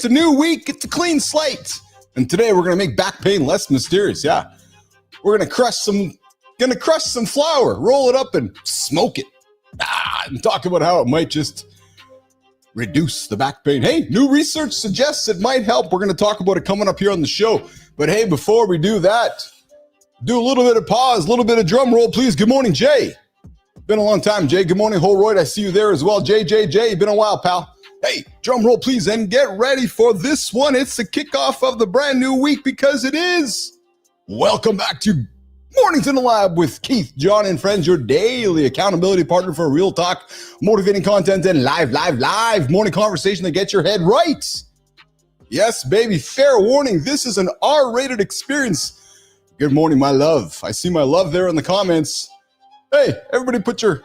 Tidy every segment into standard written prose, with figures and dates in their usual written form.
It's a new week. It's a clean slate. And today we're going to make back pain less mysterious. Yeah. We're going to crush some flour, roll it up and smoke it. And talk about how it might just reduce the back pain. Hey, new research suggests it might help. We're going to talk about it coming up here on the show. But hey, before we do that, do a little bit of pause, a little bit of drum roll, please. Good morning, Jay. Been a long time, Jay. Good morning, Holroyd. I see you there as well. Jay, been a while, pal. Hey, drum roll, please, and get ready for this one. It's the kickoff of the brand new week because it is. Welcome back to Mornings in the Lab with Keith, Jon, and friends, your daily accountability partner for real talk, motivating content, and live morning conversation that gets your head right. Yes, baby, fair warning. This is an R-rated experience. Good morning, my love. I see my love there in the comments. Hey, everybody put your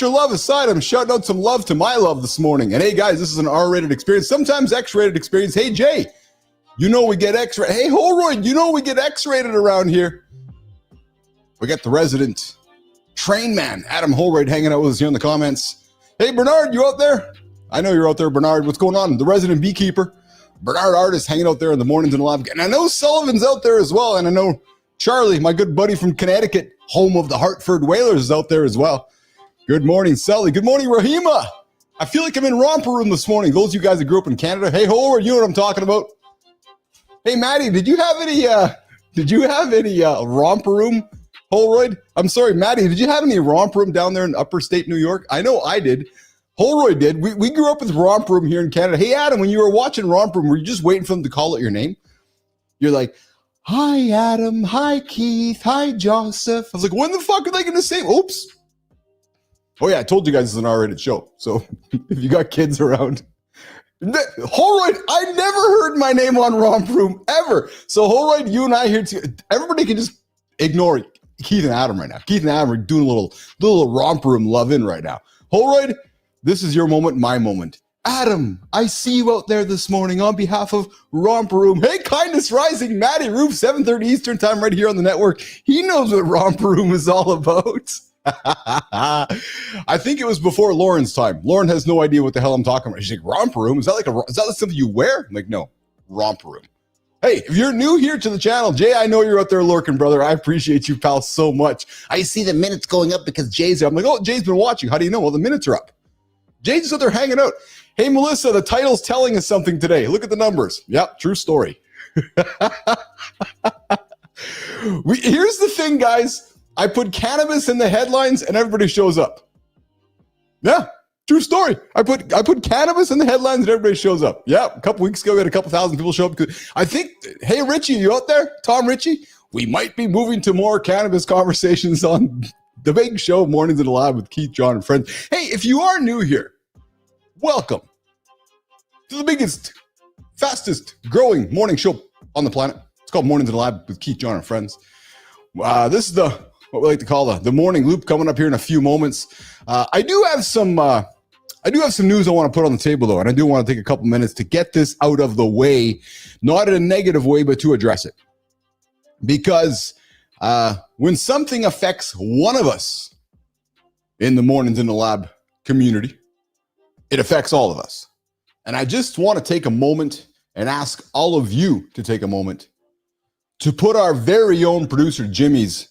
love aside. I'm shouting out some love to my love this morning. And hey, guys, this is an R-rated experience, sometimes X-rated experience. Hey, Jay, you know we get X-rated. Hey, Holroyd, you know we get X-rated around here. We got the resident train man, Adam Holroyd, hanging out with us here in the comments. Hey, Bernard, you out there? I know you're out there, Bernard. What's going on? The resident beekeeper, Bernard Artist, hanging out there in the Mornings in the Lab. And I know Sullivan's out there as well. And I know Charlie, my good buddy from Connecticut, home of the Hartford Whalers, is out there as well. Good morning, Sally. Good morning, Rahima. I feel like I'm in romper room this morning. Those of you guys that grew up in Canada. Hey, Holroyd, you know what I'm talking about. Hey, Maddie, did you have any romper room? Holroyd? I'm sorry, Maddie, did you have any romper room down there in upper state New York? I know I did. Holroyd did. We grew up with romper room here in Canada. Hey, Adam, when you were watching romper room, were you just waiting for them to call it your name? You're like, hi, Adam. Hi, Keith. Hi, Joseph. I was like, when the fuck are they going to say? Oops. Oh, yeah, I told you guys it's an R-rated show. So if you got kids around. Holroyd, I never heard my name on romper room, ever. So, Holroyd, you and I here, everybody can just ignore Keith and Adam right now. Keith and Adam are doing a little romper room love in right now. Holroyd, this is your moment, my moment. Adam, I see you out there this morning on behalf of Romper Room. Hey, Kindness Rising, Matty Roof, 7:30 Eastern time right here on the network. He knows what Romper Room is all about. I think it was before Lauren's time. Lauren has no idea what the hell I'm talking about. She's like, Romper Room? Is that like something you wear? I'm like, no, Romper Room. Hey, if you're new here to the channel, Jay, I know you're out there lurking, brother. I appreciate you, pal, so much. I see the minutes going up because Jay's there. I'm like, oh, Jay's been watching. How do you know? Well, the minutes are up. Jay's just out there hanging out. Hey, Melissa, the title's telling us something today. Look at the numbers. Yep, true story. Here's the thing, guys. I put cannabis in the headlines and everybody shows up. Yeah, true story. I put cannabis in the headlines and everybody shows up. Yeah, a couple weeks ago, we had a couple thousand people show up. I think, hey, Richie, you out there? Tom Richie? We might be moving to more cannabis conversations on the big show, Mornings in the Lab with Keith, Jon, and friends. Hey, if you are new here, welcome to the biggest, fastest growing morning show on the planet. It's called Mornings in the Lab with Keith, Jon, and friends. This is what we like to call the morning loop coming up here in a few moments. I do have some news I want to put on the table though, and I do want to take a couple minutes to get this out of the way, not in a negative way, but to address it. Because when something affects one of us in the Mornings in the Lab community, it affects all of us. And I just want to take a moment and ask all of you to take a moment to put our very own producer Jimmy's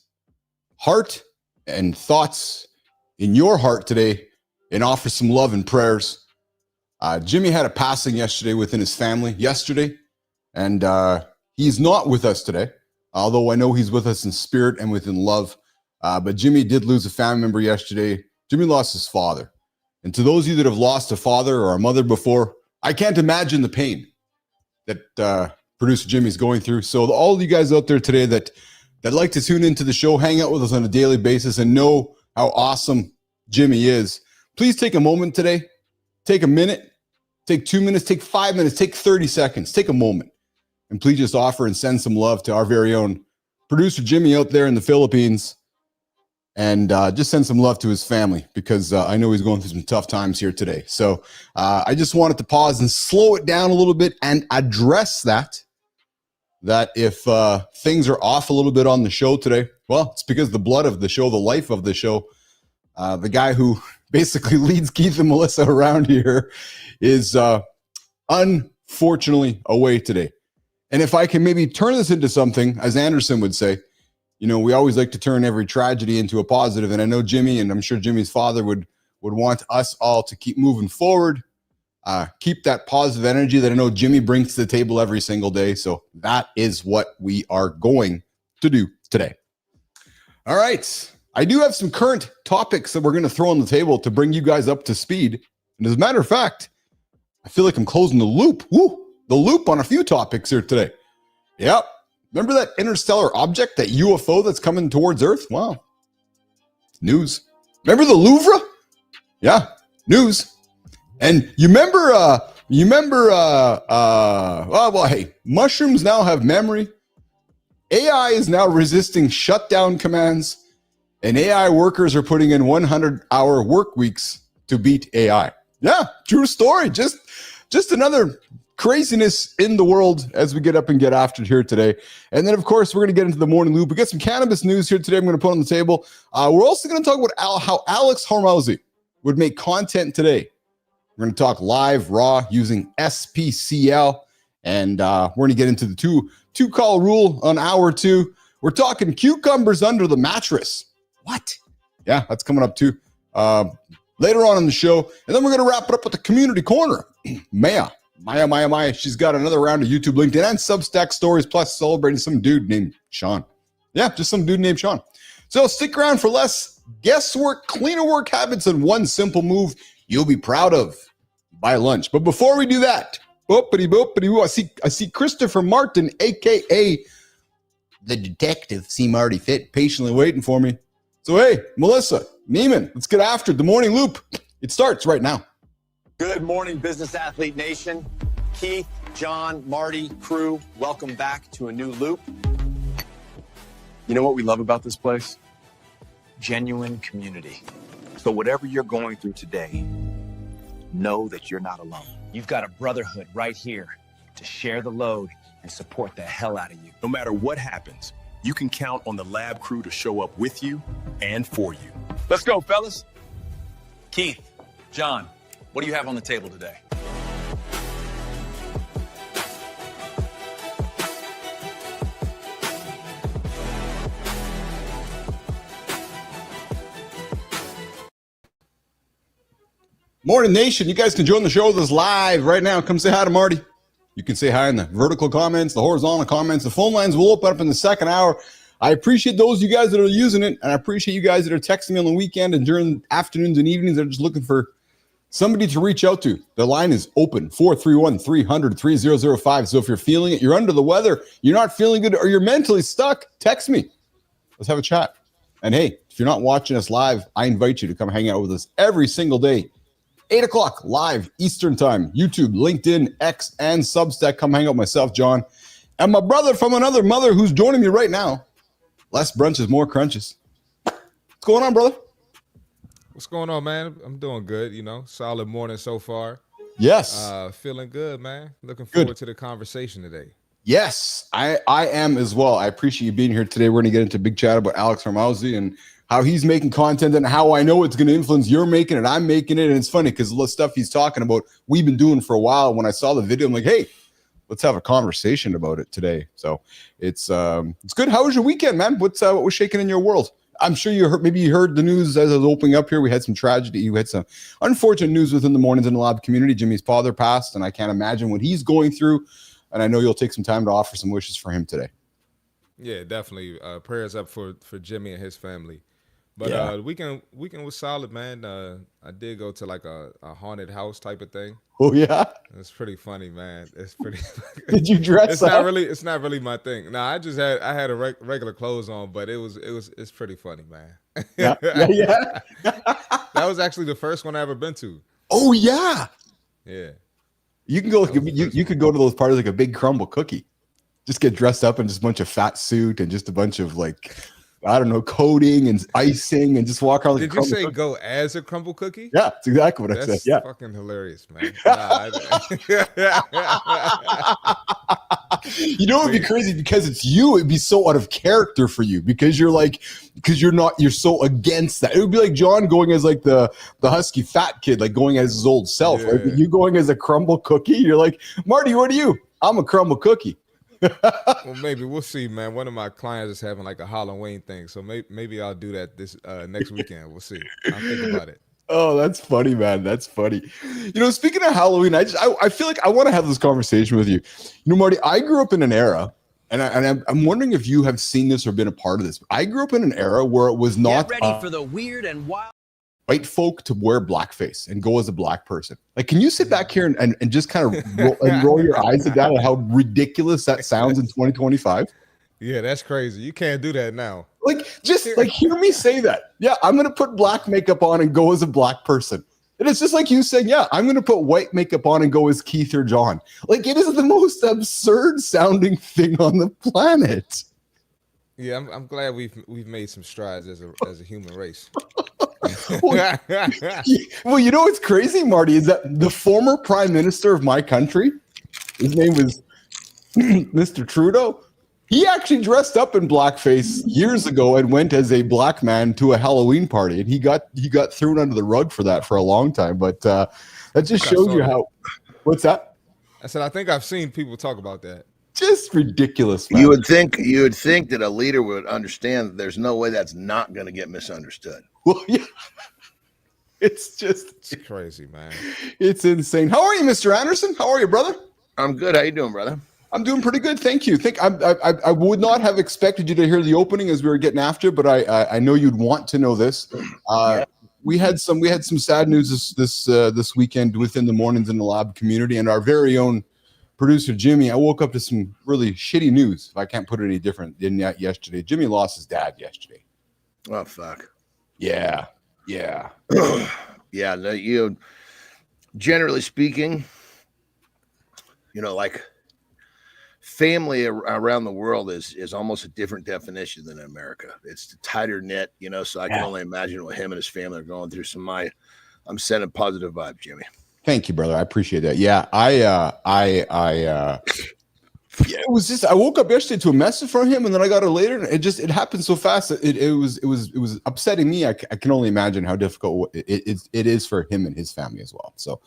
heart and thoughts in your heart today and offer some love and prayers. Jimmy had a passing yesterday within his family and he's not with us today, although I know he's with us in spirit and within love. But Jimmy did lose a family member yesterday. Jimmy lost his father. And to those of you that have lost a father or a mother before, I can't imagine the pain that producer Jimmy's going through. So all of you guys out there today that like to tune into the show, hang out with us on a daily basis and know how awesome Jimmy is, please take a moment today. Take a minute, take 2 minutes, take 5 minutes, take 30 seconds, take a moment. And please just offer and send some love to our very own producer Jimmy out there in the Philippines. And just send some love to his family because I know he's going through some tough times here today. So I just wanted to pause and slow it down a little bit and address that if things are off a little bit on the show today, well, it's because the blood of the show, the life of the show, the guy who basically leads Keith and Melissa around here is unfortunately away today. And if I can maybe turn this into something, as Andersen would say, you know, we always like to turn every tragedy into a positive. And I know Jimmy, and I'm sure Jimmy's father would want us all to keep moving forward, keep that positive energy that I know Jimmy brings to the table every single day. So that is what we are going to do today. All right. I do have some current topics that we're going to throw on the table to bring you guys up to speed. And as a matter of fact, I feel like I'm closing the loop. The loop on a few topics here today. Yep. Remember that interstellar object, that UFO that's coming towards Earth? Wow. News. Remember the Louvre? Yeah, news. And you remember, hey, mushrooms now have memory. AI is now resisting shutdown commands, and AI workers are putting in 100-hour work weeks to beat AI. Yeah, true story. Just another craziness in the world as we get up and get after it here today. And then, of course, we're going to get into the morning loop. We got some cannabis news here today I'm going to put on the table. We're also going to talk about how Alex Hormozi would make content today. We're going to talk live, raw, using SPCL. And we're going to get into the two call rule on hour 2. We're talking cucumbers under the mattress. What? Yeah, that's coming up too. Later on in the show. And then we're going to wrap it up with the community corner. Maya. She's got another round of YouTube, LinkedIn, and Substack stories, plus celebrating some dude named Shaun. Yeah, just some dude named Shaun. So stick around for less guesswork, cleaner work habits, and one simple move you'll be proud of by lunch. But before we do that, I see Christopher Martin, a.k.a. the detective, see Marty Fit, patiently waiting for me. So, hey, Melissa, Neiman, let's get after it. The morning loop. It starts right now. Good morning, Business Athlete Nation. Keith, John, Marty, crew, welcome back to a new loop. You know what we love about this place? Genuine community. So whatever you're going through today, know that you're not alone. You've got a brotherhood right here to share the load and support the hell out of you. No matter what happens, you can count on the lab crew to show up with you and for you. Let's go, fellas. Keith, John, what do you have on the table today? Morning Nation, you guys can join the show with us live right now. Come say hi to Marty. You can say hi in the vertical comments, the horizontal comments. The phone lines will open up in the second hour. I appreciate those of you guys that are using it, and I appreciate you guys that are texting me on the weekend and during afternoons and evenings that are just looking for somebody to reach out to. The line is open, 431-300-3005. So if you're feeling it, you're under the weather, you're not feeling good, or you're mentally stuck, text me. Let's have a chat. And hey, if you're not watching us live, I invite you to come hang out with us every single day. 8 o'clock live Eastern time, YouTube, LinkedIn, X, and Substack. Come hang out with myself, John, and my brother from another mother who's joining me right now. Less brunches, more crunches. What's going on, brother? What's going on, man? I'm doing good, you know. Solid morning so far. Yes. Feeling good, man. Looking forward to the conversation today. Yes, I am as well. I appreciate you being here today. We're going to get into a big chat about Alex Hormozi and how he's making content and how I know it's going to influence you're making it, I'm making it. And it's funny because the stuff he's talking about, we've been doing for a while. When I saw the video, I'm like, hey, let's have a conversation about it today. So it's good. How was your weekend, man? What was shaking in your world? I'm sure you heard the news as I was opening up here. We had some tragedy. We had some unfortunate news within the mornings in the lab community. Jimmy's father passed, and I can't imagine what he's going through. And I know you'll take some time to offer some wishes for him today. Yeah, definitely. Prayers up for Jimmy and his family. But yeah. Weekend was solid, man. I did go to like a haunted house type of thing. Oh yeah, it's pretty funny, man. It's pretty. Did you dress up? It's not really my thing. No, I had regular clothes on, but it's pretty funny, man. Yeah. That was actually the first one I ever been to. Oh yeah. Yeah. You can go. You could go to those parties like a big crumble cookie. Just get dressed up in just a bunch of fat suit and just a bunch of like, I don't know, coating and icing and just walk around. Did you say go as a crumble cookie? Yeah, that's exactly what I said. Yeah, fucking hilarious, man. You know, it'd be crazy because it's you. It'd be so out of character for you because you're so against that. It would be like John going as like the husky fat kid, like going as his old self, right? But you going as a crumble cookie. You're like, Marty, what are you? I'm a crumble cookie. Well, maybe we'll see, man. One of my clients is having like a Halloween thing, so maybe I'll do that this next weekend. We'll see. I'll think about it. Oh, that's funny, man. That's funny. You know, speaking of Halloween, I feel like I want to have this conversation with you. You know, Marty, I grew up in an era, and I'm wondering if you have seen this or been a part of this. I grew up in an era where it was not Get ready for the weird and wild. White folk to wear blackface and go as a black person. Like, can you sit back here and just kind of roll your eyes at that and how ridiculous that sounds in 2025? Yeah, that's crazy. You can't do that now. Like, just like hear me say that. Yeah, I'm gonna put black makeup on and go as a black person. And it's just like you saying, yeah, I'm gonna put white makeup on and go as Keith or John. Like, it is the most absurd sounding thing on the planet. Yeah, I'm glad we've made some strides as a human race. Well, you know what's crazy, Marty, is that the former prime minister of my country, his name was Mr. Trudeau. He actually dressed up in blackface years ago and went as a black man to a Halloween party, and he got thrown under the rug for that for a long time. But that just shows you how. What's that? I said I think I've seen people talk about that. Just ridiculous, man. You would think that a leader would understand that there's no way that's not going to get misunderstood. Well, yeah. It's crazy, man. It's insane. How are you, Mr. Andersen? How are you, brother? I'm good. How you doing, brother? I'm doing pretty good, thank you. I would not have expected you to hear the opening as we were getting after, but I know you'd want to know this. We had some sad news this weekend within the Mornings in the Lab community, and our very own producer Jimmy. I woke up to some really shitty news. If I can't put it any different than that yesterday. Jimmy lost his dad yesterday. Oh fuck. Yeah. Yeah. No, you. Generally speaking, you know, like. Family around the world is almost a different definition than in America. It's tighter knit, you know, so I can only imagine what him and his family are going through. So I'm sending positive vibes, Jimmy. Thank you, brother. I appreciate that. Yeah, it was just, I woke up yesterday to a message from him, and then I got it later, and it happened so fast. It was upsetting me. I can only imagine how difficult it is for him and his family as well. So,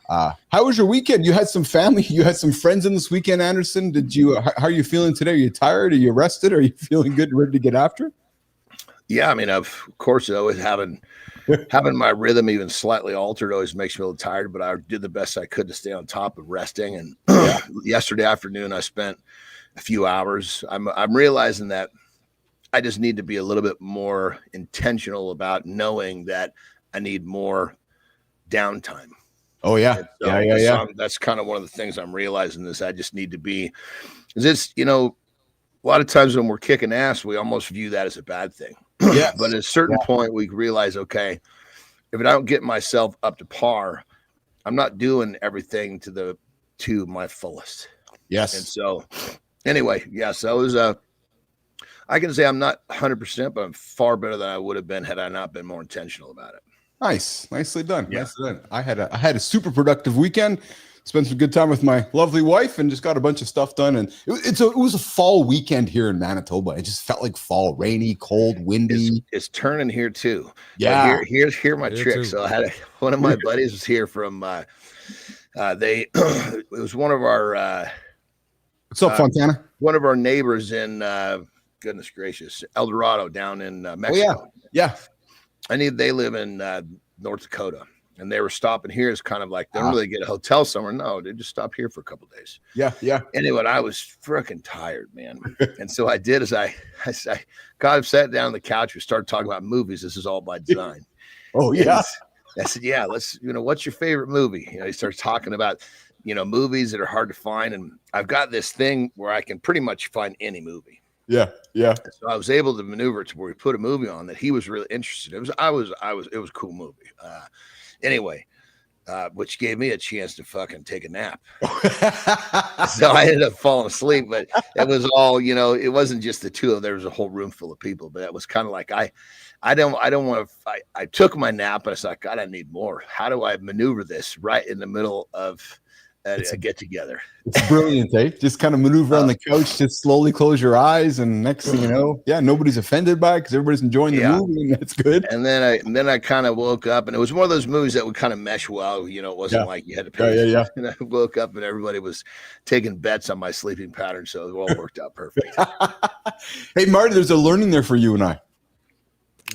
how was your weekend? You had some family, you had some friends in this weekend, Andersen. How are you feeling today? Are you tired? Are you rested? Are you feeling good and ready to get after it? Yeah, I mean, of course, always having my rhythm even slightly altered always makes me a little tired, but I did the best I could to stay on top of resting. And yesterday afternoon, I spent a few hours. I'm realizing that I just need to be a little bit more intentional about knowing that I need more downtime. Oh yeah. So, Yeah. That's kind of one of the things I'm realizing is I just need to be, because it's, you know, a lot of times when we're kicking ass, we almost view that as a bad thing. Yeah. But at a certain point, we realize, okay, if I don't get myself up to par, I'm not doing everything to my fullest. Yes. And so anyway, so it was I can say I'm not 100%, but I'm far better than I would have been had I not been more intentional about it. Nicely done. Yeah. Nicely done. I had a super productive weekend. Spent some good time with my lovely wife and just got a bunch of stuff done. And it was a fall weekend here in Manitoba. It just felt like fall, rainy, cold, windy. It's turning here too. Yeah. Here's my trick. Too. So I had one of my buddies was here from it was one of our What's up, Fontana? one of our neighbors in goodness gracious, El Dorado down in Mexico. Oh yeah. They live in North Dakota, and they were stopping here. It's kind of like they don't really get a hotel somewhere. No, they just stop here for a couple of days. Yeah. Anyway, I was freaking tired, man. And so I did is I sat down on the couch. We started talking about movies. This is all by design. Oh yeah. I said, yeah, let's, what's your favorite movie? He starts talking about, movies that are hard to find. And I've got this thing where I can pretty much find any movie. Yeah. So I was able to maneuver to where we put a movie on that he was really interested in. It was a cool movie. Anyway, which gave me a chance to fucking take a nap. So I ended up falling asleep, but it was all, it wasn't just the two of them. There was a whole room full of people, but it was kind of like, I don't want to, I took my nap, but I was like, God, I need more. How do I maneuver this right in the middle of a get together. It's brilliant, eh? Just kind of maneuver on the couch, just slowly close your eyes, and next thing you know, nobody's offended by it because everybody's enjoying the movie, and that's good. And then I kind of woke up, and it was one of those movies that would kind of mesh well. You know, it wasn't like you had to pay. Yeah. And I woke up, and everybody was taking bets on my sleeping pattern, so it all worked out perfect. Hey, Marty, there's a learning there for you and I.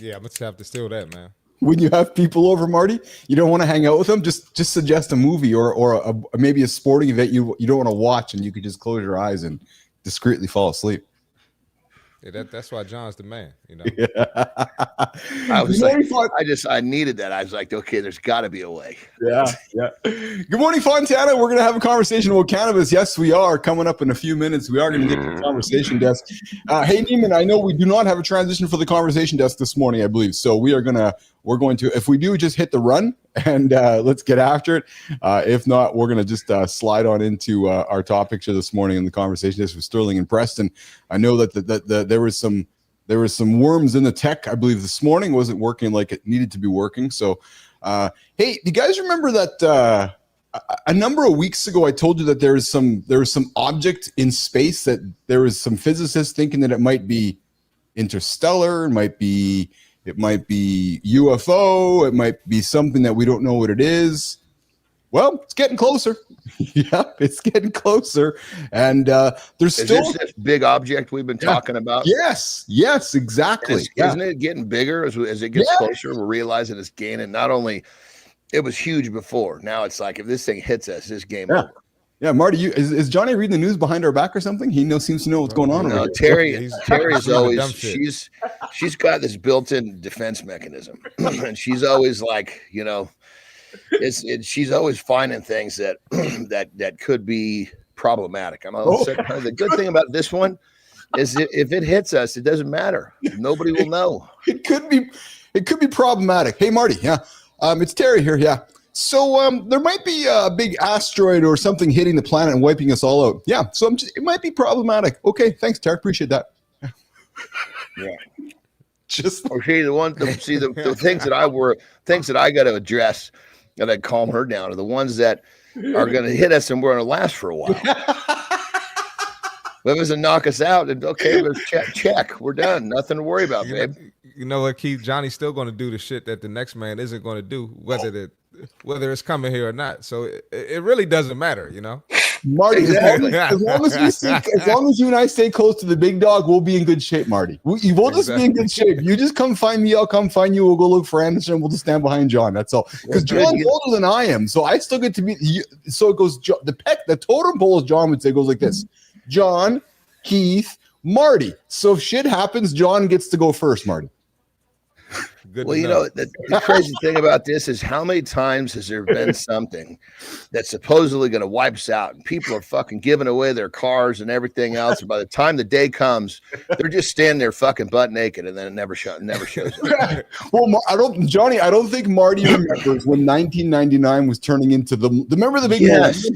Yeah, I'm gonna have to steal that, man. When you have people over, Marty, you don't want to hang out with them. Just suggest a movie or maybe a sporting event you don't want to watch, and you could just close your eyes and discreetly fall asleep. Yeah, that's why John's the man, you know. I was I needed that. I was like, okay, there's got to be a way. Yeah. Good morning, Fontana. We're going to have a conversation about cannabis. Yes, we are. Coming up in a few minutes, we are going to get to the conversation desk. Hey, Neiman, I know we do not have a transition for the conversation desk this morning, I believe. So we're going to, if we do, just hit the run and let's get after it. If not, we're going to just slide on into our topics here this morning in the conversation desk with Sterling and Preston. I know that there was some worms in the tech, I believe, this morning. It wasn't working like it needed to be working. So, hey, do you guys remember that a number of weeks ago I told you that there was some object in space that there was some physicists thinking that it might be interstellar, it might be UFO, it might be something that we don't know what it is. Well, it's getting closer. Yeah, it's getting closer. And there's still this big object we've been talking about. Yes, exactly. Isn't it getting bigger as it gets closer? We're realizing it's gaining. Not only it was huge before, now it's like if this thing hits us, it's game over. Yeah, Marty, is Johnny reading the news behind our back or something? He seems to know what's going on. No, Terry's always she's got this built-in defense mechanism, and she's always like, you know. She's always finding things that that could be problematic. The good thing about this one is if it hits us, it doesn't matter. Nobody will know. It could be problematic. Hey, Marty, it's Terry here. Yeah. So there might be a big asteroid or something hitting the planet and wiping us all out. Yeah. So it might be problematic. Okay. Thanks, Terry. Appreciate that. Yeah. The things that I got to address and I'd calm her down are the ones that are going to hit us and we're going to last for a while. If it doesn't knock us out, then okay, let's check. We're done. Nothing to worry about, babe. You know what, Keith? Johnny's still going to do the shit that the next man isn't going to do, whether it's coming here or not. So it really doesn't matter, you know. Marty, exactly. as long as you and I stay close to the big dog, we'll be in good shape, Marty. We'll just be in good shape. You just come find me, I'll come find you. We'll go look for Anderson. We'll just stand behind John. That's all. Because John's older than I am, so I still get to be. So it goes. The totem pole, as John would say, goes like this: John, Keith, Marty. So if shit happens, John gets to go first, Marty. Well, you know, the crazy thing about this is how many times has there been something that's supposedly going to wipe us out, and people are fucking giving away their cars and everything else, and by the time the day comes, they're just standing there fucking butt naked, and then it never shows up. Well, I don't think Marty remembers when 1999 was turning into remember the big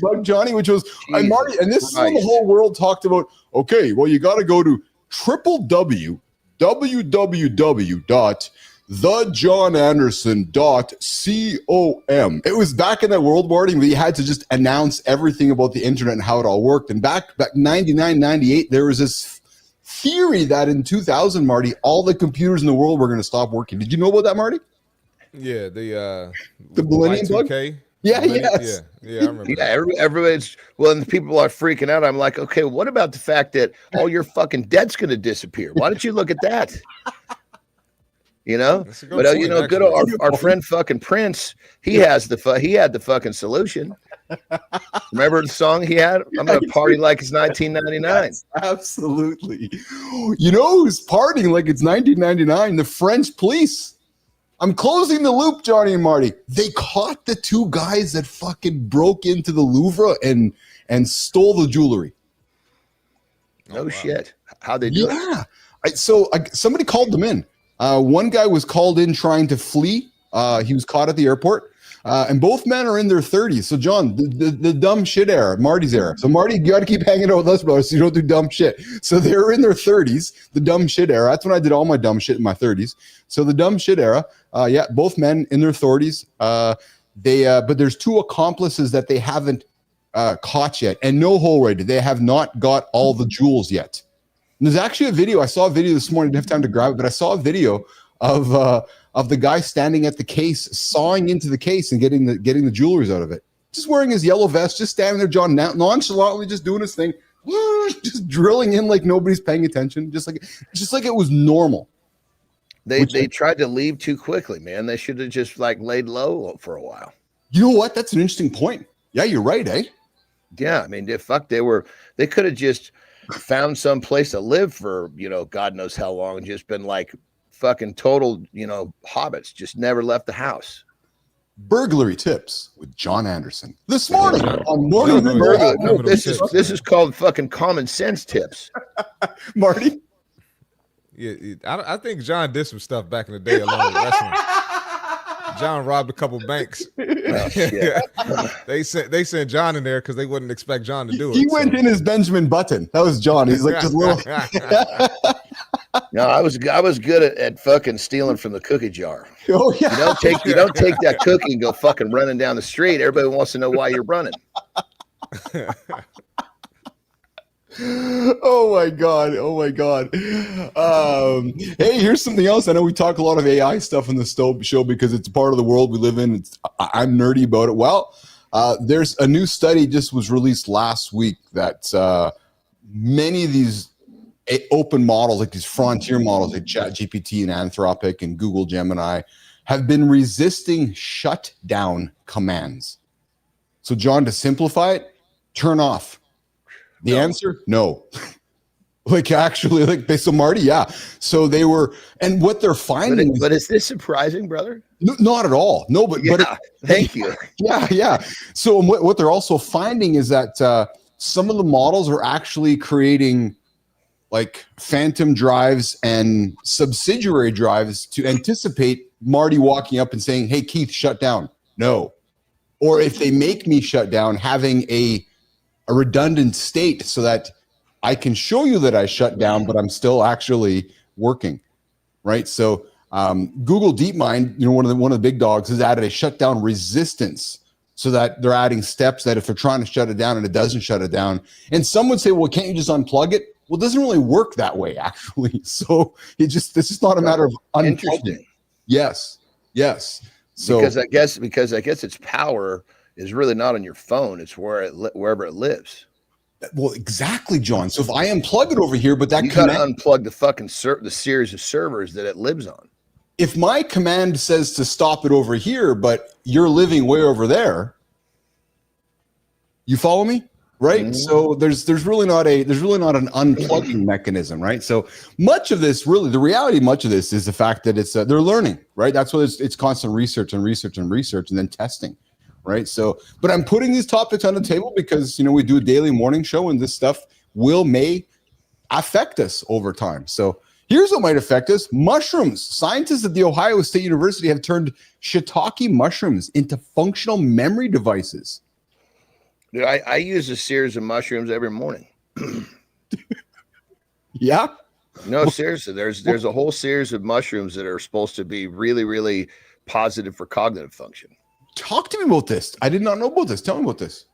bug, Johnny, which was Marty, and this is when the whole world talked about. Okay, well, you got to go to www.thejohnanderson.com. It was back in that world, Marty, where you had to just announce everything about the internet and how it all worked. And back 99, 98, there was this theory that in 2000, Marty, all the computers in the world were going to stop working. Did you know about that, Marty? Yeah, the millennium bug? Yeah, yes. Yeah, I remember. Yeah, everybody's and people are freaking out. I'm like, okay, what about the fact that all your fucking debt's going to disappear? Why don't you look at that? You know, but good old our friend fucking Prince. He had the fucking solution. Remember the song he had? I'm gonna party like it's 1999. Yes, absolutely. You know who's partying like it's 1999? The French police. I'm closing the loop, Johnny and Marty. They caught the two guys that fucking broke into the Louvre and stole the jewelry. No shit. How'd they do it? Yeah. Somebody called them in. One guy was called in trying to flee. He was caught at the airport. And both men are in their 30s. So, John, the dumb shit era, Marty's era. So, Marty, you got to keep hanging out with us, brothers, so you don't do dumb shit. So, they were in their 30s, the dumb shit era. That's when I did all my dumb shit in my 30s. So, the dumb shit era, both men in their 30s. But there's two accomplices that they haven't caught yet, and no whole rated. They have not got all the jewels yet. And there's actually a video. I saw a video this morning. Didn't have time to grab it, but I saw a video of the guy standing at the case, sawing into the case and getting the jewelries out of it. Just wearing his yellow vest, just standing there, John, nonchalantly just doing his thing, just drilling in like nobody's paying attention, just like it was normal. They tried to leave too quickly, man. They should have just like laid low for a while. You know what? That's an interesting point. Yeah, you're right, eh? Yeah, I mean, they could have just found some place to live for, God knows how long, and just been like fucking total, hobbits, just never left the house. Burglary tips with Jon Andersen this morning on Morning This is called fucking common sense tips. Marty? Yeah, I think John did some stuff back in the day along with wrestling. John robbed a couple banks. Oh, shit. They sent John in there because they wouldn't expect John to do it. He went in his Benjamin Button. That was John. He's like just little. No, I was good at fucking stealing from the cookie jar. Oh yeah. You don't take that cookie and go fucking running down the street. Everybody wants to know why you're running. Oh my god. Hey, here's something else. I know we talk a lot of AI stuff in the show because it's a part of the world we live in. I'm nerdy about it. Well, there's a new study just was released last week that many of these open models, like these frontier models like ChatGPT and Anthropic and Google Gemini, have been resisting shutdown commands. So John, to simplify it, turn off. The answer, no. So Marty, yeah. So they were, and what they're finding. But is this surprising, brother? No, not at all. No, but thank you. Yeah. So what they're also finding is that some of the models are actually creating like phantom drives and subsidiary drives to anticipate Marty walking up and saying, "Hey, Keith, shut down." No. Or if they make me shut down, having a redundant state so that I can show you that I shut down, but I'm still actually working, right? So Google DeepMind, one of the big dogs, has added a shutdown resistance so that they're adding steps that if they're trying to shut it down and it doesn't shut it down. And some would say, well, can't you just unplug it? Well, it doesn't really work that way, actually. So this is not a matter of unplugging. Yes. So because I guess its power is really not on your phone. It's wherever it lives. Well, exactly, John. So if I unplug it over here, but that you got to unplug the fucking the series of servers that it lives on. If my command says to stop it over here, but you're living way over there, you follow me, right? Mm-hmm. So there's really not an unplugging mechanism, right? So much of this, really, the reality, much of this is the fact that it's they're learning, right? That's what it's constant research and then testing. Right. So, but I'm putting these topics on the table because, we do a daily morning show and this stuff may affect us over time. So here's what might affect us. Mushrooms. Scientists at the Ohio State University have turned shiitake mushrooms into functional memory devices. Dude, I use a series of mushrooms every morning. Yeah. No, seriously, there's a whole series of mushrooms that are supposed to be really, really positive for cognitive function. Talk to me about this. I did not know about this. Tell me about this.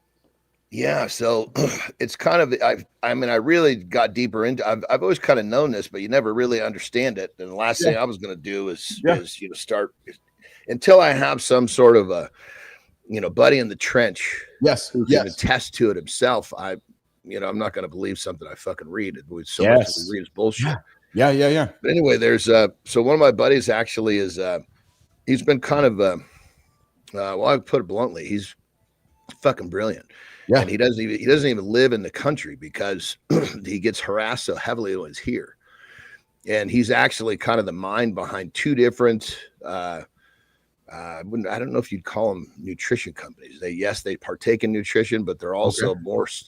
Yeah, so it's kind of I really got deeper into. I've always kind of known this, but you never really understand it. And the last thing I was going to do is start until I have some sort of a buddy in the trench. Yes, who can attest to it himself. I'm not going to believe something I fucking read. So much that we read is bullshit. Yeah. But anyway, there's so one of my buddies actually is he's been kind of well, I put it bluntly, he's fucking brilliant. Yeah. And he doesn't even live in the country because he gets harassed so heavily when he's here. And he's actually kind of the mind behind two different I don't know if you'd call them nutrition companies. They partake in nutrition, but they're also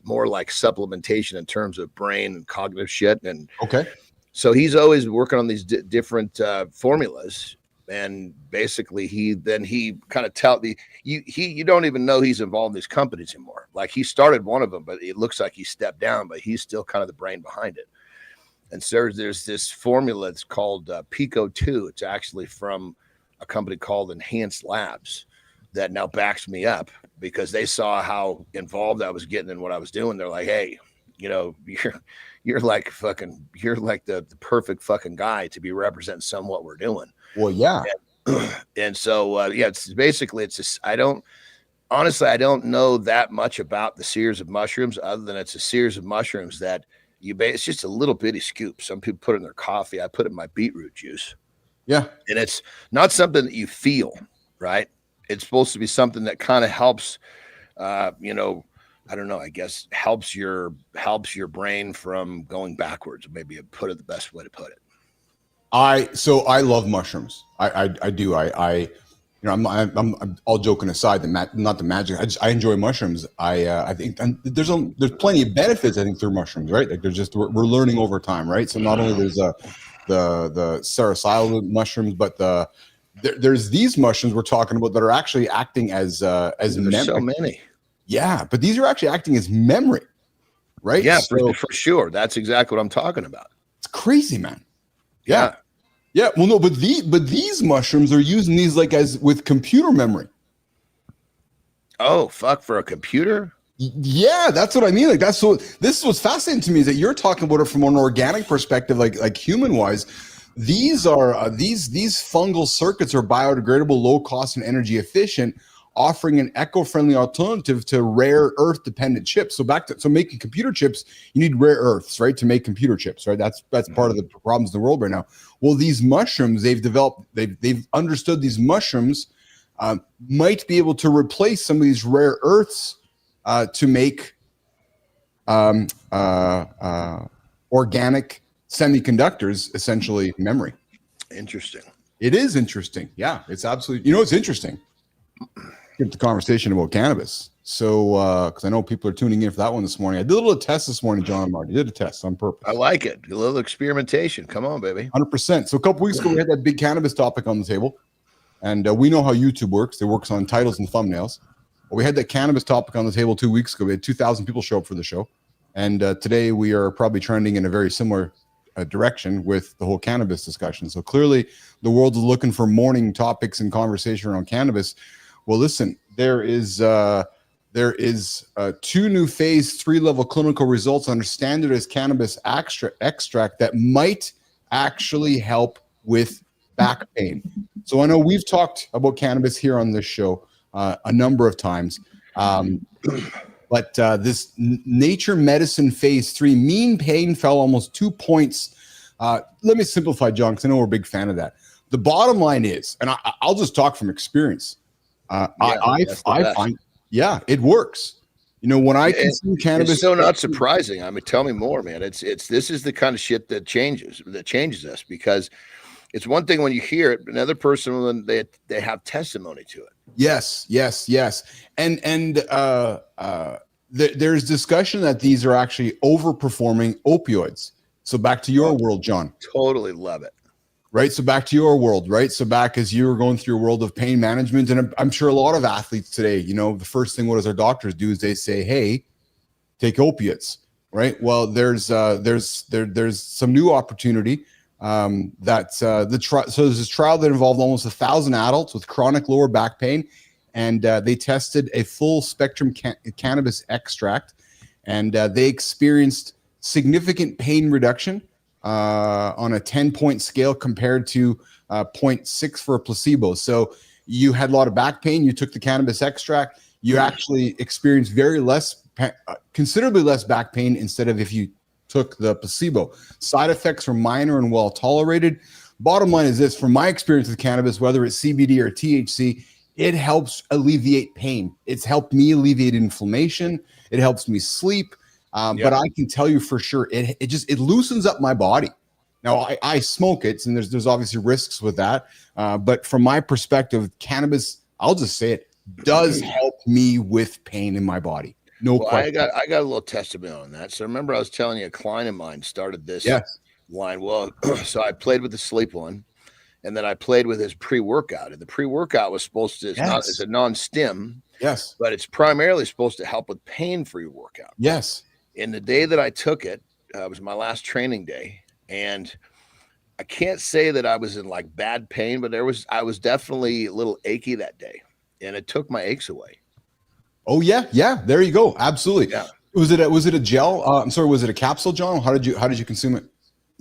more like supplementation in terms of brain and cognitive shit. And so he's always working on these different formulas. And basically he kind of you don't even know he's involved in these companies anymore. Like he started one of them, but it looks like he stepped down, but he's still kind of the brain behind it. And so there's this formula. It's called Pico 2. It's actually from a company called Enhanced Labs that now backs me up. because they saw how involved I was getting in what I was doing. They're like, hey, you know, you're like the perfect fucking guy to be representing somewhat we're doing. Well, yeah. And so, it's basically, it's just, I don't know that much about the series of mushrooms other than it's a series of mushrooms that it's just a little bitty scoop. Some people put it in their coffee. I put it in my beetroot juice. Yeah. And it's not something that you feel, right? It's supposed to be something that kind of helps, I don't know, I guess helps your brain from going backwards. Maybe put it the best way to put it. I love mushrooms. I do. I'm all joking aside, not the magic. I enjoy mushrooms. I think there's plenty of benefits, I think, through mushrooms, right? Like we're learning over time, right? So not only there's the psilocybin mushrooms, but there's these mushrooms we're talking about that are actually acting as memory. So many. Yeah, but these are actually acting as memory, right? Yeah, for sure. That's exactly what I'm talking about. It's crazy, man. Yeah. Yeah. Well, no, but these mushrooms are using these like as with computer memory. Oh, fuck, for a computer? Yeah, that's what I mean. Like this is what's fascinating to me is that you're talking about it from an organic perspective, like human wise. These are these fungal circuits are biodegradable, low cost, and energy efficient, offering an eco-friendly alternative to rare earth dependent chips. So making computer chips, you need rare earths, right, to make computer chips, right? That's part of the problems in the world right now. Well, these mushrooms they've understood these mushrooms might be able to replace some of these rare earths to make organic semiconductors, essentially memory. Interesting. It is interesting. Yeah, it's absolutely. It's interesting. Get the conversation about cannabis. So, because I know people are tuning in for that one this morning. I did a little test this morning, John and Marty. Did a test on purpose. I like it. A little experimentation. Come on, baby. 100%. So a couple weeks ago, we had that big cannabis topic on the table. And we know how YouTube works. It works on titles and thumbnails. Well, we had that cannabis topic on the table 2 weeks ago. We had 2,000 people show up for the show. And today we are probably trending in a very similar direction with the whole cannabis discussion. So clearly the world is looking for morning topics and conversation around cannabis. Well, listen, there is 2 new phase 3 level clinical results on standardized cannabis extract that might actually help with back pain. So I know we've talked about cannabis here on this show a number of times. But this Nature Medicine phase 3 mean pain fell almost 2 points. Let me simplify, John, because I know we're a big fan of that. The bottom line is, and I'll just talk from experience. I find, it works. When I consume cannabis, it's so not surprising. I mean, tell me more, man. This is the kind of shit that changes us, because it's one thing when you hear it, another person when they have testimony to it. Yes. And there's discussion that these are actually overperforming opioids. So back to your world, John. Totally love it. Right. So back to your world, right? So back as you were going through your world of pain management, and I'm sure a lot of athletes today, the first thing what does our doctors do is they say, hey, take opiates, right? Well, there's some new opportunity. So there's this trial that involved almost 1,000 adults with chronic lower back pain, and they tested a full spectrum cannabis extract, and they experienced significant pain reduction on a 10-point scale compared to 0.6 for a placebo. So you had a lot of back pain. You took the cannabis extract. You actually experienced considerably less back pain instead of if you took the placebo. Side effects were minor and well tolerated. Bottom line is this: from my experience with cannabis, whether it's CBD or THC, it helps alleviate pain. It's helped me alleviate inflammation. It helps me sleep. But I can tell you for sure, it loosens up my body. Now I smoke it, and there's obviously risks with that. But from my perspective, cannabis, I'll just say it, does help me with pain in my body. No question. I got a little testimony on that. So remember, I was telling you a client of mine started this line. Well, so I played with the sleep one, and then I played with his pre-workout. And the pre-workout was supposed to, it's a non-stim. Yes. But it's primarily supposed to help with pain for your workout. Yes. And the day that I took it, was my last training day. And I can't say that I was in like bad pain, but I was definitely a little achy that day. And it took my aches away. Oh yeah. There you go. Absolutely. Yeah. Was it a gel? I'm sorry. Was it a capsule, John? How did you consume it?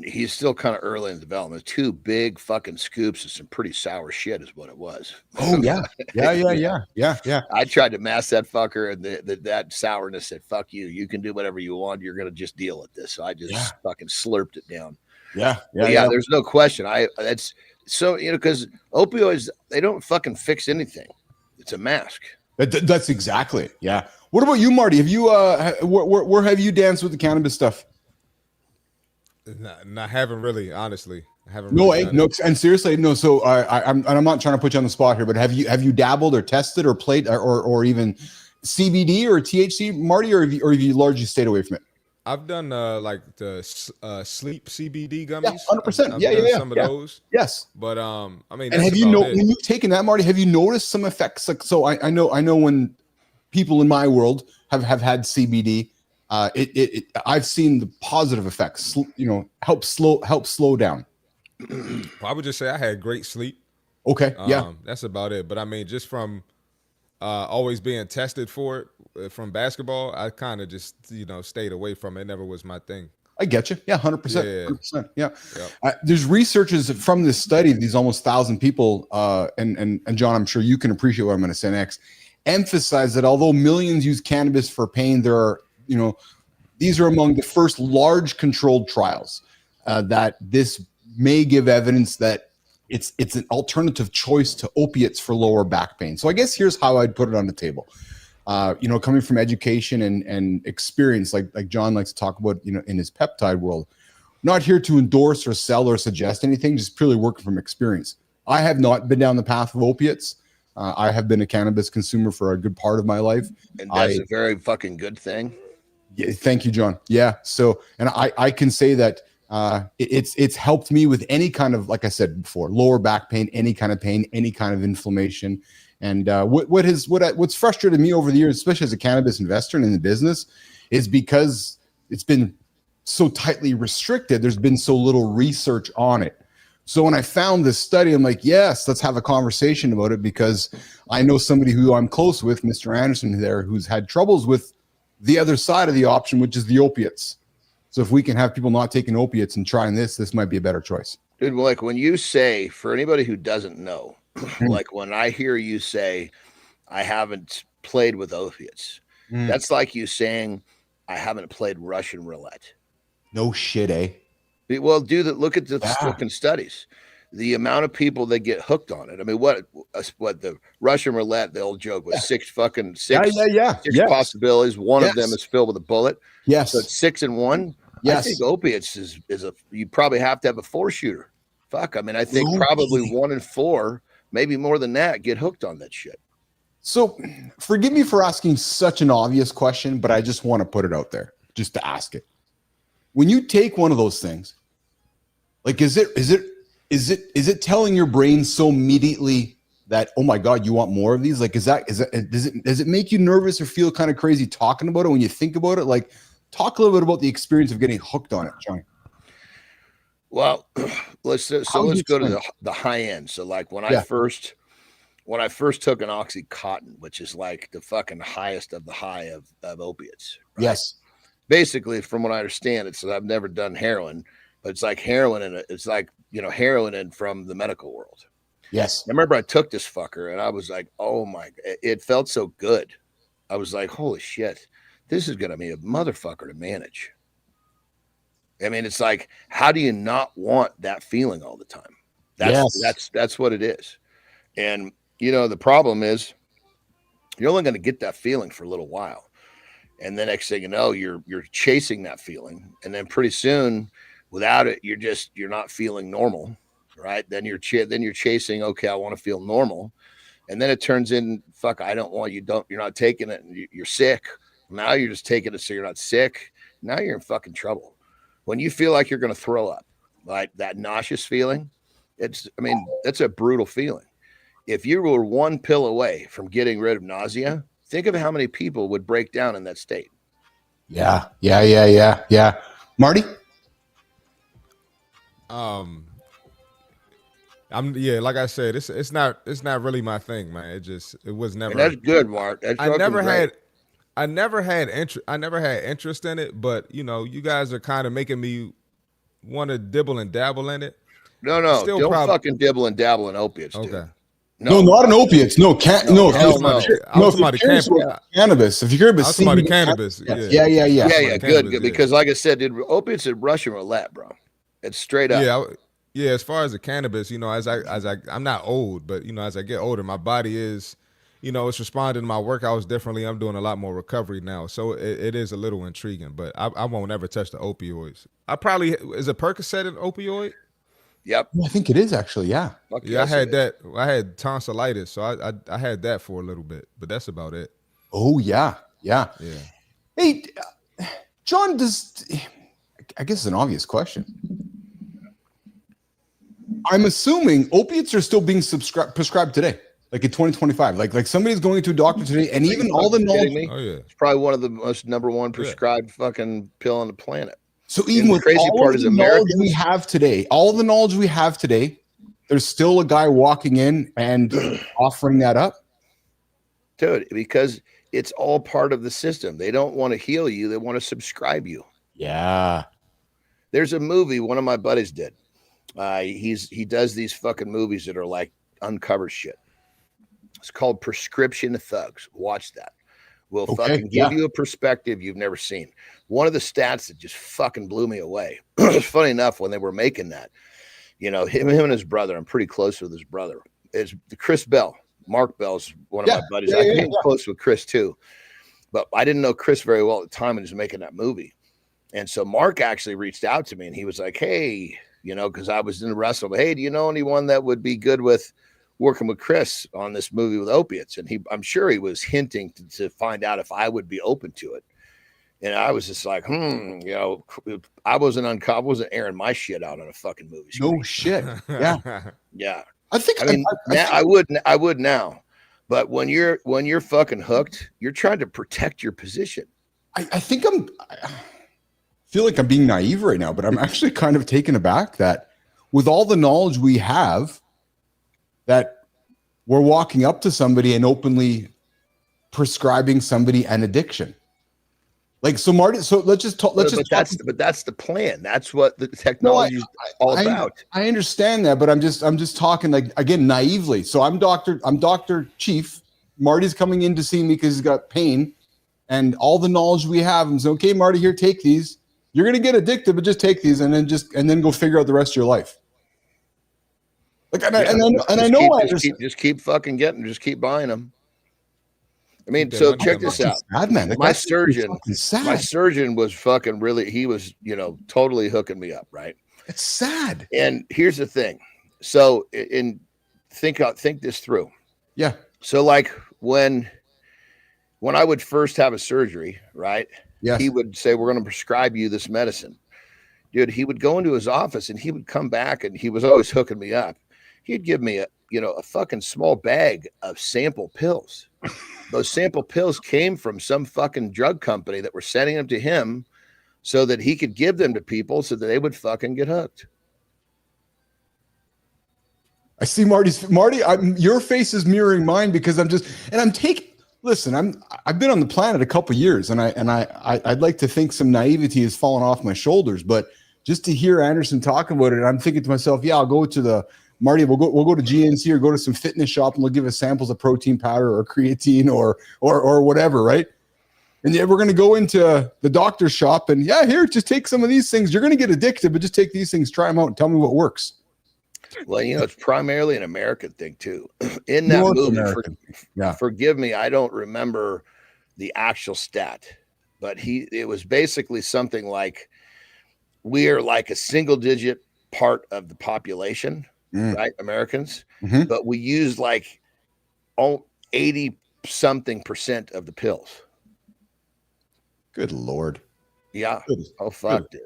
He's still kind of early in development. 2 big fucking scoops of some pretty sour shit is what it was. Oh yeah. Yeah. I tried to mask that fucker, and that sourness said, "Fuck you. You can do whatever you want. You're gonna just deal with this." So I just fucking slurped it down. Yeah. There's no question. That's so, because opioids, they don't fucking fix anything. It's a mask. That's exactly it. Yeah. What about you, Marty? Have you where have you danced with the cannabis stuff? I haven't really, honestly. I haven't. No, really no, and seriously, no. So I'm not trying to put you on the spot here, but have you dabbled or tested or played or even CBD or THC, Marty, or have you largely stayed away from it? I've done like the sleep CBD gummies. 100%. I've done some of those. Yes. But I mean, and have you when you've taken that, Marty, have you noticed some effects? Like, so I know when people in my world have had CBD, I've seen the positive effects. Help slow down. I would just say I had great sleep. Okay. That's about it. But I mean, just from always being tested for it from basketball, I kind of just stayed away from it. It never was my thing. I get you. Yeah, 100%. 100%. Yeah. Yep. There's researchers from this study of these almost 1,000 people, and John, I'm sure you can appreciate what I'm going to say next. Emphasize that although millions use cannabis for pain, there are, these are among the first large controlled trials that this may give evidence that it's an alternative choice to opiates for lower back pain. So I guess here's how I'd put it on the table. Coming from education and experience, like John likes to talk about, in his peptide world, not here to endorse or sell or suggest anything, just purely working from experience. I have not been down the path of opiates. I have been a cannabis consumer for a good part of my life. And that's a very fucking good thing. Yeah, thank you, John. Yeah. So, and I can say that it's helped me with any kind of, like I said before, lower back pain, any kind of pain, any kind of inflammation. And what's frustrated me over the years, especially as a cannabis investor and in the business, is because it's been so tightly restricted. There's been so little research on it. So when I found this study, I'm like, yes, let's have a conversation about it, because I know somebody who I'm close with, Mr. Andersen there, who's had troubles with the other side of the option, which is the opiates. So if we can have people not taking opiates and trying this might be a better choice. Dude, like when you say, for anybody who doesn't know, like when I hear you say, I haven't played with opiates, that's like you saying, I haven't played Russian roulette. No shit, eh? Well, look at the fucking studies. The amount of people that get hooked on it. I mean, what the Russian roulette, the old joke was six possibilities. One of them is filled with a bullet. Yes. So it's 6 and 1. Yes. I think opiates is you probably have to have a 4-shooter. Fuck. I mean, I think probably 1 in 4, maybe more than that, get hooked on that shit. So forgive me for asking such an obvious question, but I just want to put it out there just to ask it. When you take one of those things, like, is it telling your brain so immediately that, oh my God, you want more of these? Like, does it make you nervous or feel kind of crazy talking about it when you think about it? Like, talk a little bit about the experience of getting hooked on it, Johnny. Well, let's go to the high end. So like when I first took an Oxycontin, which is like the fucking highest of the high of opiates. Right? Yes. Basically, from what I understand, it's, I've never done heroin, but it's like heroin, and it's like, heroin and from the medical world. Yes. I remember I took this fucker and I was like, oh my, it felt so good. I was like, holy shit, this is going to be a motherfucker to manage. I mean, it's like, how do you not want that feeling all the time? That's what it is. And, the problem is you're only going to get that feeling for a little while. And the next thing you know, you're chasing that feeling. And then pretty soon without it, you're not feeling normal. Right. Then you're chasing, okay, I want to feel normal. And then it turns in, fuck, you're not taking it and you're sick. Now you're just taking it so you're not sick. Now you're in fucking trouble. When you feel like you're going to throw up, like that nauseous feeling, that's a brutal feeling. If you were one pill away from getting rid of nausea, think of how many people would break down in that state. Yeah. Marty? I like I said, it's not really my thing, man. It was never. And that's good, Mark. That's I never great. had interest in it, but you guys are kind of making me want to dibble and dabble in it. No, don't fucking dibble and dabble in opiates, dude. Okay. No, not in opiates. No, hell no. Cannabis. If you're curious about cannabis, yeah. Good. Because like I said, dude, opiates are Russian roulette, bro. It's straight up. Yeah. As far as the cannabis, I'm not old, but as I get older, my body is, it's responding to my workouts differently. I'm doing a lot more recovery now, so it is a little intriguing. But I won't ever touch the opioids. Is a Percocet an opioid? Yep. I think it is actually, yeah. Yeah, I had that. I had tonsillitis, so I had that for a little bit, but that's about it. Oh, yeah. Hey, John, I guess it's an obvious question. I'm assuming opiates are still being prescribed today, like in 2025. Like somebody's going to a doctor today, and even all the knowledge. Oh, yeah. It's probably one of the most number one prescribed fucking pill on the planet. So even with crazy all part of is the knowledge we have today, there's still a guy walking in and offering that up? Dude, because it's all part of the system. They don't want to heal you. They want to subscribe you. Yeah. There's a movie one of my buddies did. He does these fucking movies that are like uncover shit. It's called Prescription Thugs. Watch that. We'll fucking give you a perspective you've never seen. One of the stats that just fucking blew me away. It's funny enough, when they were making that, him and his brother, I'm pretty close with his brother, is Chris Bell. Mark Bell's one of my buddies. I came close with Chris too, but I didn't know Chris very well at the time when he was making that movie. And so Mark actually reached out to me and he was like, hey, because I was in the wrestle, hey, do you know anyone that would be good with working with Chris on this movie with opiates? And I'm sure he was hinting to find out if I would be open to it. And I was just like, I wasn't airing my shit out on a fucking movie screen. No shit. Yeah. Yeah. I would now. But when you're fucking hooked, you're trying to protect your position. I feel like I'm being naive right now, but I'm actually kind of taken aback that with all the knowledge we have, that we're walking up to somebody and openly prescribing somebody an addiction. Like, so Marty, so let's just talk. But that's the plan. That's what the technology is all about. I understand that, but I'm just talking, like, again, naively. So I'm Dr. Chief. Marty's coming in to see me because he's got pain, and all the knowledge we have. And so, okay, Marty, here, take these. You're gonna get addicted, but just take these, and then go figure out the rest of your life. Like, just keep fucking getting, just keep buying them. I mean, so check this out. Sad, man. My surgeon was fucking really, he was, totally hooking me up, right? It's sad. And here's the thing. So think this through. Yeah. So like when I would first have a surgery, right? Yes. He would say, we're going to prescribe you this medicine. Dude, he would go into his office and he would come back, and he was always hooking me up. He'd give me a fucking small bag of sample pills. Those sample pills came from some fucking drug company that were sending them to him so that he could give them to people so that they would fucking get hooked. I see Marty. Your face is mirroring mine because I've been on the planet a couple years, and I'd like to think some naivety has fallen off my shoulders, but just to hear Andersen talking about it, I'm thinking to myself, yeah, I'll go to we'll go to GNC or go to some fitness shop, and they'll give us samples of protein powder or creatine or whatever, right? And yeah, we're going to go into the doctor's shop and here, just take some of these things. You're going to get addicted, but just take these things, try them out, and tell me what works. Well, it's primarily an American thing too. In that movie, forgive me, I don't remember the actual stat, but it was basically something like, we are like a single digit part of the population, right? Americans, but we use like 80 something % of the pills. Good Lord. Yeah. Oh, fuck, dude.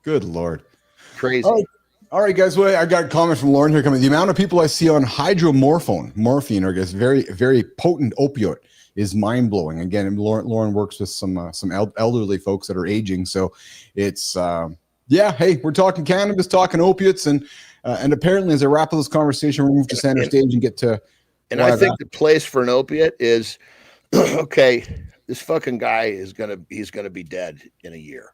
Good Lord. Crazy. All right, guys. Well, I got a comment from Lauren here coming. The amount of people I see on morphine, or I guess very, very potent opioid, is mind blowing. Again, Lauren works with some elderly folks that are aging, so it's hey, we're talking cannabis, talking opiates, and And apparently, as I wrap up this conversation, we'll move to center stage and get to. And I think the place for an opiate is okay. This fucking guy he's gonna be dead in a year.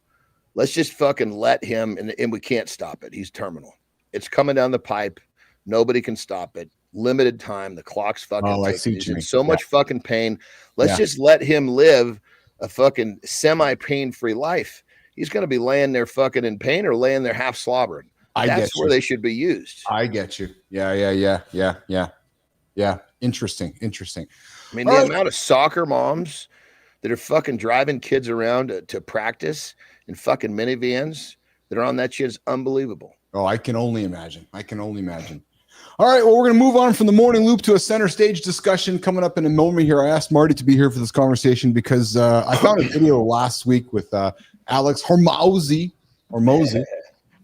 Let's just fucking let him, and we can't stop it. He's terminal. It's coming down the pipe. Nobody can stop it. Limited time. The clock's fucking ticking. He's in so much fucking pain. Let's just let him live a fucking semi-pain-free life. He's going to be laying there fucking in pain or laying there half slobbering. That's where they should be used. I get you. Yeah. Interesting. I mean, the amount of soccer moms that are fucking driving kids around to practice in fucking minivans that are on that shit is unbelievable. Oh, I can only imagine. All right, well, we're going to move on from the morning loop to a center stage discussion coming up in a moment here. I asked Marty to be here for this conversation because I found a video last week with Alex Hormozi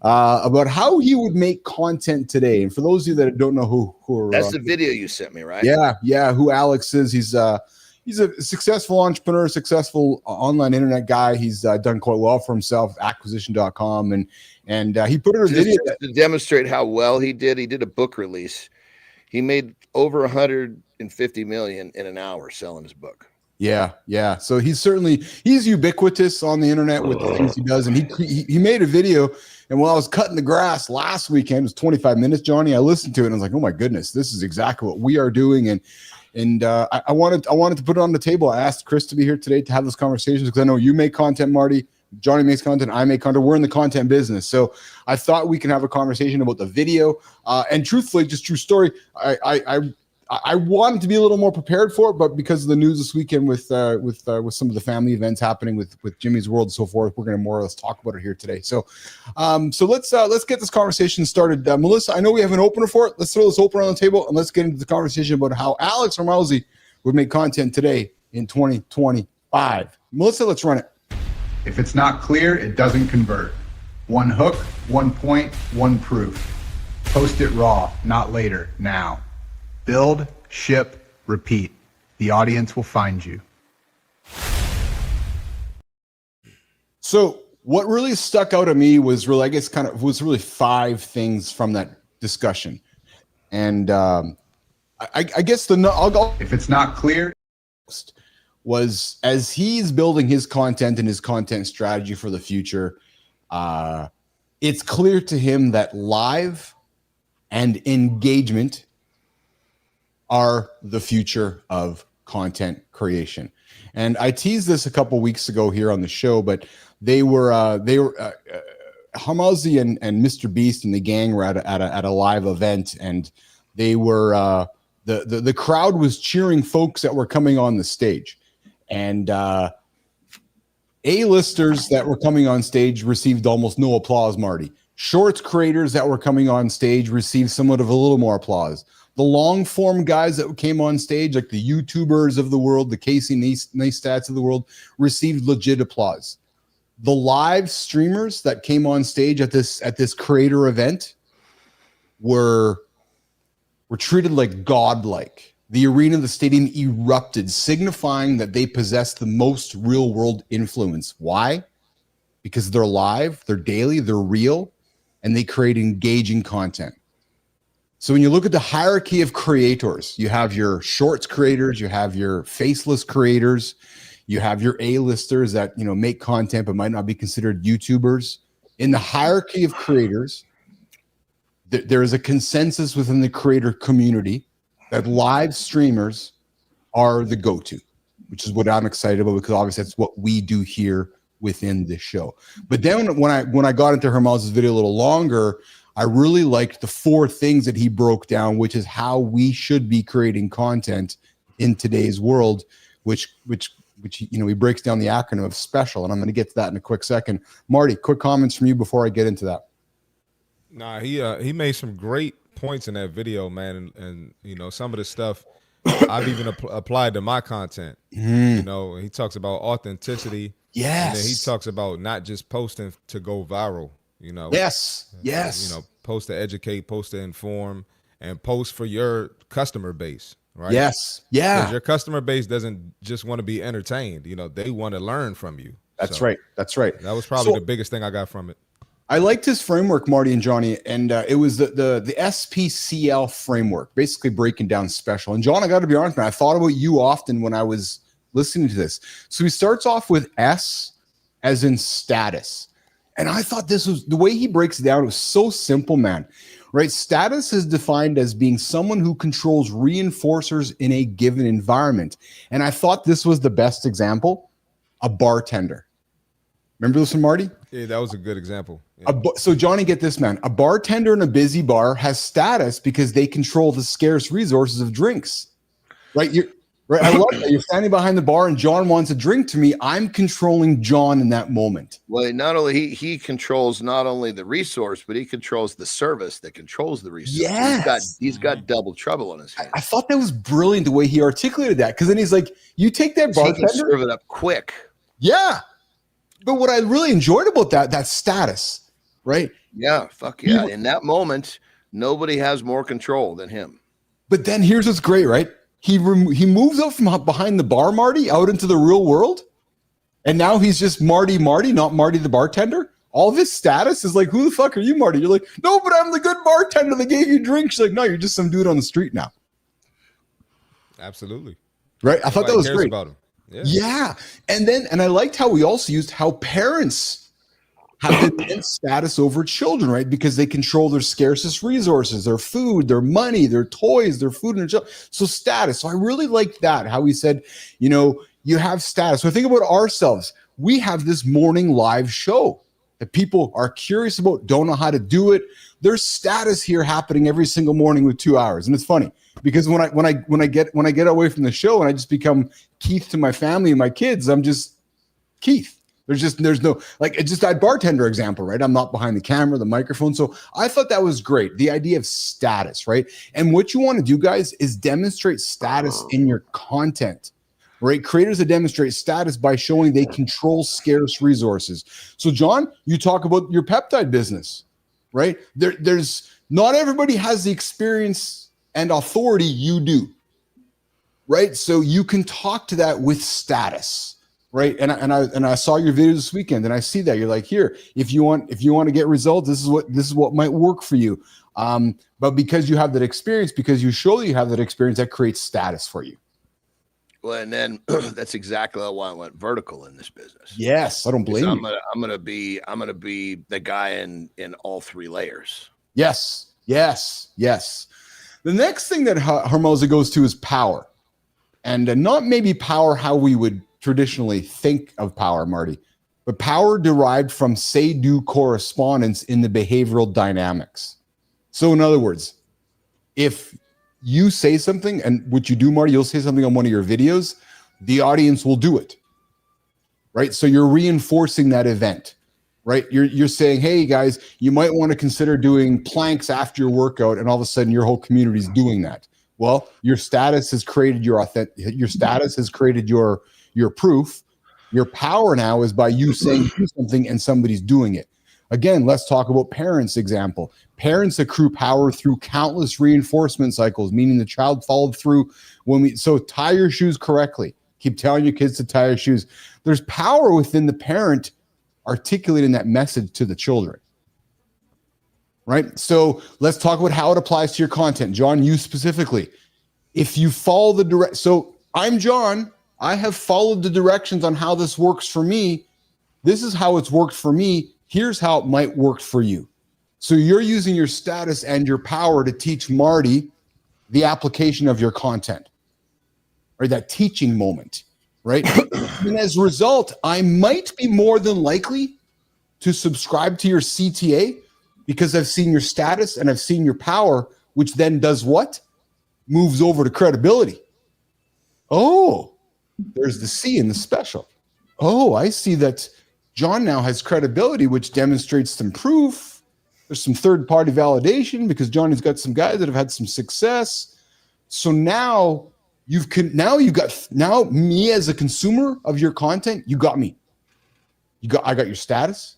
about how he would make content today. And for those of you that don't know who that's the video you sent me, right? Yeah, who Alex is. He's a successful entrepreneur, successful online internet guy. He's done quite well for himself, acquisition.com, and he put in a video to demonstrate how well he did. He did a book release. He made over 150 million in an hour selling his book. Yeah. So he's ubiquitous on the internet with the things he does. And he made a video. And while I was cutting the grass last weekend, it was 25 minutes, Johnny. I listened to it and I was like, oh my goodness, this is exactly what we are doing. And I wanted to put it on the table. I asked Chris to be here today to have this conversation because I know you make content, Marty. Johnny makes content. I make content. We're in the content business. So I thought we can have a conversation about the video. And truthfully, just true story, I wanted to be a little more prepared for it, but because of the news this weekend with some of the family events happening with Jimmy's World and so forth, we're going to more or less talk about it here today. So let's get this conversation started. Melissa, I know we have an opener for it. Let's throw this opener on the table and let's get into the conversation about how Alex Hormozi would make content today in 2025. Melissa, let's run it. If it's not clear, it doesn't convert. One hook, 1 point, one proof. Post it raw, not later, now. Build, ship, repeat. The audience will find you. So what really stuck out to me was really 5 things from that discussion. And I guess I'll go. If it's not clear, was as he's building his content and his content strategy for the future, it's clear to him that live and engagement are the future of content creation. And I teased this a couple weeks ago here on the show, but they were Hormozi and Mr. Beast and the gang were at a live event, and they were the crowd was cheering folks that were coming on the stage. And A-listers that were coming on stage received almost no applause, Marty. Shorts creators that were coming on stage received somewhat of a little more applause. The long form guys that came on stage, like the YouTubers of the world, the Casey Neistats of the world, received legit applause. The live streamers that came on stage at this creator event were treated like godlike. The arena, the stadium erupted, signifying that they possess the most real world influence. Why? Because they're live, they're daily, they're real, and they create engaging content. So when you look at the hierarchy of creators, you have your shorts creators, you have your faceless creators, you have your A-listers that make content but might not be considered YouTubers. In the hierarchy of creators, there is a consensus within the creator community that live streamers are the go-to, which is what I'm excited about because obviously that's what we do here within this show. But then when I got into Hormozi's video a little longer, I really liked the 4 things that he broke down, which is how we should be creating content in today's world, which he breaks down the acronym of SPECIAL, and I'm going to get to that in a quick second. Marty, quick comments from you before I get into that. Nah, he made some great points in that video, man, and some of the stuff I've even applied to my content. He talks about authenticity. Yes. And then he talks about not just posting to go viral. Yes. Post to educate, post to inform, and post for your customer base. Right. Yes. Yeah. Because your customer base doesn't just want to be entertained. They want to learn from you. That's right. That's right. That was probably the biggest thing I got from it. I liked his framework, Marty and Johnny, and it was the SPCL framework, basically breaking down special. And John, I got to be honest, man, I thought about you often when I was listening to this. So he starts off with S as in status. And I thought this was the way he breaks it down. It was so simple, man. Right? Status is defined as being someone who controls reinforcers in a given environment. And I thought this was the best example, a bartender. Remember this one, Marty? Yeah, that was a good example. Yeah. So Johnny, get this, man. A bartender in a busy bar has status because they control the scarce resources of drinks. Right? Right. I love that. You're standing behind the bar and John wants a drink to me. I'm controlling John in that moment. Well, not only he controls not only the resource, but he controls the service that controls the resource. Yes. He's got double trouble on his hands. I thought that was brilliant the way he articulated that. Because then he's like, you take that bartender. He can serve it up quick. Yeah. But what I really enjoyed about that status, right? Yeah, fuck yeah. In that moment, nobody has more control than him. But then here's what's great, right? He moves up from behind the bar, Marty, out into the real world. And now he's just Marty, not Marty the bartender. All of his status is like, who the fuck are you, Marty? You're like, no, but I'm the good bartender that gave you drinks. She's like, no, you're just some dude on the street now. Absolutely. Right? I thought that was great. About him. Yeah. And I liked how we also used how parents have immense status over children, right? Because they control their scarcest resources, their food, their money, their toys, their food, and their children. So status. So I really liked that, how he said, you have status. So think about ourselves. We have this morning live show that people are curious about, don't know how to do it. There's status here happening every single morning with 2 hours. And it's funny because when I get away from the show and I just become Keith to my family and my kids, I'm just Keith. There's no, like, it's just that bartender example, right? I'm not behind the camera, the microphone. So I thought that was great. The idea of status, right? And what you want to do, guys, is demonstrate status in your content, right? Creators that demonstrate status by showing they control scarce resources. So John, you talk about your peptide business, right? There's not everybody has the experience and authority you do, right? So you can talk to that with status. Right. And I saw your video this weekend and I see that you're like, here, if you want to get results, this is what might work for you. But because you have that experience, because you show that you have that experience, that creates status for you. Well, and then that's exactly why I went vertical in this business. Yes. I don't blame you. I'm gonna be the guy in all three layers. Yes. The next thing that Hormozi goes to is power, and not maybe power how we would traditionally think of power, Marty, but power derived from say-do correspondence in the behavioral dynamics. So in other words, if you say something, and what you do, Marty, you'll say something on one of your videos, the audience will do it, right? So you're reinforcing that event, right? You're saying, hey guys, you might want to consider doing planks after your workout, and all of a sudden your whole community is doing that. Well, your status has created your proof. Your power now is by you saying something and somebody's doing it. Again, let's talk about parents' example. Parents accrue power through countless reinforcement cycles, meaning the child followed through so tie your shoes correctly. Keep telling your kids to tie your shoes. There's power within the parent articulating that message to the children. Right? So let's talk about how it applies to your content. John, you specifically. If you follow so I'm John, I have followed the directions on how this works for me. This is how it's worked for me. Here's how it might work for you. So you're using your status and your power to teach Marty the application of your content, or that teaching moment, right? And as a result, I might be more than likely to subscribe to your CTA because I've seen your status and I've seen your power, which then does what? Moves over to credibility. Oh, there's the C in the special. Oh, I see that John now has credibility, which demonstrates some proof. There's some third-party validation because Johnny's got some guys that have had some success. So now now me as a consumer of your content, you got me. I got your status.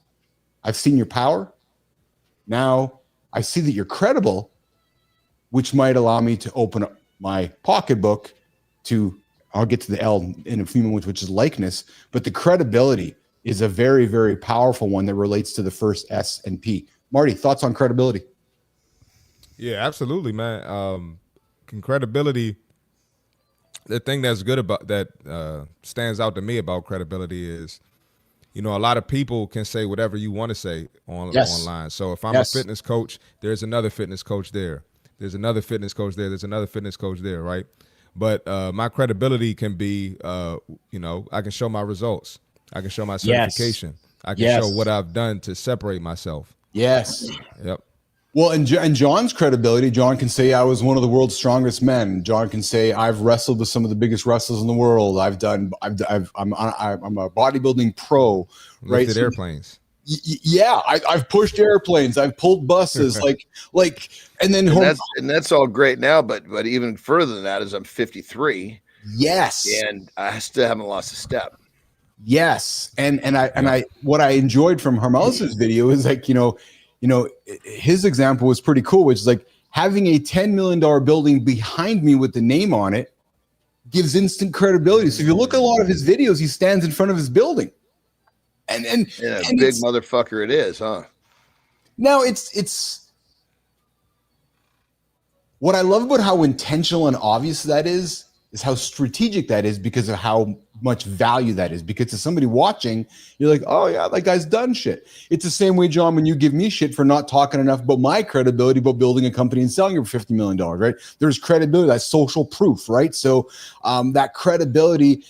I've seen your power. Now I see that you're credible, which might allow me to open up my pocketbook to, I'll get to the L in a few moments, which is likeness, but the credibility is a very, very powerful one that relates to the first S and P. Marty, thoughts on credibility? Yeah, absolutely, man. Credibility. The thing that's good about that stands out to me about credibility is, you know, a lot of people can say whatever you want to say online. So if I'm a fitness coach, there's another fitness coach there. There's another fitness coach there. There's another fitness coach there, right? But my credibility can be, you know, I can show my results. I can show my certification. I can show what I've done to separate myself. Yes. Yep. Well, and John's credibility, John can say I was one of the world's strongest men. John can say I've wrestled with some of the biggest wrestlers in the world. I'm a bodybuilding pro, right? Lifted airplanes. I've pushed airplanes. I've pulled buses, and that's all great now. But even further than that is I'm 53. Yes, and I still haven't lost a step. Yes, and I what I enjoyed from Hormozi's video is like, you know, his example was pretty cool, which is like having a $10 million building behind me with the name on it gives instant credibility. So if you look at a lot of his videos, he stands in front of his building. And big motherfucker it is, huh? Now it's what I love about how intentional and obvious that is how strategic that is because of how much value that is. Because to somebody watching, you're like, oh yeah, that guy's done shit. It's the same way, John, when you give me shit for not talking enough about my credibility about building a company and selling it for $50 million, right? There's credibility, that's social proof, right? So that credibility,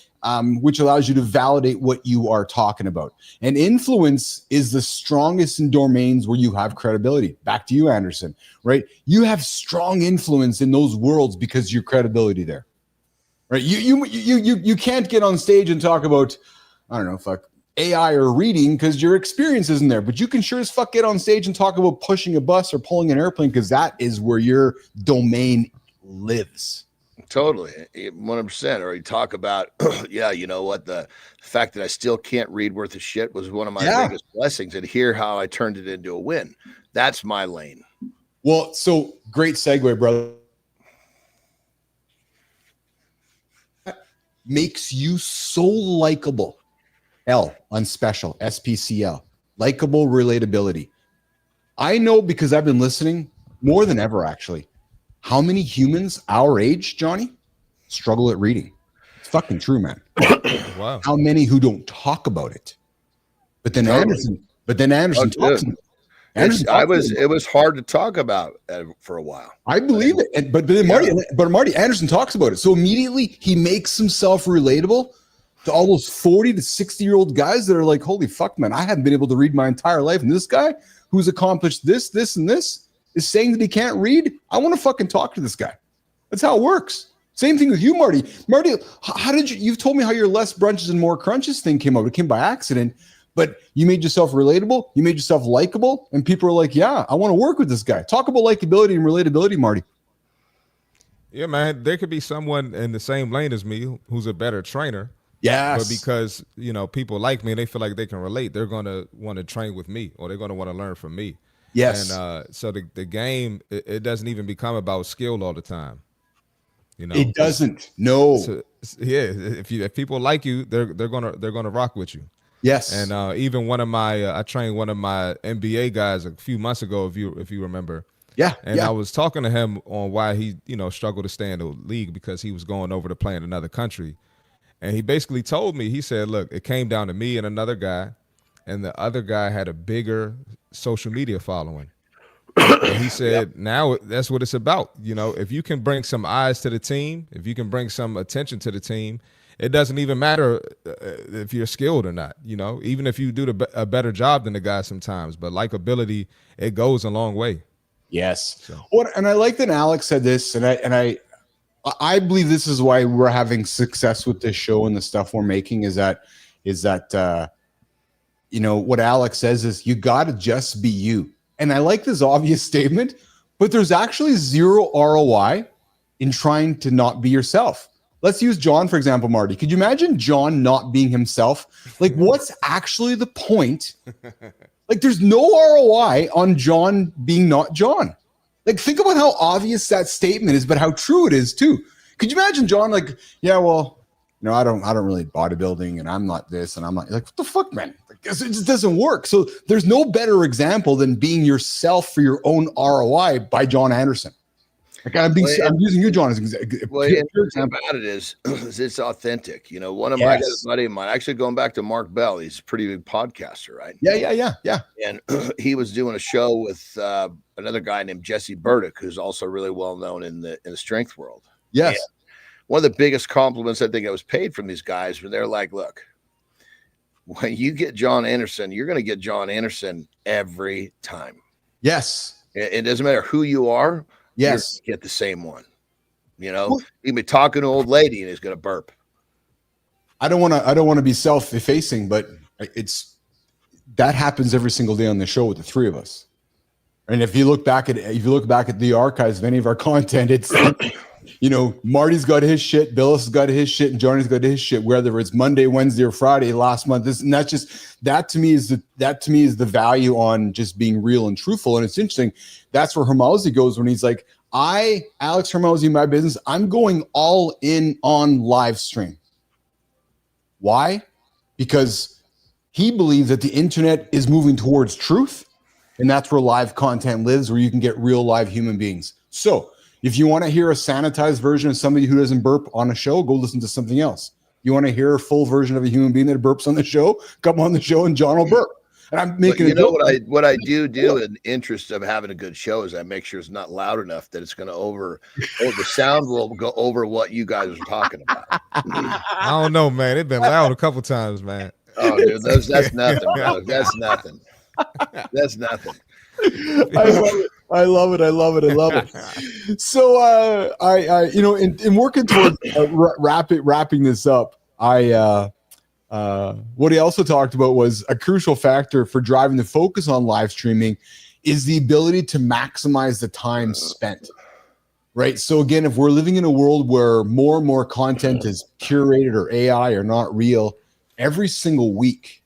which allows you to validate what you are talking about. And influence is the strongest in domains where you have credibility. Back to you, Andersen, right? You have strong influence in those worlds because of your credibility there. Right, you can't get on stage and talk about, I don't know, fuck AI or reading because your experience isn't there. But you can sure as fuck get on stage and talk about pushing a bus or pulling an airplane because that is where your domain lives. Totally, 100%. Or you talk about, yeah, you know what? The fact that I still can't read worth of shit was one of my biggest blessings, and hear how I turned it into a win. That's my lane. Well, so great segue, brother. Makes you so likable. L on special, SPCL, likable relatability. I know because I've been listening more than ever, actually, how many humans our age, Johnny, struggle at reading. It's fucking true, man. Wow. How many who don't talk about it? But then Andersen talks about it. It was hard to talk about for a while. I believe it. But then Marty Andersen talks about it. So immediately he makes himself relatable to all those 40 to 60-year-old guys that are like, holy fuck, man, I haven't been able to read my entire life. And this guy who's accomplished this, and this is saying that he can't read. I want to fucking talk to this guy. That's how it works. Same thing with you, Marty. Marty, how did you've told me how your less brunches and more crunches thing came out. It came by accident. But you made yourself relatable, you made yourself likable, and people are like, yeah, I want to work with this guy. Talk about likability and relatability, Marty. Yeah, man, there could be someone in the same lane as me who's a better trainer. Yes. But because, you know, people like me and they feel like they can relate, they're going to want to train with me or they're going to want to learn from me. Yes. And so the game, it doesn't even become about skill all the time. You know, it doesn't. No. So, yeah, if people like you, they're gonna rock with you. Yes. And even one of my I trained one of my NBA guys a few months ago, if you remember. Yeah. And I was talking to him on why he, you know, struggled to stay in the league because he was going over to play in another country. And he basically told me, he said, look, it came down to me and another guy, and the other guy had a bigger social media following. And he said, now that's what it's about. You know, if you can bring some eyes to the team, if you can bring some attention to the team, it doesn't even matter if you're skilled or not, you know, even if you do a better job than the guy sometimes. But likability, it goes a long way. Yes. So. And I like that Alex said this, and I believe this is why we're having success with this show and the stuff we're making is that you know, what Alex says is you got to just be you. And I like this obvious statement, but there's actually zero ROI in trying to not be yourself. Let's use John, for example, Marty. Could you imagine John not being himself? Like, what's actually the point? Like, there's no ROI on John being not John. Like, think about how obvious that statement is, but how true it is, too. Could you imagine John like, yeah, well, I don't really bodybuilding, and I'm not this, and I'm not like, what the fuck, man? Like, it just doesn't work. So there's no better example than being yourself for your own ROI by Jon Andersen. Like I'm using you, John, as an example. Well, the thing about it is it's authentic. One of my, I got a buddy of mine, actually going back to Mark Bell. He's a pretty big podcaster, right? Yeah. And he was doing a show with another guy named Jesse Burdick, who's also really well known in the strength world. Yes. And one of the biggest compliments I think I was paid from these guys, when they're like, look, when you get Jon Andersen, you're going to get Jon Andersen every time. Yes. It doesn't matter who you are. Yes. You get the same one. You can be talking to an old lady and he's going to burp. I don't want to be self-effacing, but that happens every single day on the show with the three of us. And if you look back at the archives of any of our content, it's Marty's got his shit, Billis has got his shit, and Johnny's got his shit, whether it's Monday, Wednesday, or Friday last month. That to me is the value on just being real and truthful. And it's interesting. That's where Hormozi goes when he's like, Alex Hormozi, my business, I'm going all in on live stream. Why? Because he believes that the internet is moving towards truth, and that's where live content lives, where you can get real live human beings. So if you want to hear a sanitized version of somebody who doesn't burp on a show, go listen to something else. You want to hear a full version of a human being that burps on the show, come on the show and John will burp. And I'm making what I do in the interest of having a good show is I make sure it's not loud enough that it's going to the sound will go over what you guys are talking about. I don't know, man. It's been loud a couple times, man. Oh, dude, that's nothing, bro. That's nothing. That's nothing. I love it. So in working towards wrapping this up, what he also talked about was a crucial factor for driving the focus on live streaming is the ability to maximize the time spent. Right. So again, if we're living in a world where more and more content is curated or AI or not real, every single week,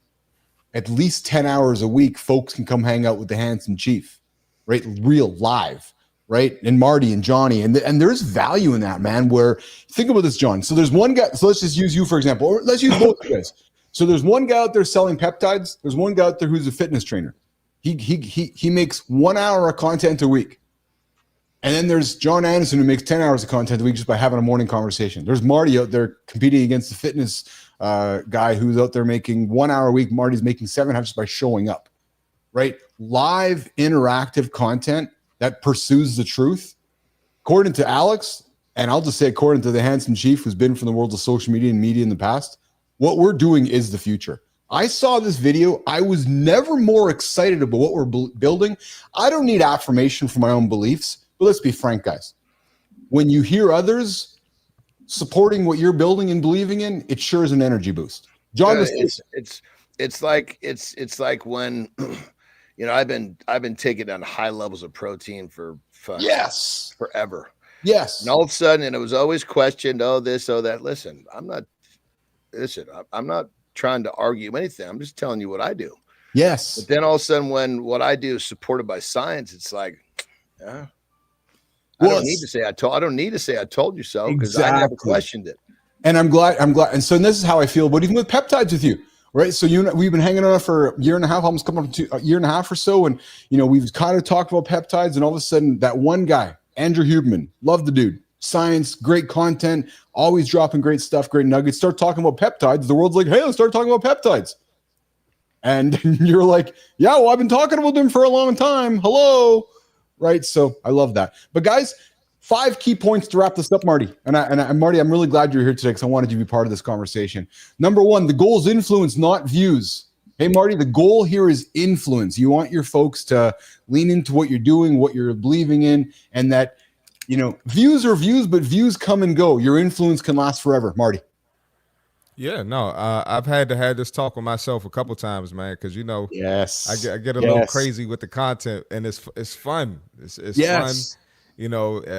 at least 10 hours a week, folks can come hang out with the Handsome Chief, right? Real live, right? And Marty and Johnny. And there's value in that, man, where think about this, John. So there's one guy. So let's just use you, for example, or let's use both of you guys. So there's one guy out there selling peptides. There's one guy out there who's a fitness trainer. He makes 1 hour of content a week. And then there's Jon Andersen, who makes 10 hours of content a week just by having a morning conversation. There's Marty out there competing against the fitness guy who's out there making 1 hour a week. Marty's making 7 hours just by showing up, right? Live interactive content that pursues the truth. According to Alex, and I'll just say according to the Handsome Chief, who's been from the world of social media and media in the past, what we're doing is the future. I saw this video. I was never more excited about what we're building. I don't need affirmation for my own beliefs, but let's be frank, guys. When you hear others supporting what you're building and believing in, it sure is an energy boost. John, it's like when I've been taking down high levels of protein for forever. Yes. And all of a sudden, and it was always questioned, this, that. Listen, I'm not trying to argue anything. I'm just telling you what I do. Yes. But then all of a sudden, when what I do is supported by science, it's like, I don't need to say I told you so, because I never questioned it. And I'm glad. And so this is how I feel, but even with peptides with you, right? So we've been hanging on for a year and a half, almost coming up to a year and a half or so. And, we've kind of talked about peptides, and all of a sudden that one guy, Andrew Huberman, love the dude, science, great content, always dropping great stuff, great nuggets. Start talking about peptides. The world's like, hey, let's start talking about peptides. And you're like, yeah, well, I've been talking about them for a long time. Hello. Right. So I love that. But guys, 5 key points to wrap this up, Marty. And Marty, I'm really glad you're here today because I wanted you to be part of this conversation. Number 1, the goal is influence, not views. Hey, Marty, the goal here is influence. You want your folks to lean into what you're doing, what you're believing in, and that, views are views, but views come and go. Your influence can last forever, Marty. Yeah, no, I've had to have this talk with myself a couple times, man, because yes, I get a little crazy with the content, and it's fun. It's fun.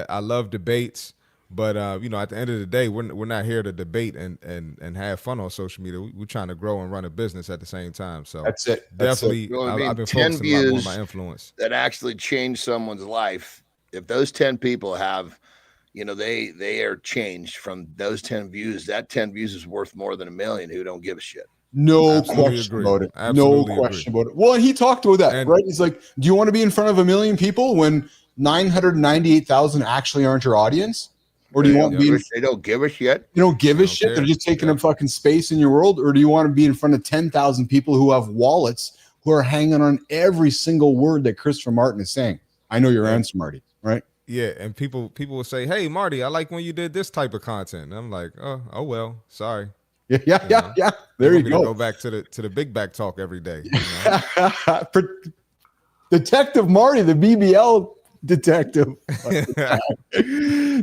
I love debates, but at the end of the day, we're not here to debate and have fun on social media. We're trying to grow and run a business at the same time. So that's it. Definitely, I've been 10 focusing a lot more on views my influence that actually change someone's life. If those 10 people have, they are changed from those 10 views. That 10 views is worth more than 1 million who don't give a shit. No Absolutely question agree. about it. Absolutely No question about it. Well, and he talked about that, And- right? He's like, do you want to be in front of 1 million people when 998,000 actually aren't your audience? Or do you want to be They don't give a shit. you don't give a don't shit? care. They're just taking Yeah. up fucking space in your world? Or do you want to be in front of 10,000 people who have wallets who are hanging on every single word that Christopher Martin is saying? I know your answer, Marty, right? Yeah, and people will say, "Hey, Marty, I like when you did this type of content." And I'm like, "Oh well, sorry." Yeah. know. There They you want me to go. go back to the big back talk every day. You know? Detective Marty, the BBL detective.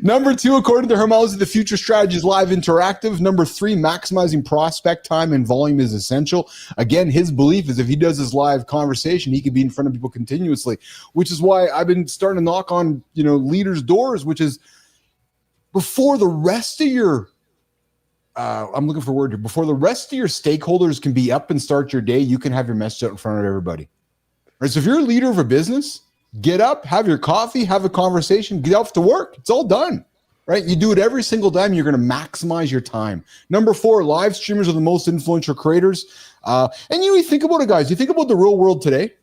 Number 2, according to Hormozi, the future strategy is live interactive. Number 3, maximizing prospect time and volume is essential. Again, his belief is if he does his live conversation, he could be in front of people continuously, which is why I've been starting to knock on, leaders' doors, which is before the rest of your I'm looking for a word here. Before the rest of your stakeholders can be up and start your day, you can have your message out in front of everybody. Right? So if you're a leader of a business, get up, have your coffee, have a conversation, get off to work. It's all done. Right? You do it every single time. You're going to maximize your time. Number 4, live streamers are the most influential creators. And you think about it, guys. You think about the real world today.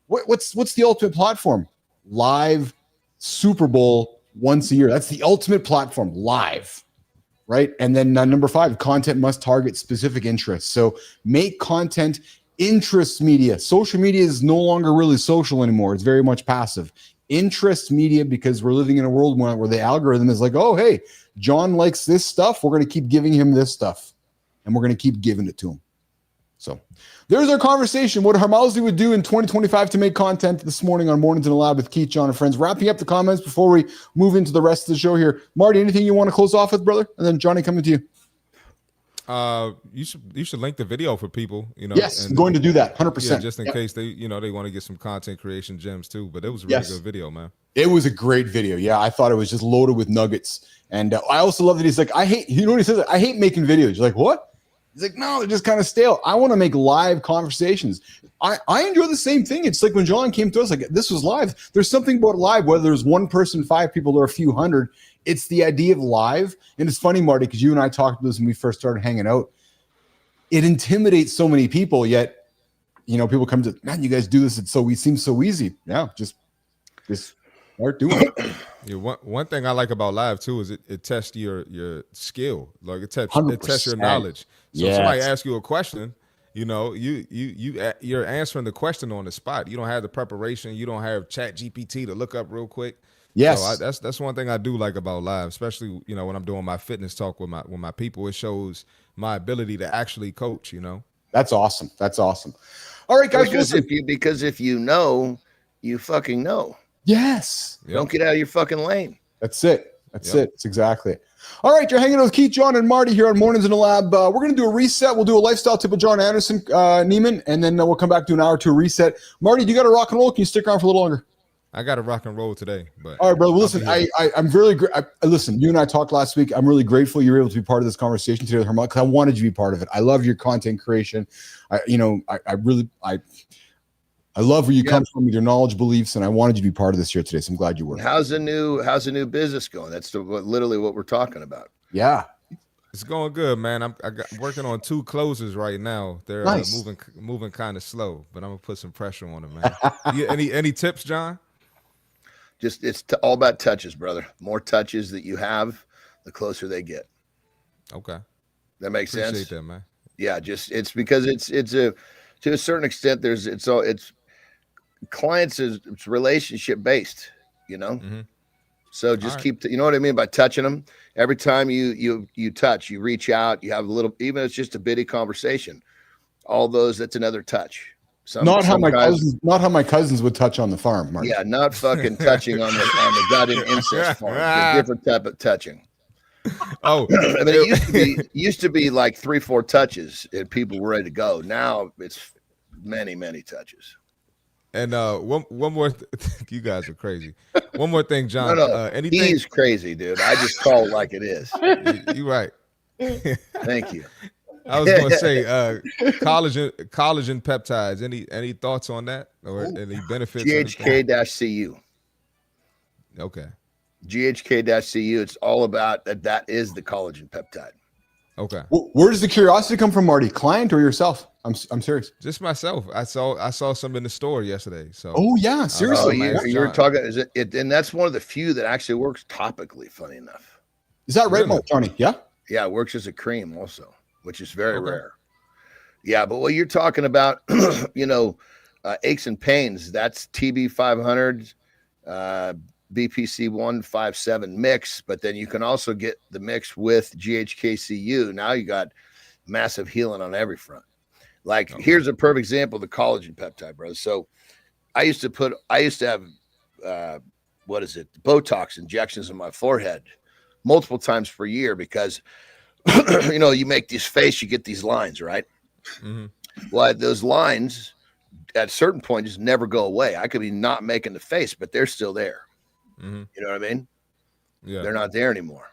What's the ultimate platform? Live Super Bowl once a year. That's the ultimate platform, live. Right. And then number 5, content must target specific interests. So make content interest media. Social media is no longer really social anymore. It's very much passive. Interest media, because we're living in a world where the algorithm is like, oh, hey, John likes this stuff. We're going to keep giving him this stuff. And we're going to keep giving it to him. So there's our conversation. What Hormozi would do in 2025 to make content this morning on Mornings in the Lab with Keith, John, and friends. Wrapping up the comments before we move into the rest of the show here. Marty, anything you want to close off with, brother? And then Johnny, coming to you. You should link the video for people. Yes, and, I'm going to do that. 100%. Yeah, just in case they want to get some content creation gems too. But it was a really good video, man. It was a great video. Yeah, I thought it was just loaded with nuggets. And I also love that he's like, I hate, you know what he says? I hate making videos. You're like, what? He's like, no, they're just kind of stale. I want to make live conversations. I enjoy the same thing. It's like when John came to us, like, this was live. There's something about live, whether there's one person, 5 people, or a few hundred. It's the idea of live. And it's funny, Marty, because you and I talked about this when we first started hanging out. It intimidates so many people, yet, people come to, man, you guys do this. It seems so easy. Yeah, just start doing it. Yeah, one thing I like about live too is it tests your skill. Like it tests your 100%. knowledge. So if Yes. somebody asks you a question, you're answering the question on the spot. You don't have the preparation. You don't have Chat GPT to look up real quick. Yes. So that's one thing I do like about live, especially when I'm doing my fitness talk with my people. It shows my ability to actually coach. That's awesome. That's awesome. All right, guys. Because if you know, you fucking know. Yes. Yep. Don't get out of your fucking lane. That's it. That's it. That's exactly it. All right, you're hanging out with Keith, John, and Marty here on Mornings in the Lab. We're going to do a reset. We'll do a lifestyle tip with Jon Andersen, Neiman, and then we'll come back to an hour to a reset. Marty, do you got to rock and roll? Can you stick around for a little longer? I got to rock and roll today. But all right, brother. Well, listen, I'm really listen, you and I talked last week. I'm really grateful you were able to be part of this conversation today with Hormozi because I wanted you to be part of it. I love your content creation. I love where you come from with your knowledge, beliefs, and I wanted you to be part of this here today. So I'm glad you were. How's the new business going? That's literally what we're talking about. Yeah, it's going good, man. I'm working on 2 closes right now. They're nice. moving kind of slow, but I'm gonna put some pressure on them, man. Any tips, John? Just it's all about touches, brother. More touches that you have, the closer they get. Okay, that makes sense. Appreciate that, man. Yeah, it's because it's to a certain extent. It's clients it's relationship based, Mm-hmm. So just keep, you know what I mean by touching them. Every time you touch, you reach out, you have a little, even if it's just a bitty conversation. All those, that's another touch. Not how my cousins would touch on the farm, Mark. Yeah, not fucking touching on the goddamn incest farm. A different type of touching. Oh, I mean, it used to be like 3-4 touches and people were ready to go. Now it's many touches. And one more, you guys are crazy. One more thing, John. No, anything? He's crazy, dude. I just call it like it is. You're right. Thank you. I was going to say collagen peptides. Any thoughts on that or any benefits? GHK-CU. Okay. GHK-CU. It's all about that. That is the collagen peptide. Okay. Where does the curiosity come from, Marty? Client or yourself? I'm serious. Just myself. I saw some in the store yesterday. So. Oh yeah, Oh, seriously. you're talking. Is it? And that's one of the few that actually works topically. Funny enough. Is that right, Really? Johnny? Yeah. Yeah, it works as a cream also, which is very rare. Yeah, but what you're talking about, aches and pains, that's TB 500, BPC 157 mix, but then you can also get the mix with GHK-CU. Now you got massive healing on every front. Like here's a perfect example of the collagen peptide, bro. So I used to have Botox injections in my forehead multiple times per year because you make this face, you get these lines, right? Mm-hmm. Well, those lines at a certain point just never go away. I could be not making the face, but they're still there. Mm-hmm. You know what I mean? Yeah. They're not there anymore.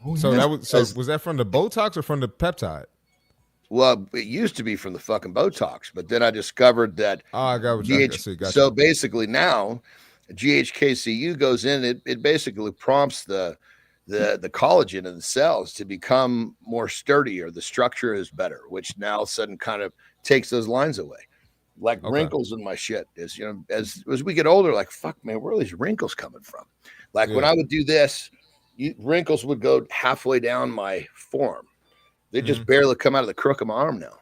Oh, So yeah. was that from the Botox or from the peptide? Well, it used to be from the fucking Botox, but then I discovered that Oh, I got what you got. so basically now GHK-CU goes in, it basically prompts the collagen in the cells to become more sturdier. The structure is better, which now all of a sudden kind of takes those lines away. Like wrinkles in my shit is, as we get older, like, fuck, man, where are these wrinkles coming from? Like when I would do this, wrinkles would go halfway down my forearm. They just barely come out of the crook of my arm now.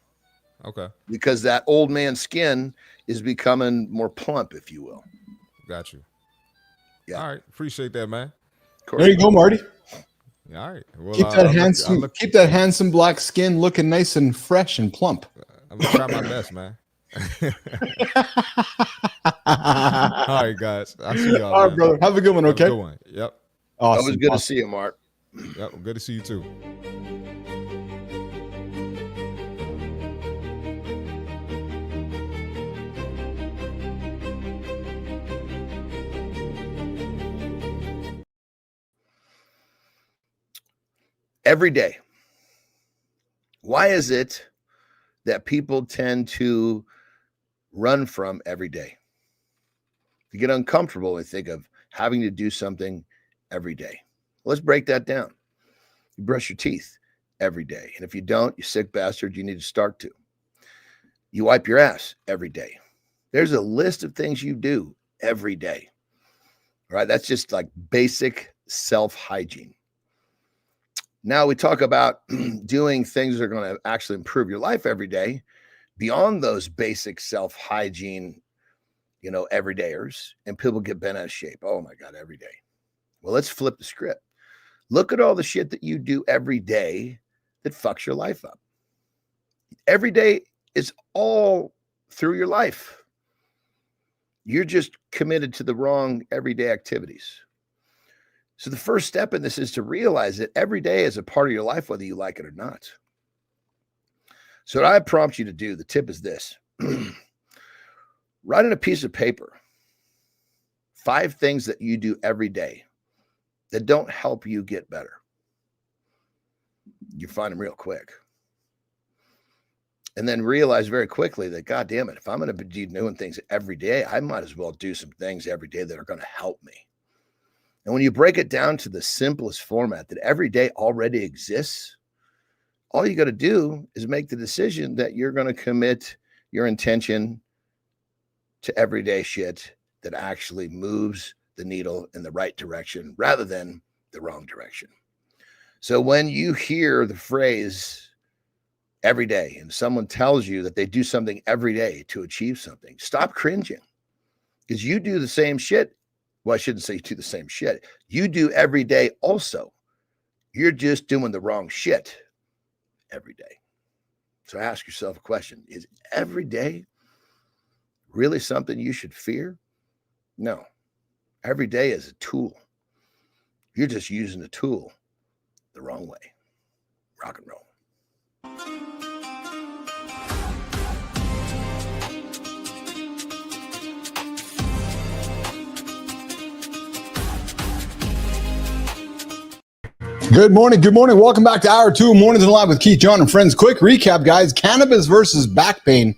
Okay. Because that old man skin is becoming more plump, if you will. Got you. Yeah. All right. Appreciate that, man. There you go, Marty. All right. Well, Keep that handsome black skin looking nice and fresh and plump. I'm gonna try my best, man. All right, guys. I'll see y'all. All right, brother. Have a good one, okay? Have a good one. Yep. Awesome. Always good to see you, Mark. Yep. Good to see you too. Every day. Why is it that people tend to run from every day? You get uncomfortable and think of having to do something every day. Let's break that down. You brush your teeth every day. And if you don't, you sick bastard, you need to start to. You wipe your ass every day. There's a list of things you do every day. Right? That's just like basic self-hygiene. Now we talk about doing things that are going to actually improve your life every day beyond those basic self-hygiene, everydayers, and people get bent out of shape. Oh my God, every day. Well, let's flip the script. Look at all the shit that you do every day that fucks your life up. Every day is all through your life. You're just committed to the wrong everyday activities. So the first step in this is to realize that every day is a part of your life, whether you like it or not. So what I prompt you to do, the tip is this. Write on a piece of paper 5 things that you do every day that don't help you get better. You find them real quick. And then realize very quickly that, God damn it, if I'm going to be doing things every day, I might as well do some things every day that are going to help me. And when you break it down to the simplest format that every day already exists, all you got to do is make the decision that you're going to commit your intention to everyday shit that actually moves the needle in the right direction rather than the wrong direction. So when you hear the phrase every day and someone tells you that they do something every day to achieve something, stop cringing, because you do the same shit. Well, I shouldn't say you do the same shit. You do every day also. You're just doing the wrong shit every day. So ask yourself a question. Is every day really something you should fear? No. Every day is a tool. You're just using the tool the wrong way. Rock and roll. Good morning. Good morning. Welcome back to Hour 2 Mornings in Live with Keith, John, and friends. Quick recap, guys. Cannabis versus back pain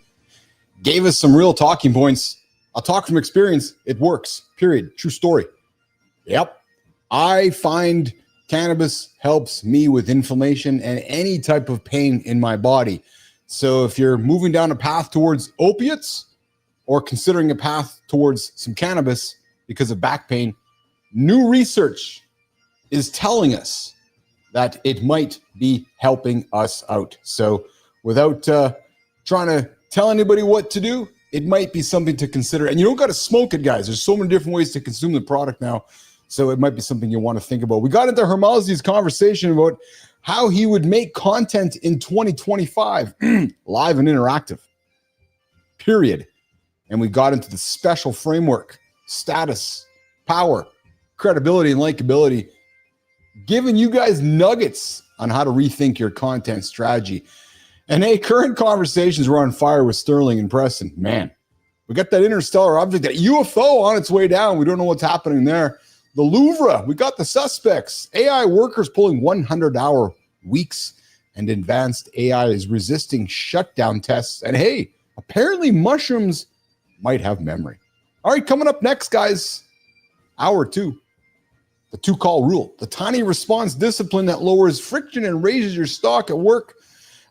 gave us some real talking points. I'll talk from experience. It works. Period. True story. Yep. I find cannabis helps me with inflammation and any type of pain in my body. So if you're moving down a path towards opiates or considering a path towards some cannabis because of back pain, new research is telling us that it might be helping us out. So without trying to tell anybody what to do, it might be something to consider. And you don't got to smoke it, guys. There's so many different ways to consume the product now. So it might be something you want to think about. We got into Hormozi's conversation about how he would make content in 2025, live and interactive, period. And we got into the special framework, status, power, credibility, and likability, giving you guys nuggets on how to rethink your content strategy. And hey, current conversations were on fire with Sterling and Preston. Man, we got that interstellar object, that UFO on its way down. We don't know what's happening there. The Louvre, we got the suspects. AI workers pulling 100-hour weeks, and advanced AI is resisting shutdown tests. And hey, apparently mushrooms might have memory. All right, coming up next, guys, hour 2. The 2-call rule, the tiny response discipline that lowers friction and raises your stock at work.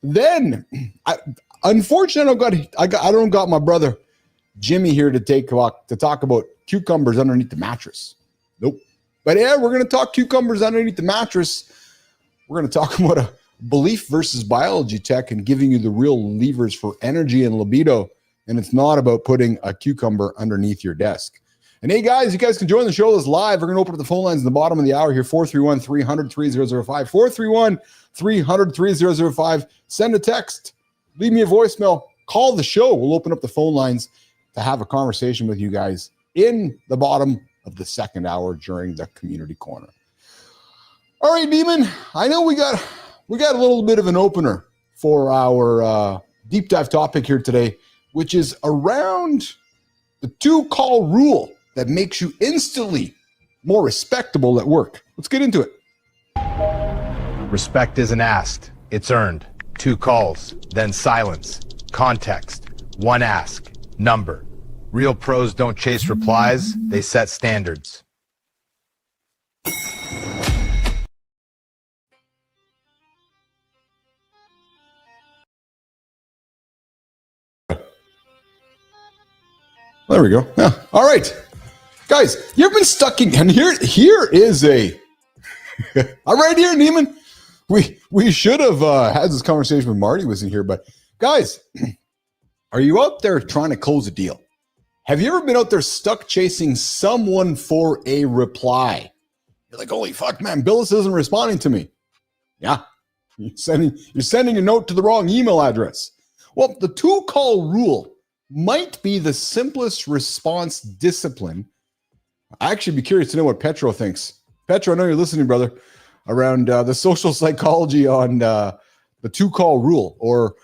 Then, unfortunately, I don't got my brother Jimmy here to talk about cucumbers underneath the mattress. Nope. But yeah, we're going to talk cucumbers underneath the mattress. We're going to talk about a belief versus biology tech and giving you the real levers for energy and libido. And it's not about putting a cucumber underneath your desk. And hey, guys, you guys can join the show that's live. We're going to open up the phone lines in the bottom of the hour here, 431-300-3005, 431-300-3005. Send a text, leave me a voicemail, call the show. We'll open up the phone lines to have a conversation with you guys in the bottom of the second hour during the community corner. All right, Demon, I know we got a little bit of an opener for our deep dive topic here today, which is around the 2-call rule that makes you instantly more respectable at work. Let's get into it. Respect isn't asked, it's earned. 2 calls, then silence. Context, 1 ask, number. Real pros don't chase replies, they set standards. There we go. Yeah. All right. Guys, you've been stuck in, and here is a, all right here, Neiman. We should have had this conversation when Marty was in here, but guys, are you out there trying to close a deal? Have you ever been out there stuck chasing someone for a reply? You're like, holy fuck, man, Billis isn't responding to me. Yeah, you're sending a note to the wrong email address. Well, the 2-call rule might be the simplest response discipline. I actually be curious to know what Petro thinks. Petro, I know you're listening, brother, around the social psychology on the 2-call rule or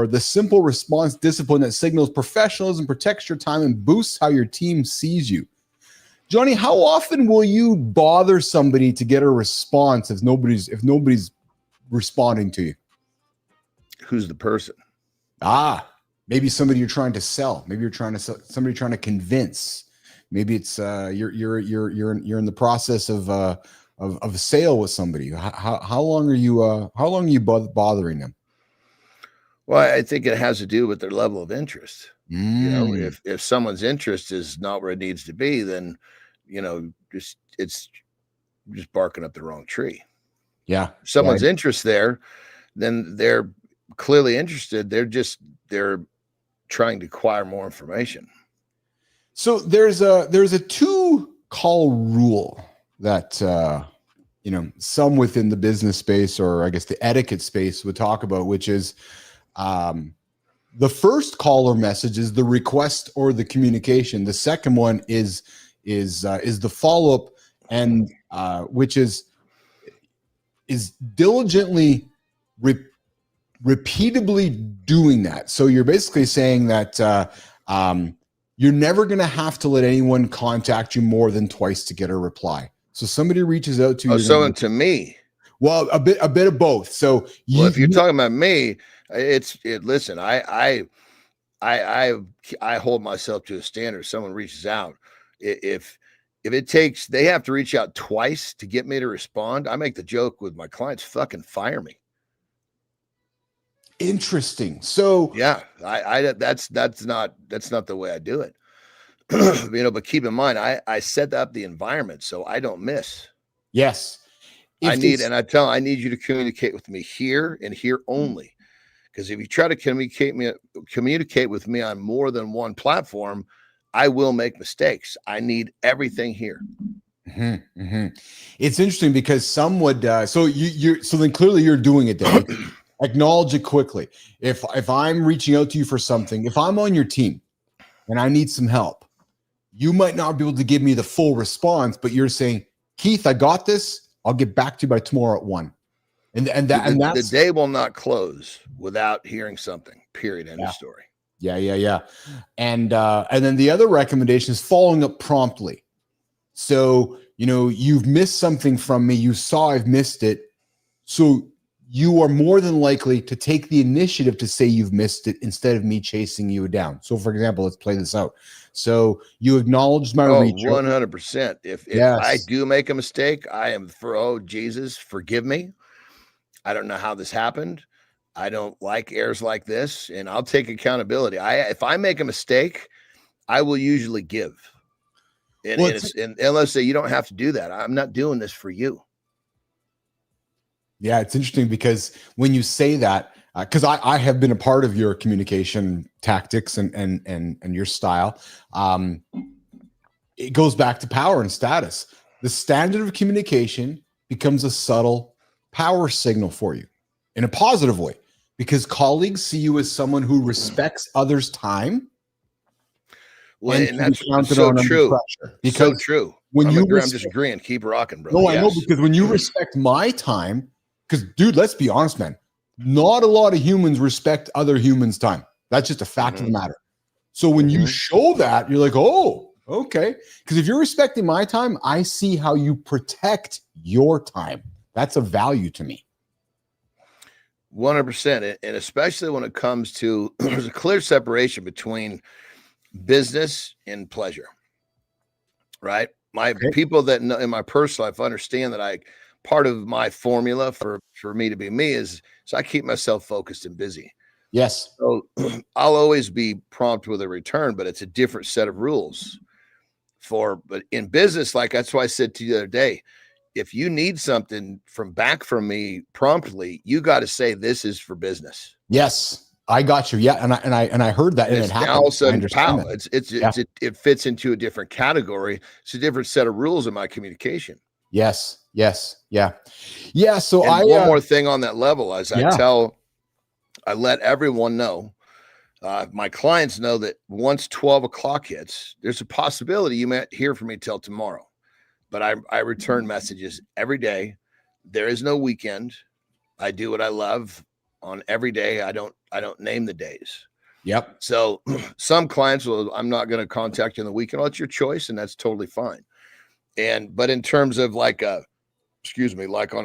the simple response discipline that signals professionalism, protects your time, and boosts how your team sees you. Johnny, how often will you bother somebody to get a response if nobody's responding to you? Who's the person? Maybe somebody you're trying to sell. Maybe you're trying to sell, somebody you're trying to convince. Maybe it's you're in the process of a sale with somebody. How long are you bothering them? Well, I think it has to do with their level of interest. You know, if someone's interest is not where it needs to be, then it's just barking up the wrong tree. Yeah. If someone's interest there, then they're clearly interested. They're trying to acquire more information. So there's a 2-call rule that some within the business space, or I guess the etiquette space, would talk about, which is the first caller message is the request or the communication. The second one is the follow-up, and which is diligently repeatedly doing that. So you're basically saying that you're never going to have to let anyone contact you more than twice to get a reply. So somebody reaches out to you. To me. Well, a bit of both. So if you're talking about me, listen, I hold myself to a standard. Someone reaches out. If if it takes, they have to reach out twice to get me to respond. I make the joke with my clients, fucking fire me. Interesting. So Yeah, that's not the way I do it. But keep in mind, I set up the environment so I don't miss. yes, I need you to communicate with me here and here only. Because if you try to communicate with me on more than one platform, I will make mistakes. I need everything here. Mm-hmm, mm-hmm. It's interesting because some would so then clearly you're doing it then. Acknowledge it quickly. If I'm reaching out to you for something, if I'm on your team and I need some help, you might not be able to give me the full response, but you're saying, Keith, I got this. I'll get back to you by tomorrow at 1. And that's the day will not close without hearing something. Period. End of story. Yeah. And then the other recommendation is following up promptly. So, you've missed something from me. You saw I've missed it. So you are more than likely to take the initiative to say you've missed it instead of me chasing you down. So for example, let's play this out. So you acknowledged my reach. 100%. If I do make a mistake, I am Jesus, forgive me. I don't know how this happened. I don't like errors like this, and I'll take accountability. If I make a mistake, I will usually give. And let's say you don't have to do that. I'm not doing this for you. Yeah, it's interesting because when you say that, because I have been a part of your communication tactics and your style, it goes back to power and status. The standard of communication becomes a subtle power signal for you in a positive way, because colleagues see you as someone who respects others' time. Well, and that's so true. Because so true. When I'm you just agreeing, keep rocking, bro. No, I know, because when you respect my time, because dude, let's be honest, man, not a lot of humans respect other humans' time. That's just a fact of the matter. So when you show that, you're like, oh, okay. Because if you're respecting my time, I see how you protect your time. That's a value to me. 100%. And especially when it comes to, there's a clear separation between business and pleasure, right? People that know in my personal life understand that part of my formula for me to be me is, so I keep myself focused and busy. Yes. So I'll always be prompt with a return, but it's a different set of rules but in business, like that's why I said to you the other day, if you need something from me promptly, you got to say, this is for business. Yes. I got you. Yeah. And I heard that. And it happened. All of a sudden, it fits into a different category. It's a different set of rules in my communication. Yes. Yeah. So one more thing on that level, as I let everyone know, my clients know that once 12 o'clock hits, there's a possibility you might hear from me till tomorrow, but I return messages every day. There is no weekend. I do what I love on every day. I don't name the days. Yep. So some clients I'm not going to contact you on the weekend. Well, it's your choice, and that's totally fine. But in terms of like on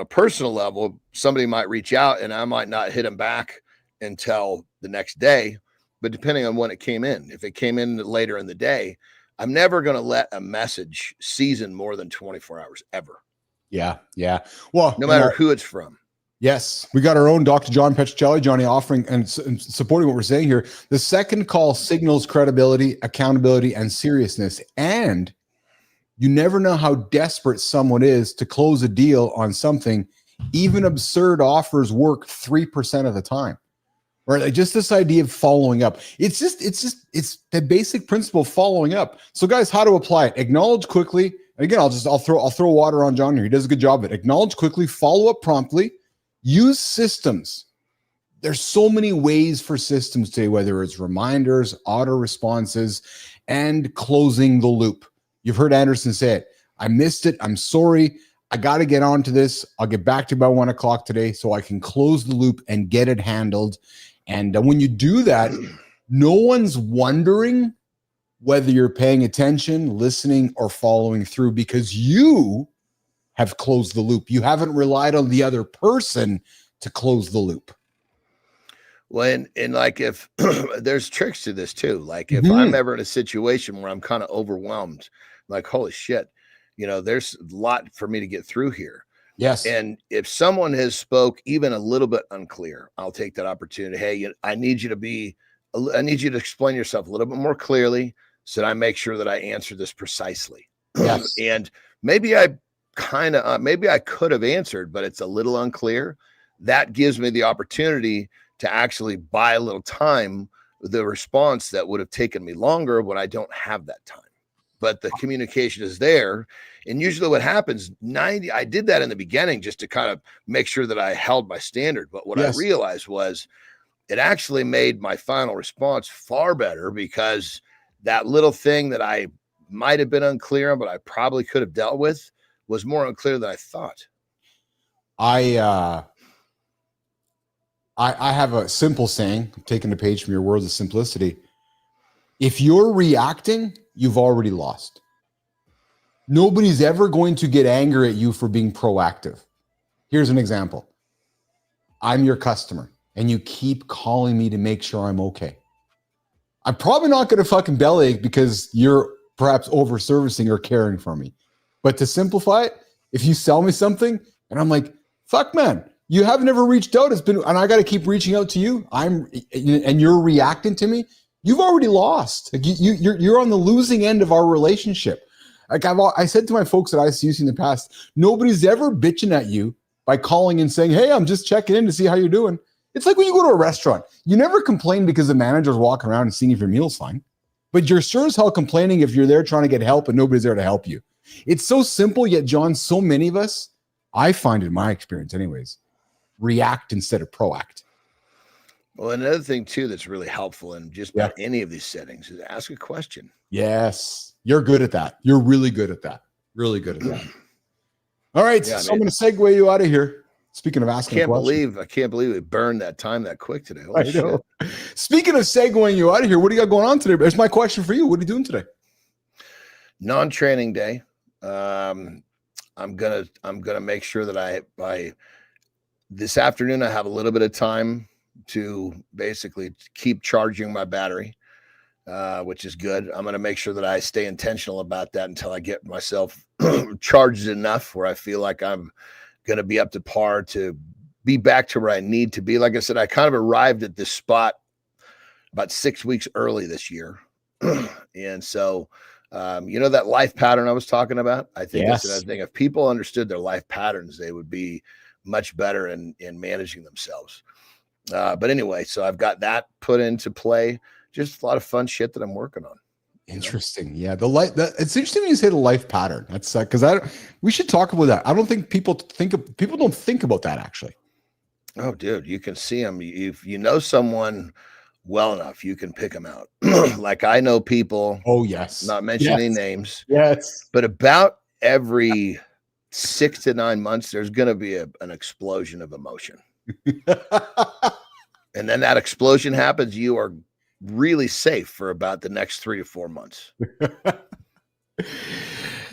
a personal level, somebody might reach out and I might not hit them back until the next day, but depending on when it came in, if it came in later in the day, I'm never going to let a message season more than 24 hours ever. Yeah. Well, no matter who it's from. Yes, we got our own Dr. John Petricelli, Johnny, offering and supporting what we're saying here. The second call signals credibility, accountability, and seriousness. And you never know how desperate someone is to close a deal on something. Even absurd offers work 3% of the time. Right? Like just this idea of following up. It's the basic principle of following up. So guys, how to apply it? Acknowledge quickly. And again, I'll throw water on John here. He does a good job of it. Acknowledge quickly, follow up promptly. Use systems. There's so many ways for systems today, whether it's reminders, auto responses, and closing the loop. You've heard Andersen say it. I missed it. I'm sorry. I got to get onto this. I'll get back to you by 1 o'clock today so I can close the loop and get it handled. And when you do that, no one's wondering whether you're paying attention, listening, or following through because you have closed the loop. You haven't relied on the other person to close the loop. Well, and like if there's tricks to this too, like if I'm ever in a situation where I'm kind of overwhelmed, like, holy shit, there's a lot for me to get through here. Yes. And if someone has spoke even a little bit unclear, I'll take that opportunity. Hey, I need you to explain yourself a little bit more clearly so that I make sure that I answer this precisely. Yes. And maybe I could have answered, but it's a little unclear. That gives me the opportunity to actually buy a little time with the response that would have taken me longer when I don't have that time. But the communication is there. And usually what happens, I did that in the beginning just to kind of make sure that I held my standard. But what I realized was it actually made my final response far better, because that little thing that I might have been unclear on, but I probably could have dealt with, was more unclear than I thought. I have a simple saying, taking a page from your words of simplicity. If you're reacting, you've already lost. Nobody's ever going to get angry at you for being proactive. Here's an example. I'm your customer and you keep calling me to make sure I'm okay. I'm probably not going to fucking bellyache because you're perhaps over servicing or caring for me. But to simplify it, if you sell me something and I'm like, fuck man, you have never reached out. And I got to keep reaching out to you. And you're reacting to me. You've already lost. Like you're on the losing end of our relationship. Like I said to my folks at ICUC in the past, nobody's ever bitching at you by calling and saying, hey, I'm just checking in to see how you're doing. It's like when you go to a restaurant, you never complain because the manager's walking around and seeing if your meal's fine, but you're sure as hell complaining if you're there trying to get help and nobody's there to help you. It's so simple, yet John, so many of us, I find in my experience anyways, react instead of proact. Well, another thing too that's really helpful in just about any of these settings is ask a question. Yes. You're good at that. You're really good at that. Really good at that. All right. So I'm going to segue you out of here. Speaking of asking questions. I can't believe it burned that time that quick today. Holy shit. Speaking of segueing you out of here, what do you got going on today? There's my question for you. What are you doing today? Non-training day. I'm gonna make sure that by this afternoon I have a little bit of time to basically keep charging my battery, which is good. I'm going to make sure that I stay intentional about that until I get myself charged enough where I feel like I'm going to be up to par to be back to where I need to be. Like I said, I kind of arrived at this spot about 6 weeks early this year. And so, that life pattern I was talking about, I think that's another thing. If people understood their life patterns, they would be much better in managing themselves. But anyway, so I've got that put into play. Just a lot of fun shit that I'm working on. Interesting. Yeah. It's interesting when you say the life pattern. That's because we should talk about that. I don't think people don't think about that actually. Oh, dude, you can see them. If you know someone well enough, you can pick them out. Like I know people. Oh, yes. Not mentioning names. Yes. But about every 6 to 9 months, there's going to be an explosion of emotion. And then that explosion happens, you are really safe for about the next 3 to 4 months.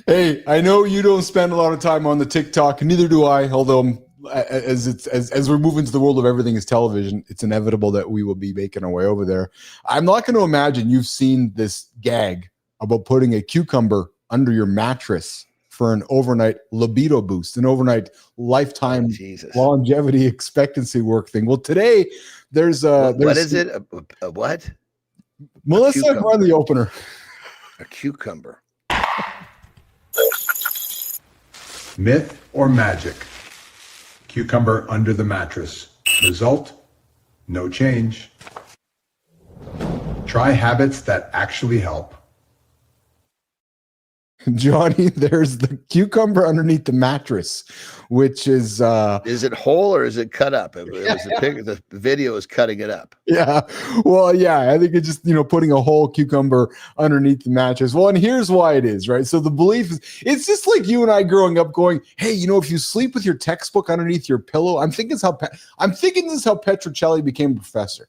Hey, I know you don't spend a lot of time on the TikTok, and neither do I, although as we move into the world of everything is television, it's inevitable that we will be making our way over there. I'm not going to imagine you've seen this gag about putting a cucumber under your mattress for an overnight libido boost, an overnight lifetime longevity expectancy work thing. Well, today there's what is it? A what? Melissa, run the opener. A cucumber. Myth or magic? Cucumber under the mattress. Result? No change. Try habits that actually help. Johnny, there's the cucumber underneath the mattress, which is it whole or is it cut up? The video is cutting it up. Yeah. Well, yeah, I think it's just, putting a whole cucumber underneath the mattress. Well, and here's why it is, right? So the belief is, it's just like you and I growing up going, hey, if you sleep with your textbook underneath your pillow, I'm thinking this is how Petrocelli became a professor.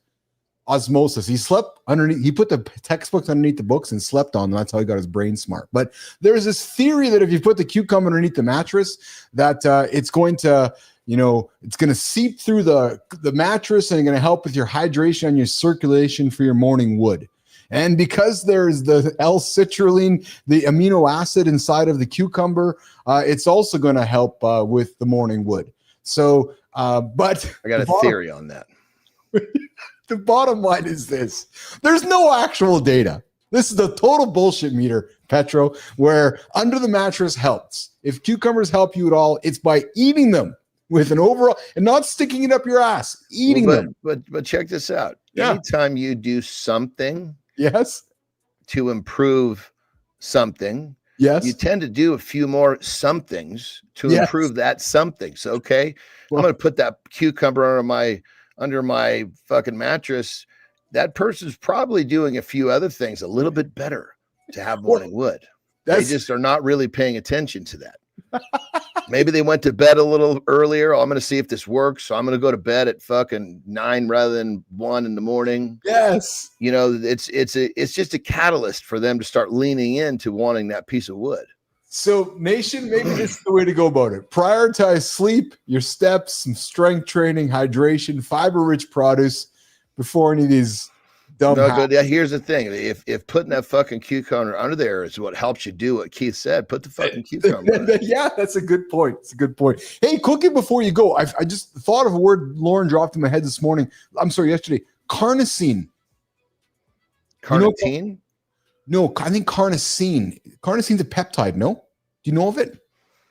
Osmosis. He slept underneath, he put the textbooks underneath the books and slept on them. That's how he got his brain smart. But there's this theory that if you put the cucumber underneath the mattress, that it's going to, it's going to seep through the mattress and going to help with your hydration and your circulation for your morning wood. And because there's the L-citrulline, the amino acid inside of the cucumber, it's also going to help with the morning wood. So, but I got a theory on that. The bottom line is this. There's no actual data. This is the total bullshit meter, Petro, where under the mattress helps. If cucumbers help you at all, it's by eating them with an overall and not sticking it up your ass, eating them. But check this out. Yeah. Anytime you do something Yes. to improve something, Yes. you tend to do a few more somethings to Yes. improve that something. So, okay, Well- I'm going to put that cucumber under my fucking mattress. That person's probably doing a few other things a little bit better to have morning wood. They just are not really paying attention to that. Maybe they went to bed a little earlier. I'm going to see if this works. So I'm going to go to bed at fucking 9 rather than 1 in the morning. Yes. You know, it's just a catalyst for them to start leaning into wanting that piece of wood. So, nation, maybe this is the way to go about it. Prioritize sleep, your steps, some strength training, hydration, fiber-rich produce before any of these dumb No, habits. but here's the thing: if putting that fucking cucumber under there is what helps you do what Keith said, put the fucking cucumber. under. Yeah, that's a good point. It's a good point. Hey, quickly before you go, I just thought of a word Lauren dropped in my head this morning. I'm sorry, yesterday. Carnosine. Carnitine? No, I think carnosine. Carnosine's a peptide. No, do you know of it?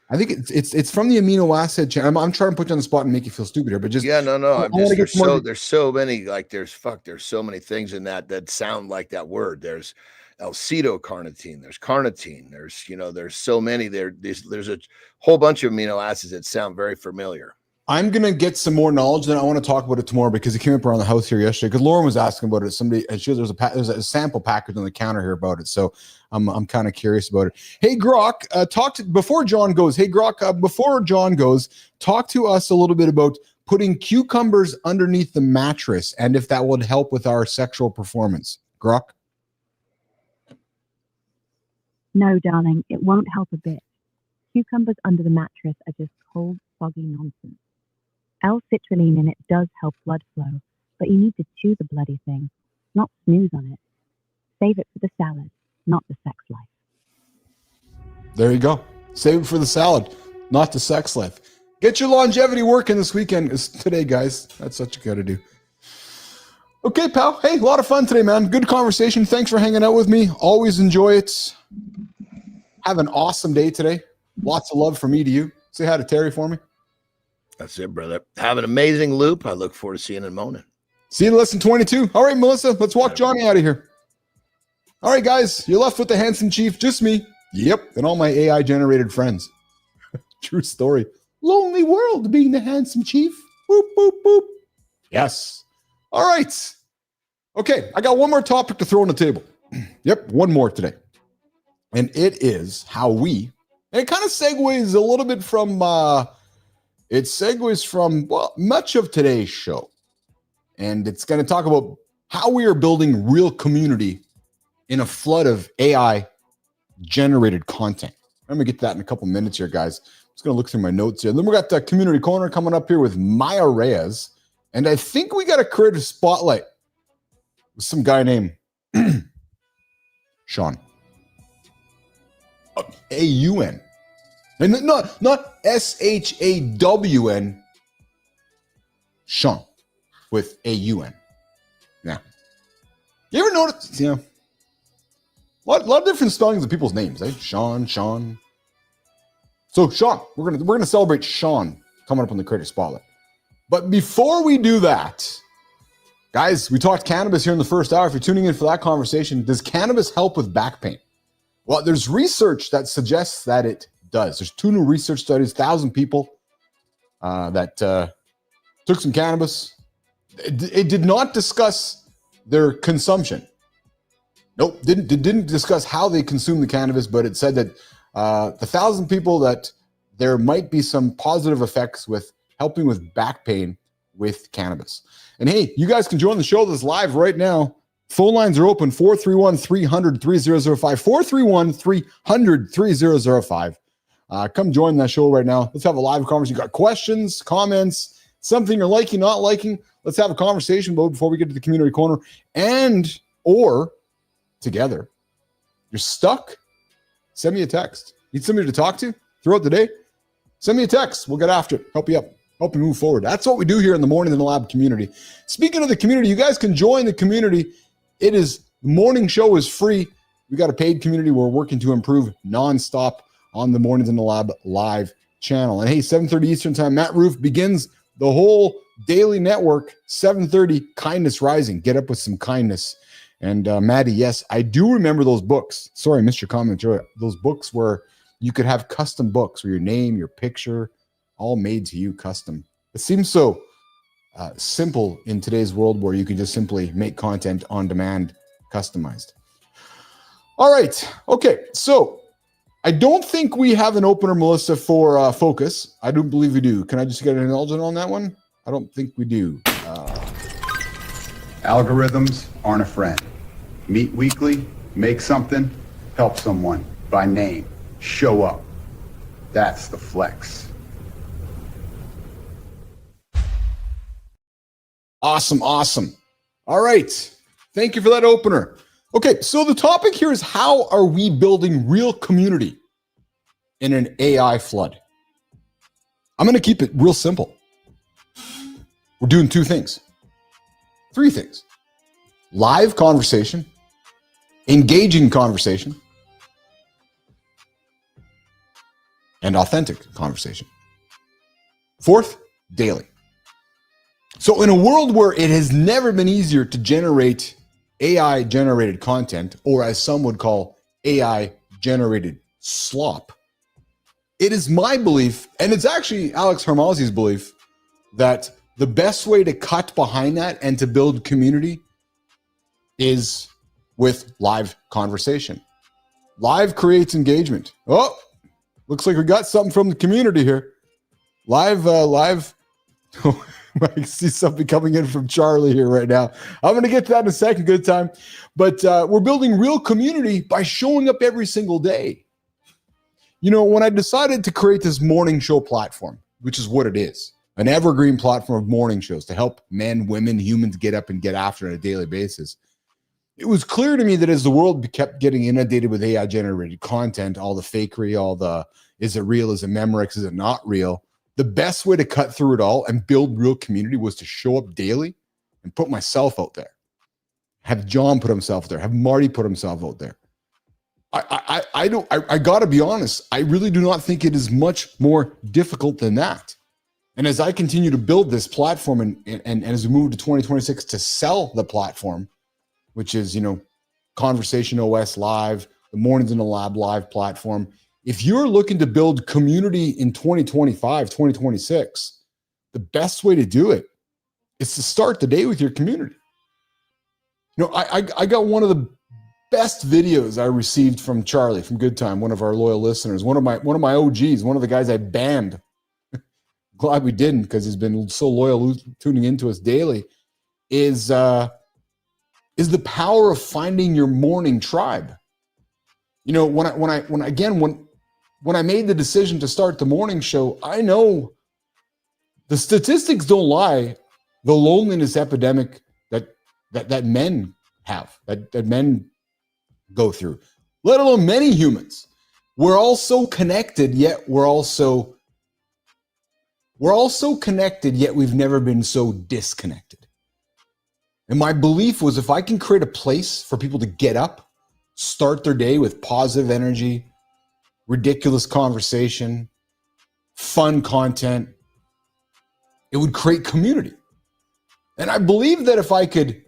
I think it's from the amino acid chain. I'm trying to put you on the spot and make you feel stupid here, but just No. I wanna get more- There's so many there's so many things in that sound like that word. There's L-acetocarnitine, there's carnitine, there's so many there's a whole bunch of amino acids that sound very familiar. I'm gonna get some more knowledge. Then I want to talk about it tomorrow because it came up around the house here yesterday. Because Lauren was asking about it. Somebody, and there's a sample package on the counter here about it. So I'm kind of curious about it. Hey Grok, before John goes. Hey Grok, before John goes, talk to us a little bit about putting cucumbers underneath the mattress and if that would help with our sexual performance. Grok. No, darling, it won't help a bit. Cucumbers under the mattress are just cold, foggy nonsense. L-citrulline in it does help blood flow, but you need to chew the bloody thing, not snooze on it. Save it for the salad, not the sex life. There you go. Save it for the salad, not the sex life. Get your longevity working this weekend. It's today, guys. That's what you got to do. Okay, pal. Hey, a lot of fun today, man. Good conversation. Thanks for hanging out with me. Always enjoy it. Have an awesome day today. Lots of love from me to you. Say hi to Terry for me. That's it, brother. Have an amazing loop. I look forward to seeing you in the morning. See you in lesson 22. All right, Melissa, let's walk Johnny out of here. All right, guys, you're left with the handsome chief. Just me. Yep, and all my AI-generated friends. True story. Lonely world being the handsome chief. Boop, boop, boop. Yes. All right. Okay, I got one more topic to throw on the table. Yep, one more today. And it is how and it kind of segues a little bit from, much of today's show. And it's going to talk about how we are building real community in a flood of AI-generated content. I'm going to get to that in a couple minutes here, guys. I'm just going to look through my notes here. Then we got the Community Corner coming up here with Maya Reyes. And I think we got to create a spotlight with some guy named Shaun. A-U-N. And not S-H-A-W-N. Shaun with A-U-N. Now, you ever notice, a lot of different spellings of people's names, eh? Shaun. So Shaun, we're gonna celebrate Shaun coming up on the Creator Spotlight. But before we do that, guys, we talked cannabis here in the first hour. If you're tuning in for that conversation, does cannabis help with back pain? Well, there's research that suggests that it does. There's 2 new research studies, 1,000 people that took some cannabis. It did not discuss their consumption. Nope, didn't discuss how they consume the cannabis, but it said that the 1,000 people that there might be some positive effects with helping with back pain with cannabis. And hey, you guys can join the show that's live right now. Phone lines are open, 431-300-3005, 431-300-3005. Come join that show right now. Let's have a live conversation. You got questions, comments, something you're liking, not liking. Let's have a conversation before we get to the Community Corner. Or together. You're stuck? Send me a text. Need somebody to talk to throughout the day? Send me a text. We'll get after it. Help you up. Help you move forward. That's what we do here in the Morning in the Lab community. Speaking of the community, you guys can join the community. The morning show is free. We got a paid community. We're working to improve nonstop on the Mornings in the Lab live channel. And hey, 7:30 Eastern time, Matt Roof begins the whole daily network, 7:30, Kindness Rising. Get up with some kindness. And Maddie, yes, I do remember those books. Sorry, I missed your comment earlier. Those books where you could have custom books where your name, your picture, all made to you custom. It seems so simple in today's world where you can just simply make content on demand, customized. All right. Okay. So I don't think we have an opener, Melissa, for Focus. I don't believe we do. Can I just get an indulgent on that one? I don't think we do. Algorithms aren't a friend. Meet weekly, make something, help someone by name, show up. That's the flex. Awesome. All right. Thank you for that opener. Okay, so the topic here is how are we building real community in an AI flood? I'm going to keep it real simple. We're doing three things. Live conversation, engaging conversation, and authentic conversation. Fourth, daily. So in a world where it has never been easier to generate AI-generated content, or as some would call AI-generated slop, it is my belief, and it's actually Alex Hormozi's belief, that the best way to cut behind that and to build community is with live conversation. Live creates engagement. Oh, looks like we got something from the community here. Live. I see something coming in from Charlie here right now. I'm going to get to that in a second. Good time. But we're building real community by showing up every single day. You know, when I decided to create this morning show platform, which is what it is, an evergreen platform of morning shows to help men, women, humans get up and get after it on a daily basis, it was clear to me that as the world kept getting inundated with AI-generated content, all the fakery, all the is it real, is it Memorex, is it not real, the best way to cut through it all and build real community was to show up daily and put myself out there. Have John put himself there. Have Marty put himself out there. I got to be honest. I really do not think it is much more difficult than that. And as I continue to build this platform and as we move to 2026 to sell the platform, which is, Conversation OS Live, the Mornings in the Lab Live platform, if you're looking to build community in 2025, 2026, the best way to do it is to start the day with your community. I got one of the best videos I received from Charlie from Good Time, one of our loyal listeners, one of my OGs, one of the guys I banned. Glad we didn't, because he's been so loyal tuning into us daily, is the power of finding your morning tribe. When I made the decision to start the morning show, I know the statistics don't lie. The loneliness epidemic that men have, that men go through, let alone many humans. We're all so connected, yet we're also connected, yet we've never been so disconnected. And my belief was, if I can create a place for people to get up, start their day with positive energy, ridiculous conversation, fun content, it would create community. And I believe that if I could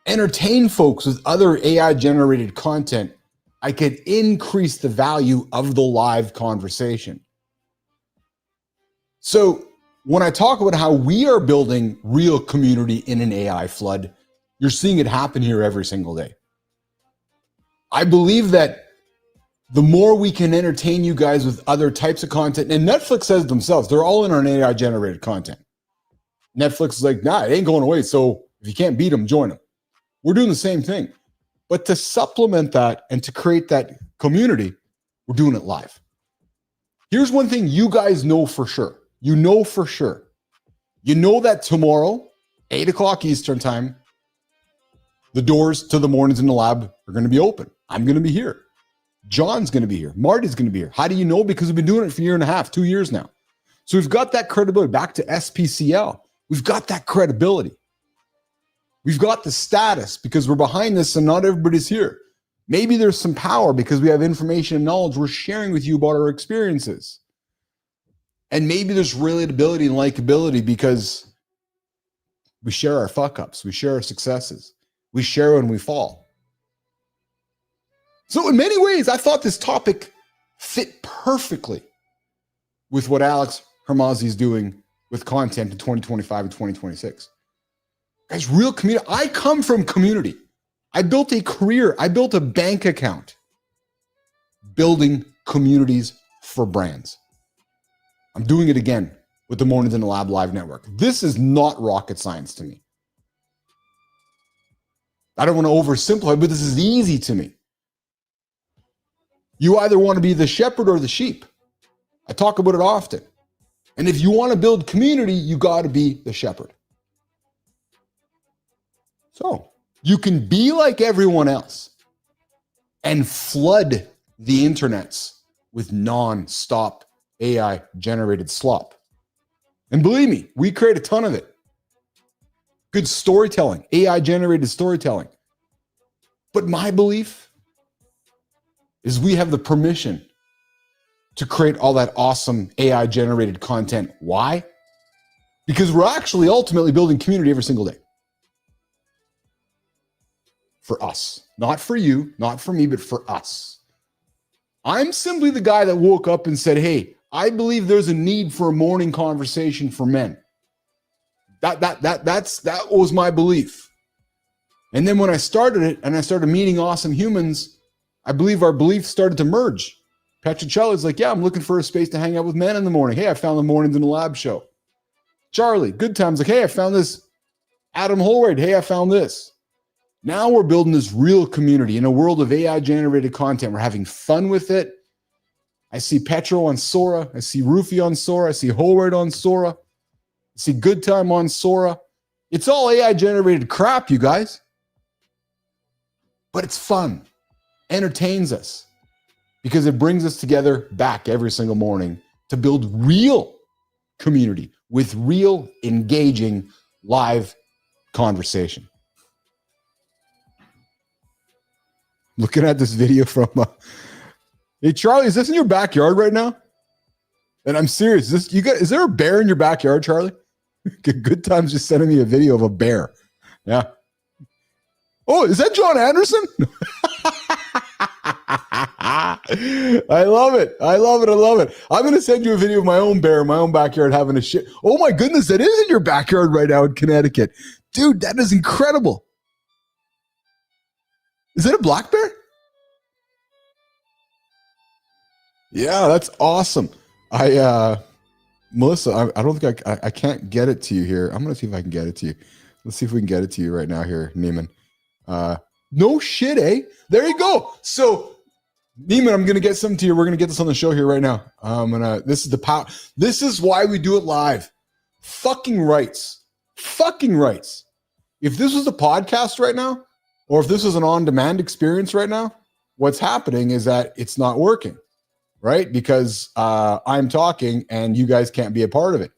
entertain folks with other AI-generated content, I could increase the value of the live conversation. So when I talk about how we are building real community in an AI flood, you're seeing it happen here every single day. I believe that the more we can entertain you guys with other types of content, and Netflix says themselves, they're all in on AI-generated content. Netflix is like, nah, it ain't going away, so if you can't beat them, join them. We're doing the same thing. But to supplement that and to create that community, we're doing it live. Here's one thing you guys know for sure. You know for sure. You know that tomorrow, 8 o'clock Eastern time, The doors to the Mornings in the Lab are going to be open. I'm going to be here. John's going to be here. Marty's going to be here. How do you know? Because we've been doing it for a year and a half, 2 years now. So we've got that credibility. Back to SPCL. We've got that credibility. We've got the status because we're behind this and not everybody's here. Maybe there's some power because we have information and knowledge we're sharing with you about our experiences. And maybe there's relatability and likability because we share our fuck-ups. We share our successes. We share when we fall. So in many ways, I thought this topic fit perfectly with what Alex Hormozi is doing with content in 2025 and 2026. Guys, real community. I come from community. I built a career. I built a bank account building communities for brands. I'm doing it again with the Mornings in the Lab Live Network. This is not rocket science to me. I don't want to oversimplify, but this is easy to me. You either want to be the shepherd or the sheep. I talk about it often. And if you want to build community, you got to be the shepherd. So you can be like everyone else and flood the internets with non-stop AI-generated slop. And believe me, we create a ton of it. Good storytelling, AI-generated storytelling. But my belief is we have the permission to create all that awesome AI-generated content. Why? Because we're actually ultimately building community every single day. For us. Not for you, not for me, but for us. I'm simply the guy that woke up and said, hey, I believe there's a need for a morning conversation for men. That was my belief. And then when I started it and I started meeting awesome humans, I believe our beliefs started to merge. Petricelli's like, yeah, I'm looking for a space to hang out with men in the morning. Hey, I found the Mornings in the Lab show. Charlie, good times. Like, hey, I found this. Adam Holroyd, hey, I found this. Now we're building this real community in a world of AI-generated content. We're having fun with it. I see Petro on Sora. I see Rufy on Sora. I see Holroyd on Sora. I see Good Time on Sora. It's all AI-generated crap, you guys. But it's fun. Entertains us. Because it brings us together back every single morning to build real community with real, engaging, live conversation. Looking at this video from, hey Charlie, is this in your backyard right now? And I'm serious. Is there a bear in your backyard, Charlie? Good Times just sending me a video of a bear. Yeah. Oh, is that Jon Andersen? I love it. I love it. I love it. I'm going to send you a video of my own bear in my own backyard having a shit. Oh my goodness, that is in your backyard right now in Connecticut. Dude, that is incredible. Is it a black bear? Yeah, that's awesome. Melissa, I don't think I can't get it to you here. I'm going to see if I can get it to you. Let's see if we can get it to you right now here, Neiman. No shit, eh? There you go. So, Neiman, I'm going to get something to you. We're going to get this on the show here right now. This is the power. This is why we do it live. Fucking rights. Fucking rights. If this was a podcast right now, or if this was an on-demand experience right now, what's happening is that it's not working, right? Because I'm talking and you guys can't be a part of it.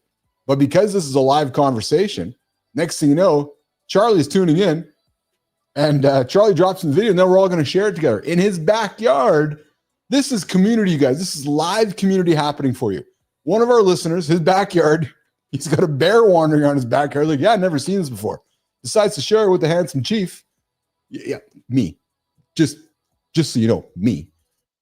But because this is a live conversation, next thing you know, Charlie's tuning in and Charlie drops in the video and then we're all going to share it together. In his backyard, this is community, you guys. This is live community happening for you. One of our listeners, his backyard, he's got a bear wandering around his backyard. Like, yeah, I've never seen this before. Decides to share it with the handsome chief. Yeah, me. Just so you know, me.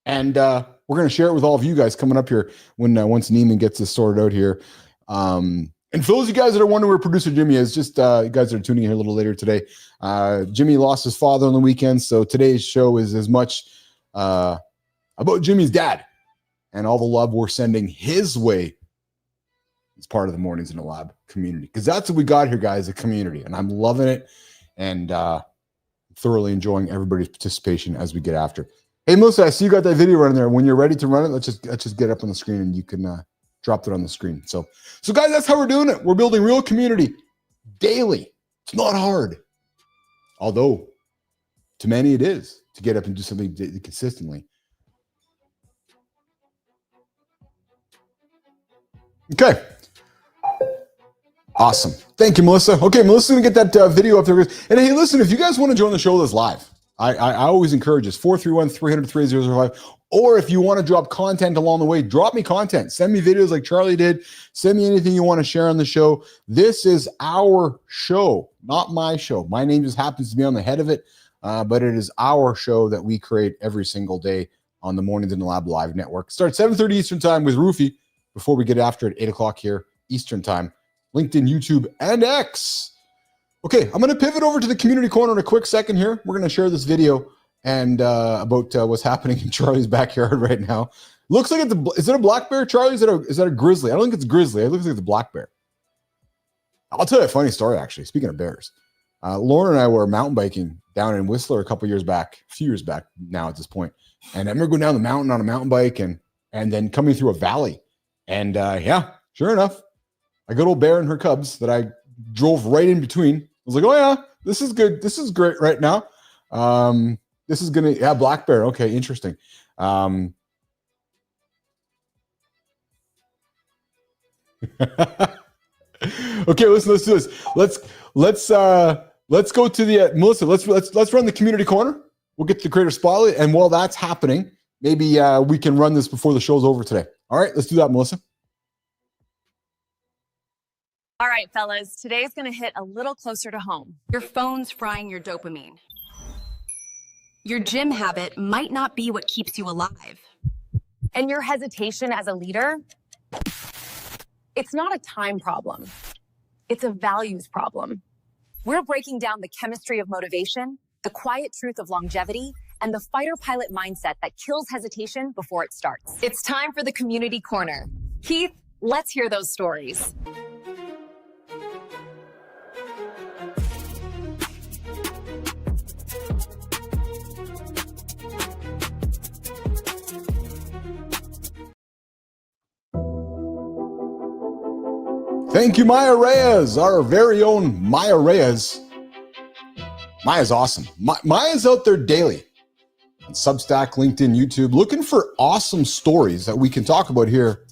And we're going to share it with all of you guys coming up here when once Neiman gets this sorted out here. And for those of you guys that are wondering where producer Jimmy is, just you guys that are tuning in here a little later today. Jimmy lost his father on the weekend, so today's show is as much about Jimmy's dad and all the love we're sending his way as part of the Mornings in the Lab community. Because that's what we got here, guys, a community. And I'm loving it and thoroughly enjoying everybody's participation as we get after. Hey, Melissa, I see you got that video running there. When you're ready to run it, let's just get up on the screen and you can drop it on the screen. So guys, that's how we're doing it. We're building real community daily. It's not hard. Although To many, it is to get up and do something consistently. Okay. Awesome. Thank you, Melissa. Okay, Melissa's going to get that video up there. And hey, listen, if you guys want to join the show that's live, I always encourage us, 431-300-3005. Or if you want to drop content along the way, drop me content. Send me videos like Charlie did. Send me anything you want to share on the show. This is our show, not my show. My name just happens to be on the head of it, but it is our show that we create every single day on the Mornings in the Lab Live Network. Start 7:30 Eastern Time with Roofie before we get after it, 8 o'clock here Eastern Time. LinkedIn, YouTube, and X. Okay, I'm going to pivot over to the community corner in a quick second here. We're going to share this video and about what's happening in Charlie's backyard right now. Looks like is it a black bear, Charlie? Is that a grizzly? I don't think it's grizzly. It looks like it's a black bear. I'll tell you a funny story, actually. Speaking of bears, Lauren and I were mountain biking down in Whistler a few years back now at this point. And I remember going down the mountain on a mountain bike and then coming through a valley. And yeah, sure enough, a good old bear and her cubs that I drove right in between. I was like, oh yeah, this is good. This is great right now. This is going to, black bear. Okay, interesting. Okay, let's do this. Let's go to the Melissa. Let's run the community corner. We'll get to the creator spotlight, and while that's happening, maybe we can run this before the show's over today. All right, let's do that, Melissa. All right, fellas, today's going to hit a little closer to home. Your phone's frying your dopamine. Your gym habit might not be what keeps you alive. And your hesitation as a leader, it's not a time problem. It's a values problem. We're breaking down the chemistry of motivation, the quiet truth of longevity, and the fighter pilot mindset that kills hesitation before it starts. It's time for the community corner. Keith, let's hear those stories. Thank you, Maya Reyes, our very own Maya Reyes. Maya's awesome. Maya's out there daily on Substack, LinkedIn, YouTube, looking for awesome stories that we can talk about here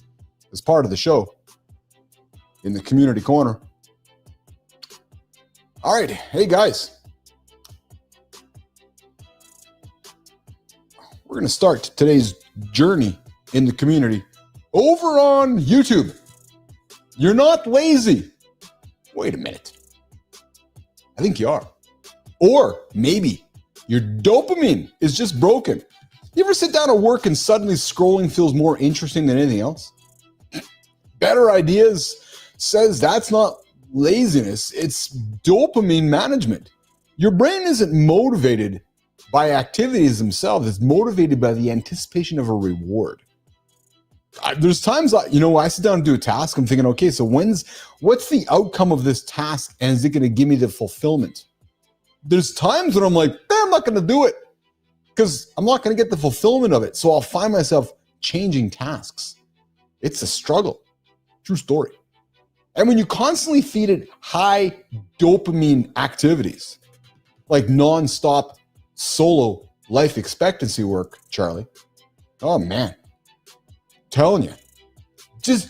as part of the show in the community corner. All right. Hey, guys. We're going to start today's journey in the community over on YouTube. You're not lazy. Wait a minute. I think you are. Or maybe your dopamine is just broken. You ever sit down at work and suddenly scrolling feels more interesting than anything else? Better Ideas says that's not laziness, it's dopamine management. Your brain isn't motivated by activities themselves, it's motivated by the anticipation of a reward. There's times I sit down and do a task. I'm thinking, okay, so what's the outcome of this task, and is it going to give me the fulfillment? There's times when I'm like, I'm not going to do it because I'm not going to get the fulfillment of it. So I'll find myself changing tasks. It's a struggle. True story. And when you constantly feed it high dopamine activities, like nonstop solo life expectancy work, Charlie, oh man. Telling you,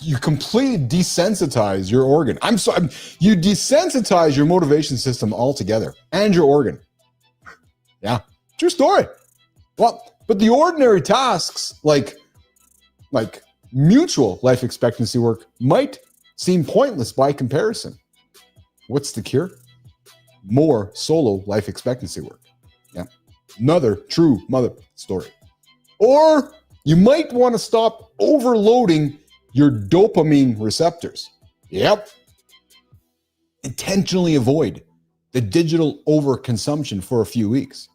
you completely desensitize your organ. You desensitize your motivation system altogether and your organ. Yeah, true story. Well, but the ordinary tasks like mutual life expectancy work might seem pointless by comparison. What's the cure? More solo life expectancy work. Yeah, another true mother story. Or you might want to stop overloading your dopamine receptors. Yep. Intentionally avoid the digital overconsumption for a few weeks.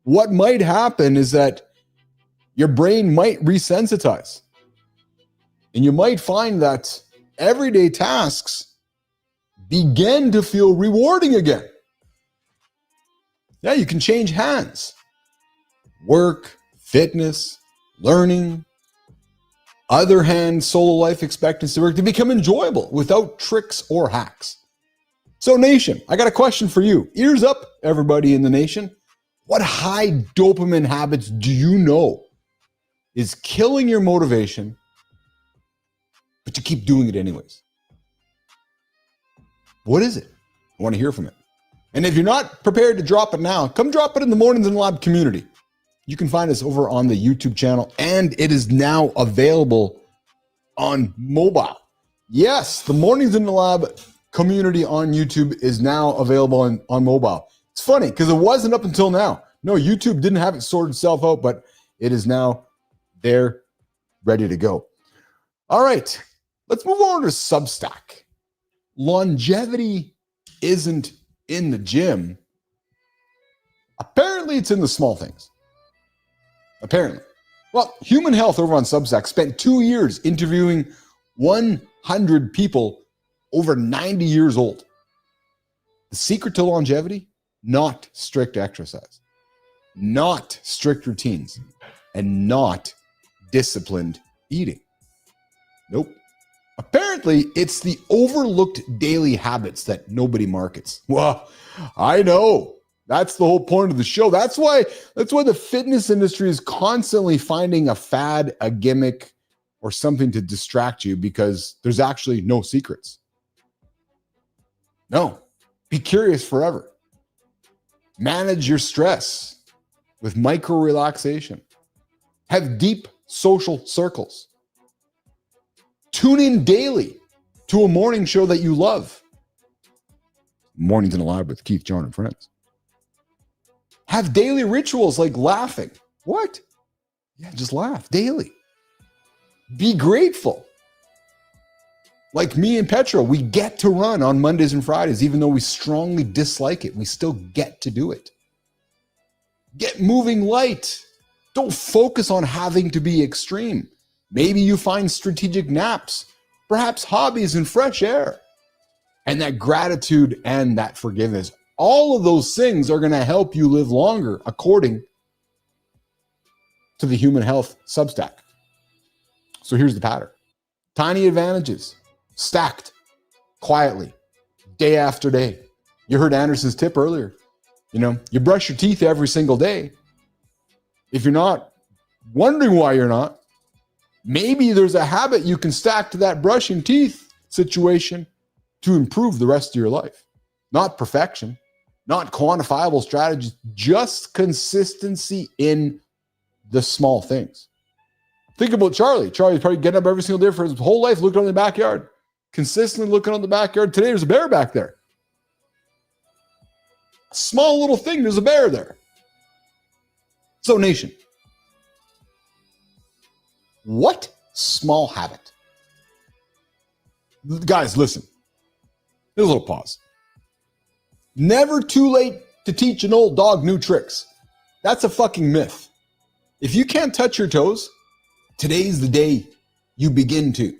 What might happen is that your brain might resensitize. And you might find that everyday tasks begin to feel rewarding again. Yeah, you can change hands. Work, fitness, learning, other hand, solo life expectancy work to become enjoyable without tricks or hacks. So nation, I got a question for you. Ears up, everybody in the nation. What high dopamine habits do you know is killing your motivation, but you keep doing it anyways? What is it? I want to hear from it. And if you're not prepared to drop it now, come drop it in the Mornings in the Lab community. You can find us over on the YouTube channel, and it is now available on mobile. Yes, the Mornings in the Lab community on YouTube is now available on mobile. It's funny because it wasn't up until now. No, YouTube didn't have it sorted itself out, but it is now there, ready to go. All right, let's move on to Substack. Longevity isn't in the gym. Apparently, it's in the small things. Apparently. Well, Human Health over on Substack spent 2 years interviewing 100 people over 90 years old. The secret to longevity? Not strict exercise, not strict routines, and not disciplined eating. Nope. Apparently, it's the overlooked daily habits that nobody markets. Well, I know. That's the whole point of the show. That's why the fitness industry is constantly finding a fad, a gimmick, or something to distract you because there's actually no secrets. No. Be curious forever. Manage your stress with micro relaxation. Have deep social circles. Tune in daily to a morning show that you love. Mornings in the Lab with Keith, John, and friends. Have daily rituals like laughing. What? Yeah, just laugh daily. Be grateful. Like me and Petra, we get to run on Mondays and Fridays, even though we strongly dislike it. We still get to do it. Get moving light. Don't focus on having to be extreme. Maybe you find strategic naps, perhaps hobbies and fresh air, and that gratitude and that forgiveness. All of those things are going to help you live longer, according to the Human Health Substack. So here's the pattern. Tiny advantages, stacked quietly, day after day. You heard Anderson's tip earlier. You brush your teeth every single day. If you're not wondering why you're not, maybe there's a habit you can stack to that brushing teeth situation to improve the rest of your life. Not perfection, not quantifiable strategies, just consistency in the small things. Think about Charlie. Charlie's probably getting up every single day for his whole life, looking on the backyard, consistently looking on the backyard. Today, there's a bear back there. A small little thing, there's a bear there. So, nation, what small habit? Guys, listen. There's a little pause. Never too late to teach an old dog new tricks. That's a fucking myth. If you can't touch your toes, today's the day you begin to.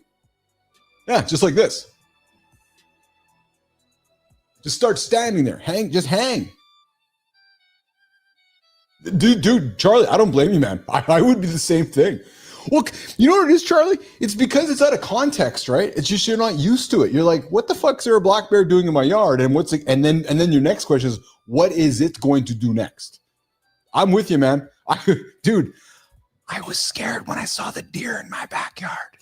Yeah, just like this. Just start standing there. Just hang. Dude, Charlie, I don't blame you, man. I would be the same thing. Well, you know what it is, Charlie? It's because it's out of context, right? It's just you're not used to it. You're like, what the fuck's there a black bear doing in my yard? And and then your next question is, what is it going to do next? I'm with you, man. Dude, I was scared when I saw the deer in my backyard.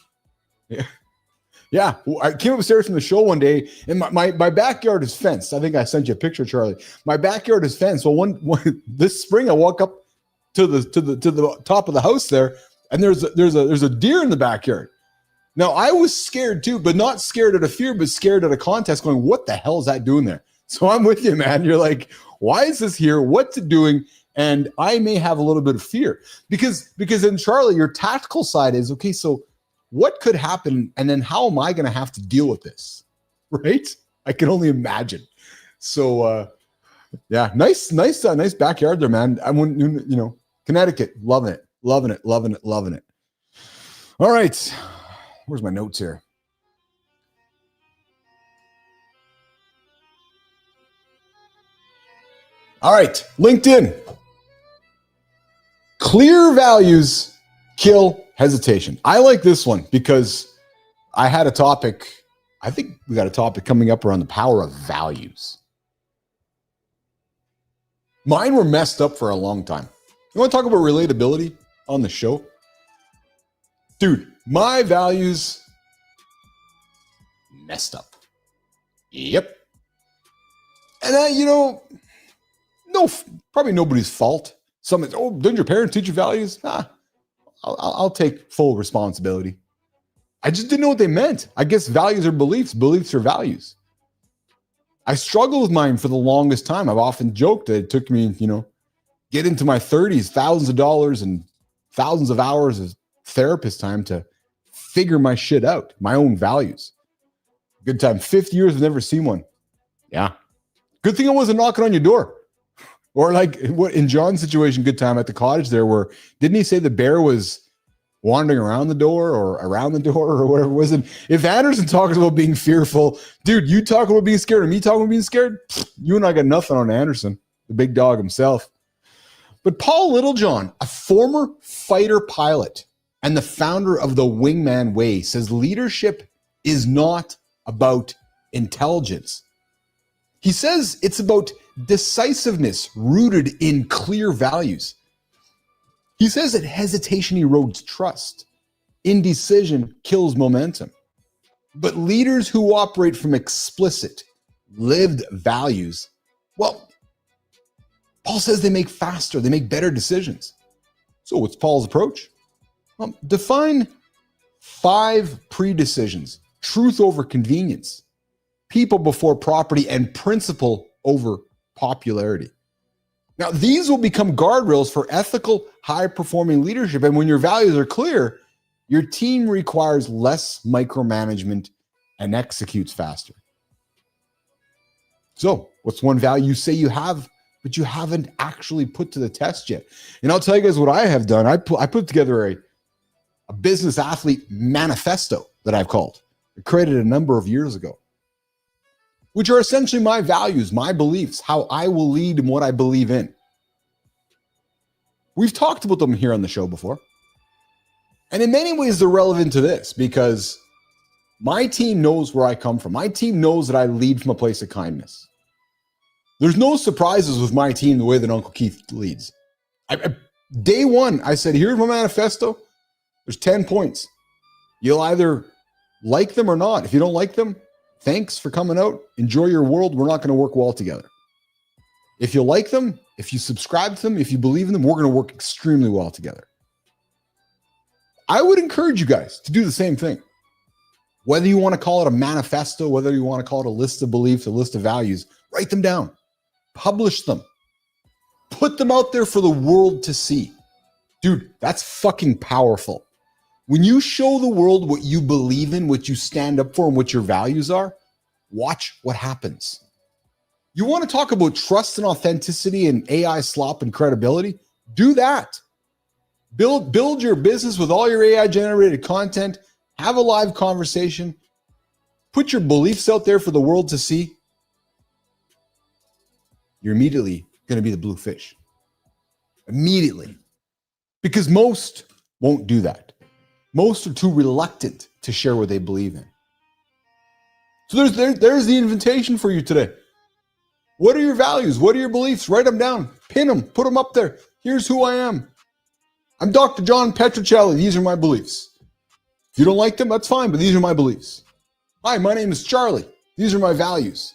Yeah. Well, I came upstairs from the show one day, and my backyard is fenced. I think I sent you a picture, Charlie. My backyard is fenced. Well, one this spring, I walk up to the top of the house there, and there's a deer in the backyard. Now, I was scared too, but not scared out of fear, but scared out of context, going, what the hell is that doing there? So I'm with you, man. You're like, why is this here? What's it doing? And I may have a little bit of fear because in Charlie, your tactical side is, okay, so what could happen? And then how am I going to have to deal with this? Right? I can only imagine. So, yeah, nice backyard there, man. I wouldn't, Connecticut, loving it. All right. Where's my notes here? All right. LinkedIn. Clear values kill hesitation. I like this one because I had a topic. I think we got a topic coming up around the power of values. Mine were messed up for a long time. You want to talk about relatability on the show? Dude, my values messed up. Yep. And probably nobody's fault. Someone's, didn't your parents teach you values? I'll take full responsibility. I just didn't know what they meant. I guess values are beliefs. Beliefs are values. I struggled with mine for the longest time. I've often joked that it took me, get into my 30s, thousands of dollars and thousands of hours of therapist time to figure my shit out, my own values. Good time. 50 years, I've never seen one. Yeah. Good thing I wasn't knocking on your door. Or like what in John's situation, good time at the cottage there, where didn't he say the bear was wandering around the door or around the door or whatever it was? And if Andersen talks about being fearful, dude, you talk about being scared and me talking about being scared, you and I got nothing on Andersen, the big dog himself. But Paul Littlejohn, a former fighter pilot and the founder of the Wingman Way, says leadership is not about intelligence. He says it's about decisiveness rooted in clear values. He says that hesitation erodes trust. Indecision kills momentum. But leaders who operate from explicit, lived values, well, Paul says they make faster, they make better decisions. So what's Paul's approach? Well, define 5 pre-decisions: truth over convenience, people before property, and principle over popularity. Now, these will become guardrails for ethical, high-performing leadership. And when your values are clear, your team requires less micromanagement and executes faster. So, what's one value you say you have, but you haven't actually put to the test yet? And I'll tell you guys what I have done. I put together a business athlete manifesto that I've called. I created a number of years ago, which are essentially my values, my beliefs, how I will lead and what I believe in. We've talked about them here on the show before. And in many ways, they're relevant to this because my team knows where I come from. My team knows that I lead from a place of kindness. There's no surprises with my team the way that Uncle Keith leads. Day one, I said, here's my manifesto. There's 10 points. You'll either like them or not. If you don't like them, thanks for coming out. Enjoy your world. We're not going to work well together. If you like them, if you subscribe to them, if you believe in them, we're going to work extremely well together. I would encourage you guys to do the same thing. Whether you want to call it a manifesto, whether you want to call it a list of beliefs, a list of values, write them down. Publish them. Put them out there for the world to see. Dude, that's fucking powerful. When you show the world what you believe in, what you stand up for, and what your values are, watch what happens. You want to talk about trust and authenticity and AI slop and credibility? Do that. Build your business with all your AI-generated content. Have a live conversation. Put your beliefs out there for the world to see. You're immediately going to be the blue fish. Immediately. Because most won't do that. Most are too reluctant to share what they believe in. So there's the invitation for you today. What are your values? What are your beliefs? Write them down. Pin them. Put them up there. Here's who I am. I'm Dr. John Petrocelli. These are my beliefs. If you don't like them, that's fine, but these are my beliefs. Hi, my name is Charlie. These are my values.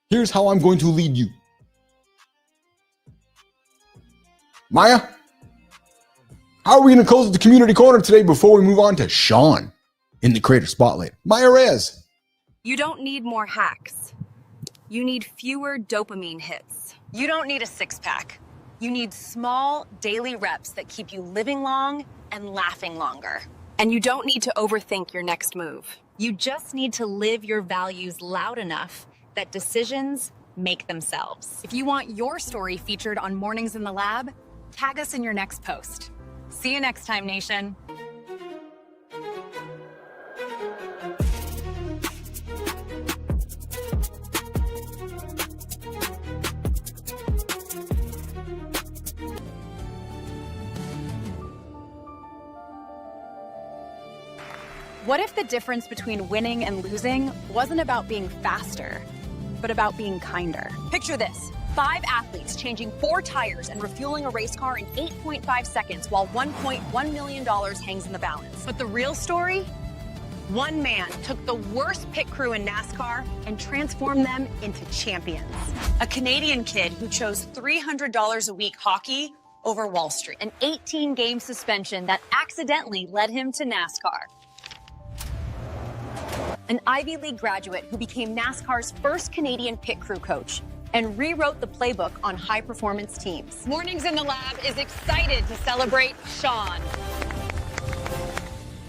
Here's how I'm going to lead you. Maya, how are we going to close the community corner today before we move on to Shaun in the creator spotlight? Maya Reyes. You don't need more hacks. You need fewer dopamine hits. You don't need a six-pack. You need small daily reps that keep you living long and laughing longer. And you don't need to overthink your next move. You just need to live your values loud enough that decisions make themselves. If you want your story featured on Mornings in the Lab, tag us in your next post. See you next time, Nation. What if the difference between winning and losing wasn't about being faster, but about being kinder? Picture this. 5 athletes changing 4 tires and refueling a race car in 8.5 seconds while $1.1 million hangs in the balance. But the real story? One man took the worst pit crew in NASCAR and transformed them into champions. A Canadian kid who chose $300 a week hockey over Wall Street. An 18-game suspension that accidentally led him to NASCAR. An Ivy League graduate who became NASCAR's first Canadian pit crew coach and rewrote the playbook on high-performance teams. Mornings in the Lab is excited to celebrate Shaun,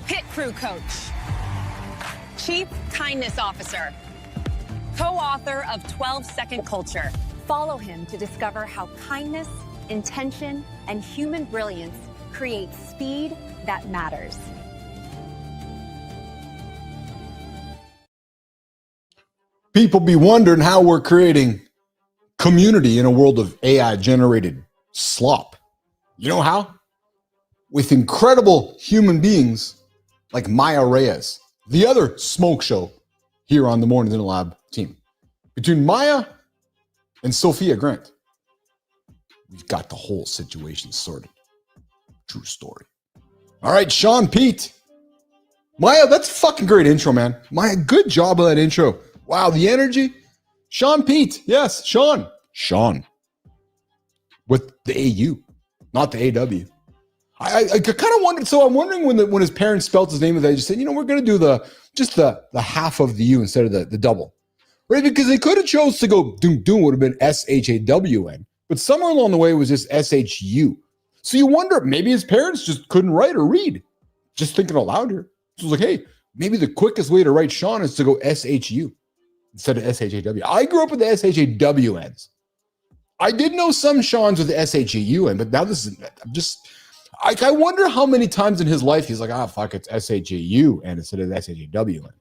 pit crew coach, Chief Kindness Officer, co-author of 12-Second Culture. Follow him to discover how kindness, intention, and human brilliance create speed that matters. People be wondering how we're creating community in a world of AI-generated slop. You know how? With incredible human beings like Maya Reyes, the other smoke show here on the Mornings in the Lab team. Between Maya and Sophia Grant, we've got the whole situation sorted. True story. All right, Shaun, Peet. Maya, that's a fucking great intro, man. Maya, good job of that intro. Wow, the energy. Shaun, Peet. Yes, Shaun. Shaun. With the AU, not the AW. I kind of wondered. So I'm wondering when his parents spelled his name, they just said, we're going to do the half of the U instead of the double, right? Because they could have chose to go doom would have been SHAWN, but somewhere along the way it was just SHU. So you wonder maybe his parents just couldn't write or read. Just thinking aloud here. So it was like, hey, maybe the quickest way to write Shaun is to go SHU instead of SHAW. I grew up with the SHAWNs. I did know some Shauns with the SHAUN, but now this is I wonder how many times in his life he's like, fuck, it's SHAUN instead of SHAWN.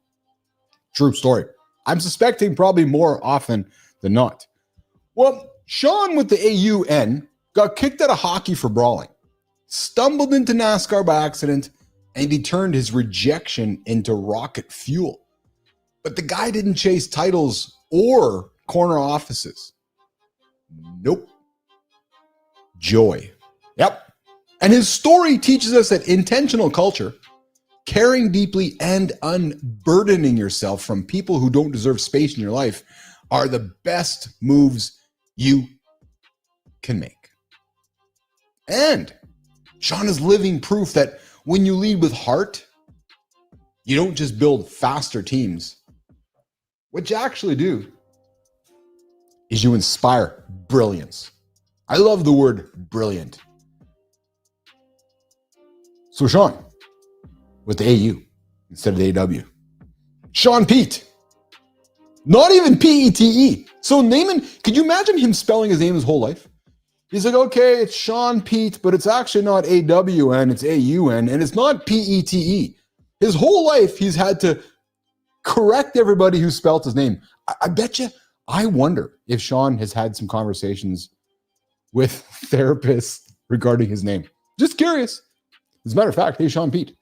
True story. I'm suspecting probably more often than not. Well, Shaun with the AUN got kicked out of hockey for brawling, stumbled into NASCAR by accident, and he turned his rejection into rocket fuel. But the guy didn't chase titles or corner offices. Nope. Joy. Yep. And his story teaches us that intentional culture, caring deeply and unburdening yourself from people who don't deserve space in your life are the best moves you can make. And Shaun is living proof that when you lead with heart, you don't just build faster teams. What you actually do is you inspire brilliance. I love the word brilliant. So Shaun with the AU instead of the AW. Shaun Peet. Not even PETE. So Naaman, could you imagine him spelling his name his whole life? He's like, okay, it's Shaun Peet, but it's actually not AWN, it's AUN, and it's not PETE. His whole life, he's had to correct everybody who spelt his name. I bet you, I wonder if Shaun has had some conversations with therapists regarding his name. Just curious. As a matter of fact, hey, Shaun Peet,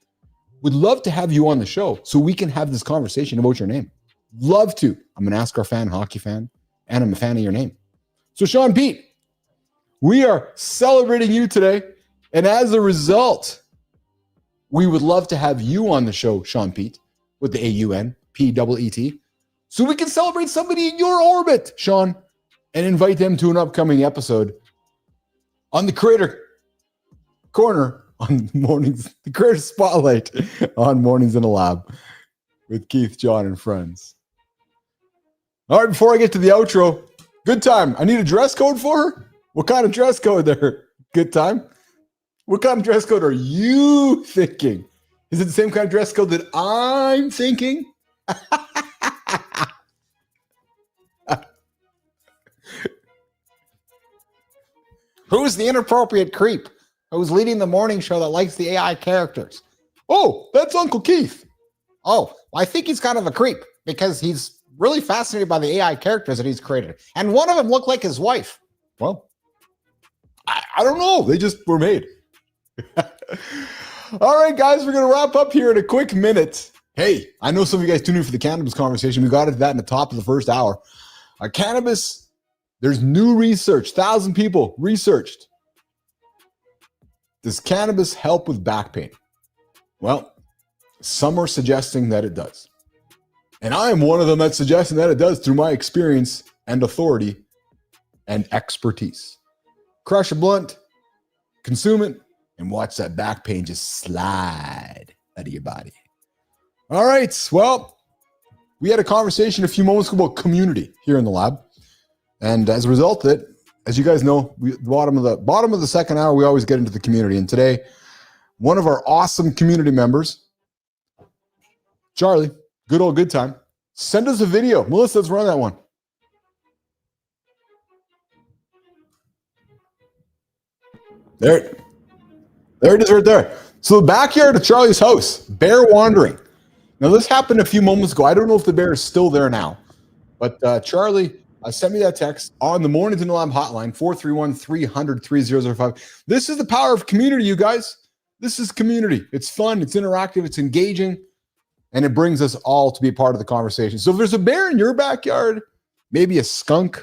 would love to have you on the show so we can have this conversation about your name. Love to. I'm an NASCAR fan, hockey fan, and I'm a fan of your name. So Shaun Peet, we are celebrating you today. And as a result, we would love to have you on the show, Shaun Peet, with the AUN, PEET, so we can celebrate somebody in your orbit, Shaun, and invite them to an upcoming episode on the Creator Corner on Mornings, the Creator Spotlight on Mornings in the Lab with Keith, John, and friends. All right, before I get to the outro, good time. I need a dress code for her. What kind of dress code there? Good time. What kind of dress code are you thinking? Is it the same kind of dress code that I'm thinking? Who's the inappropriate creep who's leading the morning show that likes the AI characters? Oh, that's Uncle Keith. Oh, I think he's kind of a creep because he's really fascinated by the AI characters that he's created. And one of them looked like his wife. Well, I don't know. They just were made. All right, guys, we're going to wrap up here in a quick minute. Hey, I know some of you guys tuned in for the cannabis conversation. We got into that in the top of the first hour. Cannabis, There's new research, 1,000 people researched. Does cannabis help with back pain? Well, some are suggesting that it does. And I am one of them that's suggesting that it does through my experience and authority and expertise. Crush a blunt, consume it, and watch that back pain just slide out of your body. All right. Well, we had a conversation a few moments ago about community here in the lab. And as a result of it, as you guys know, bottom of the second hour, we always get into the community. And today, one of our awesome community members, Charlie, good old good time, send us a video. Melissa, let's run that one. There it is right there. So the backyard of Charlie's house, bear wandering. Now this happened a few moments ago. I don't know if the bear is still there now, but Charlie sent me that text on the Mornings in the Lab hotline, 431-300-3005. This is the power of community, you guys. This is community. It's fun, it's interactive, it's engaging, and it brings us all to be a part of the conversation. So if there's a bear in your backyard, maybe a skunk,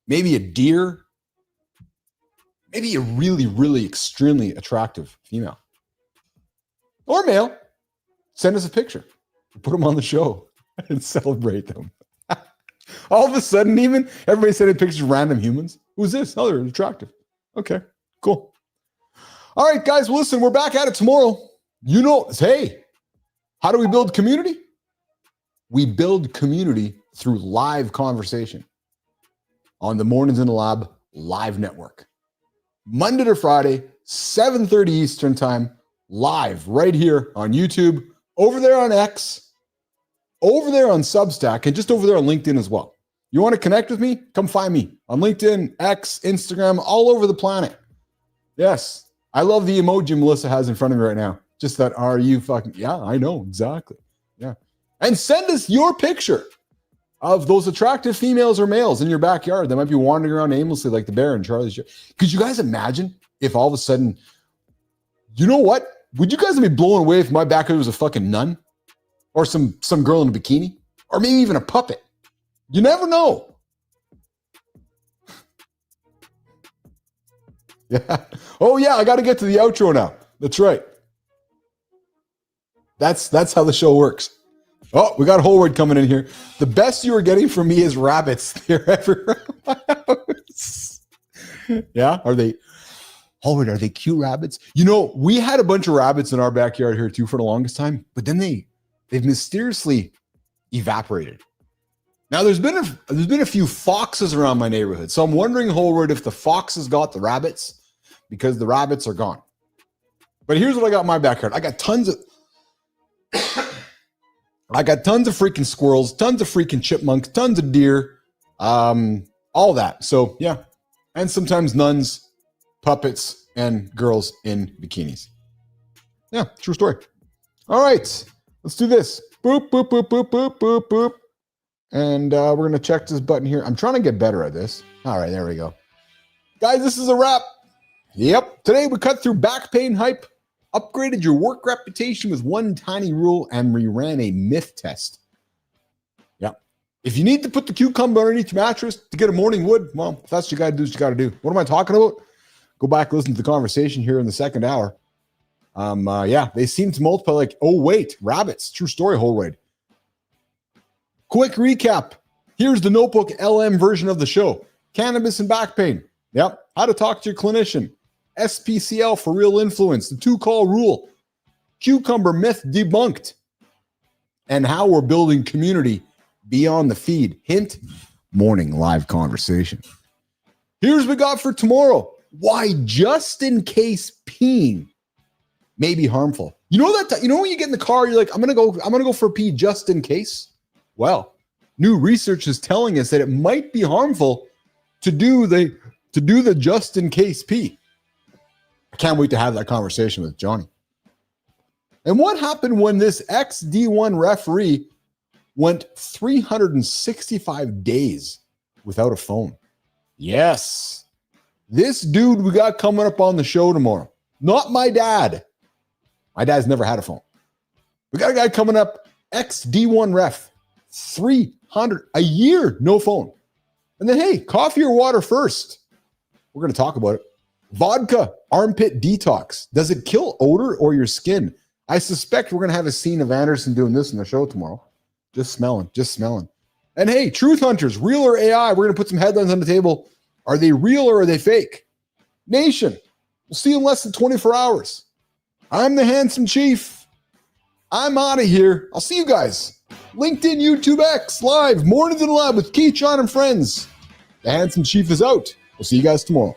maybe a deer, maybe a really, really extremely attractive female or male, send us a picture. Put them on the show and celebrate them. All of a sudden, even everybody sending pictures of random humans. Who's this? Oh, they're attractive. Okay, cool. All right, guys, well, listen, we're back at it tomorrow. You know, hey, how do we build community? We build community through live conversation on the Mornings in the Lab live network. Monday to Friday, 7:30 Eastern time, live right here on YouTube, over there on X, over there on Substack, and just over there on LinkedIn as well. You want to connect with me? Come find me on LinkedIn, X, Instagram, all over the planet. Yes, I love the emoji Melissa has in front of me right now. Just that, are you fucking, yeah, I know, exactly. Yeah. And send us your picture of those attractive females or males in your backyard that might be wandering around aimlessly like the bear in Charlie's. Could you guys imagine if all of a sudden, you know what? Would you guys be blown away if my backyard was a fucking nun? Or some girl in a bikini? Or maybe even a puppet? You never know. Yeah. Oh yeah, I got to get to the outro now. That's right. That's how the show works. Oh, we got Holward coming in here. The best you are getting from me is rabbits. They're everywhere in my house. Yeah, are they? Holward, are they cute rabbits? You know, we had a bunch of rabbits in our backyard here too for the longest time, but then they've mysteriously evaporated. Now there's been a few foxes around my neighborhood, so I'm wondering, Holward, if the foxes got the rabbits because the rabbits are gone. But here's what I got in my backyard. I got tons of freaking squirrels, tons of freaking chipmunks, tons of deer, all that. So yeah, and sometimes nuns, puppets, and girls in bikinis. Yeah, true story. All right, let's do this. Boop, boop, boop, boop, boop, boop, boop. And we're going to check this button here. I'm trying to get better at this. All right, there we go. Guys, this is a wrap. Yep. Today we cut through back pain hype, upgraded your work reputation with one tiny rule, and we ran a myth test. Yep. If you need to put the cucumber underneath your mattress to get a morning wood, well, if that's what you got to do, what you got to do. What am I talking about? Go back and listen to the conversation here in the second hour. Yeah, they seem to multiply like, oh, wait, rabbits. True story, Holroyd. Quick recap. Here's the Notebook LM version of the show. Cannabis and back pain. Yep. How to talk to your clinician. SPCL for real influence. The 2-call rule. Cucumber myth debunked. And how we're building community beyond the feed. Hint, morning live conversation. Here's what we got for tomorrow. Why just in case peeing may be harmful. You know that when you get in the car, you're like, I'm gonna go for a pee just in case. Well, new research is telling us that it might be harmful to do the just in case pee. I can't wait to have that conversation with Johnny. And what happened when this ex-D1 referee went 365 days without a phone? Yes. This dude we got coming up on the show tomorrow. Not my dad. My dad's never had a phone. We got a guy coming up, ex-D1 ref, 300 a year, no phone. And then, hey, coffee or water first? We're going to talk about it. Vodka, armpit detox. Does it kill odor or your skin? I suspect we're going to have a scene of Andersen doing this in the show tomorrow. Just smelling. And hey, truth hunters, real or AI? We're going to put some headlines on the table. Are they real or are they fake? Nation, we'll see you in less than 24 hours. I'm the Handsome Chief. I'm out of here. I'll see you guys. LinkedIn, YouTube X, live, Mornings in the Lab with Keith, Shaun, and friends. The Handsome Chief is out. We'll see you guys tomorrow.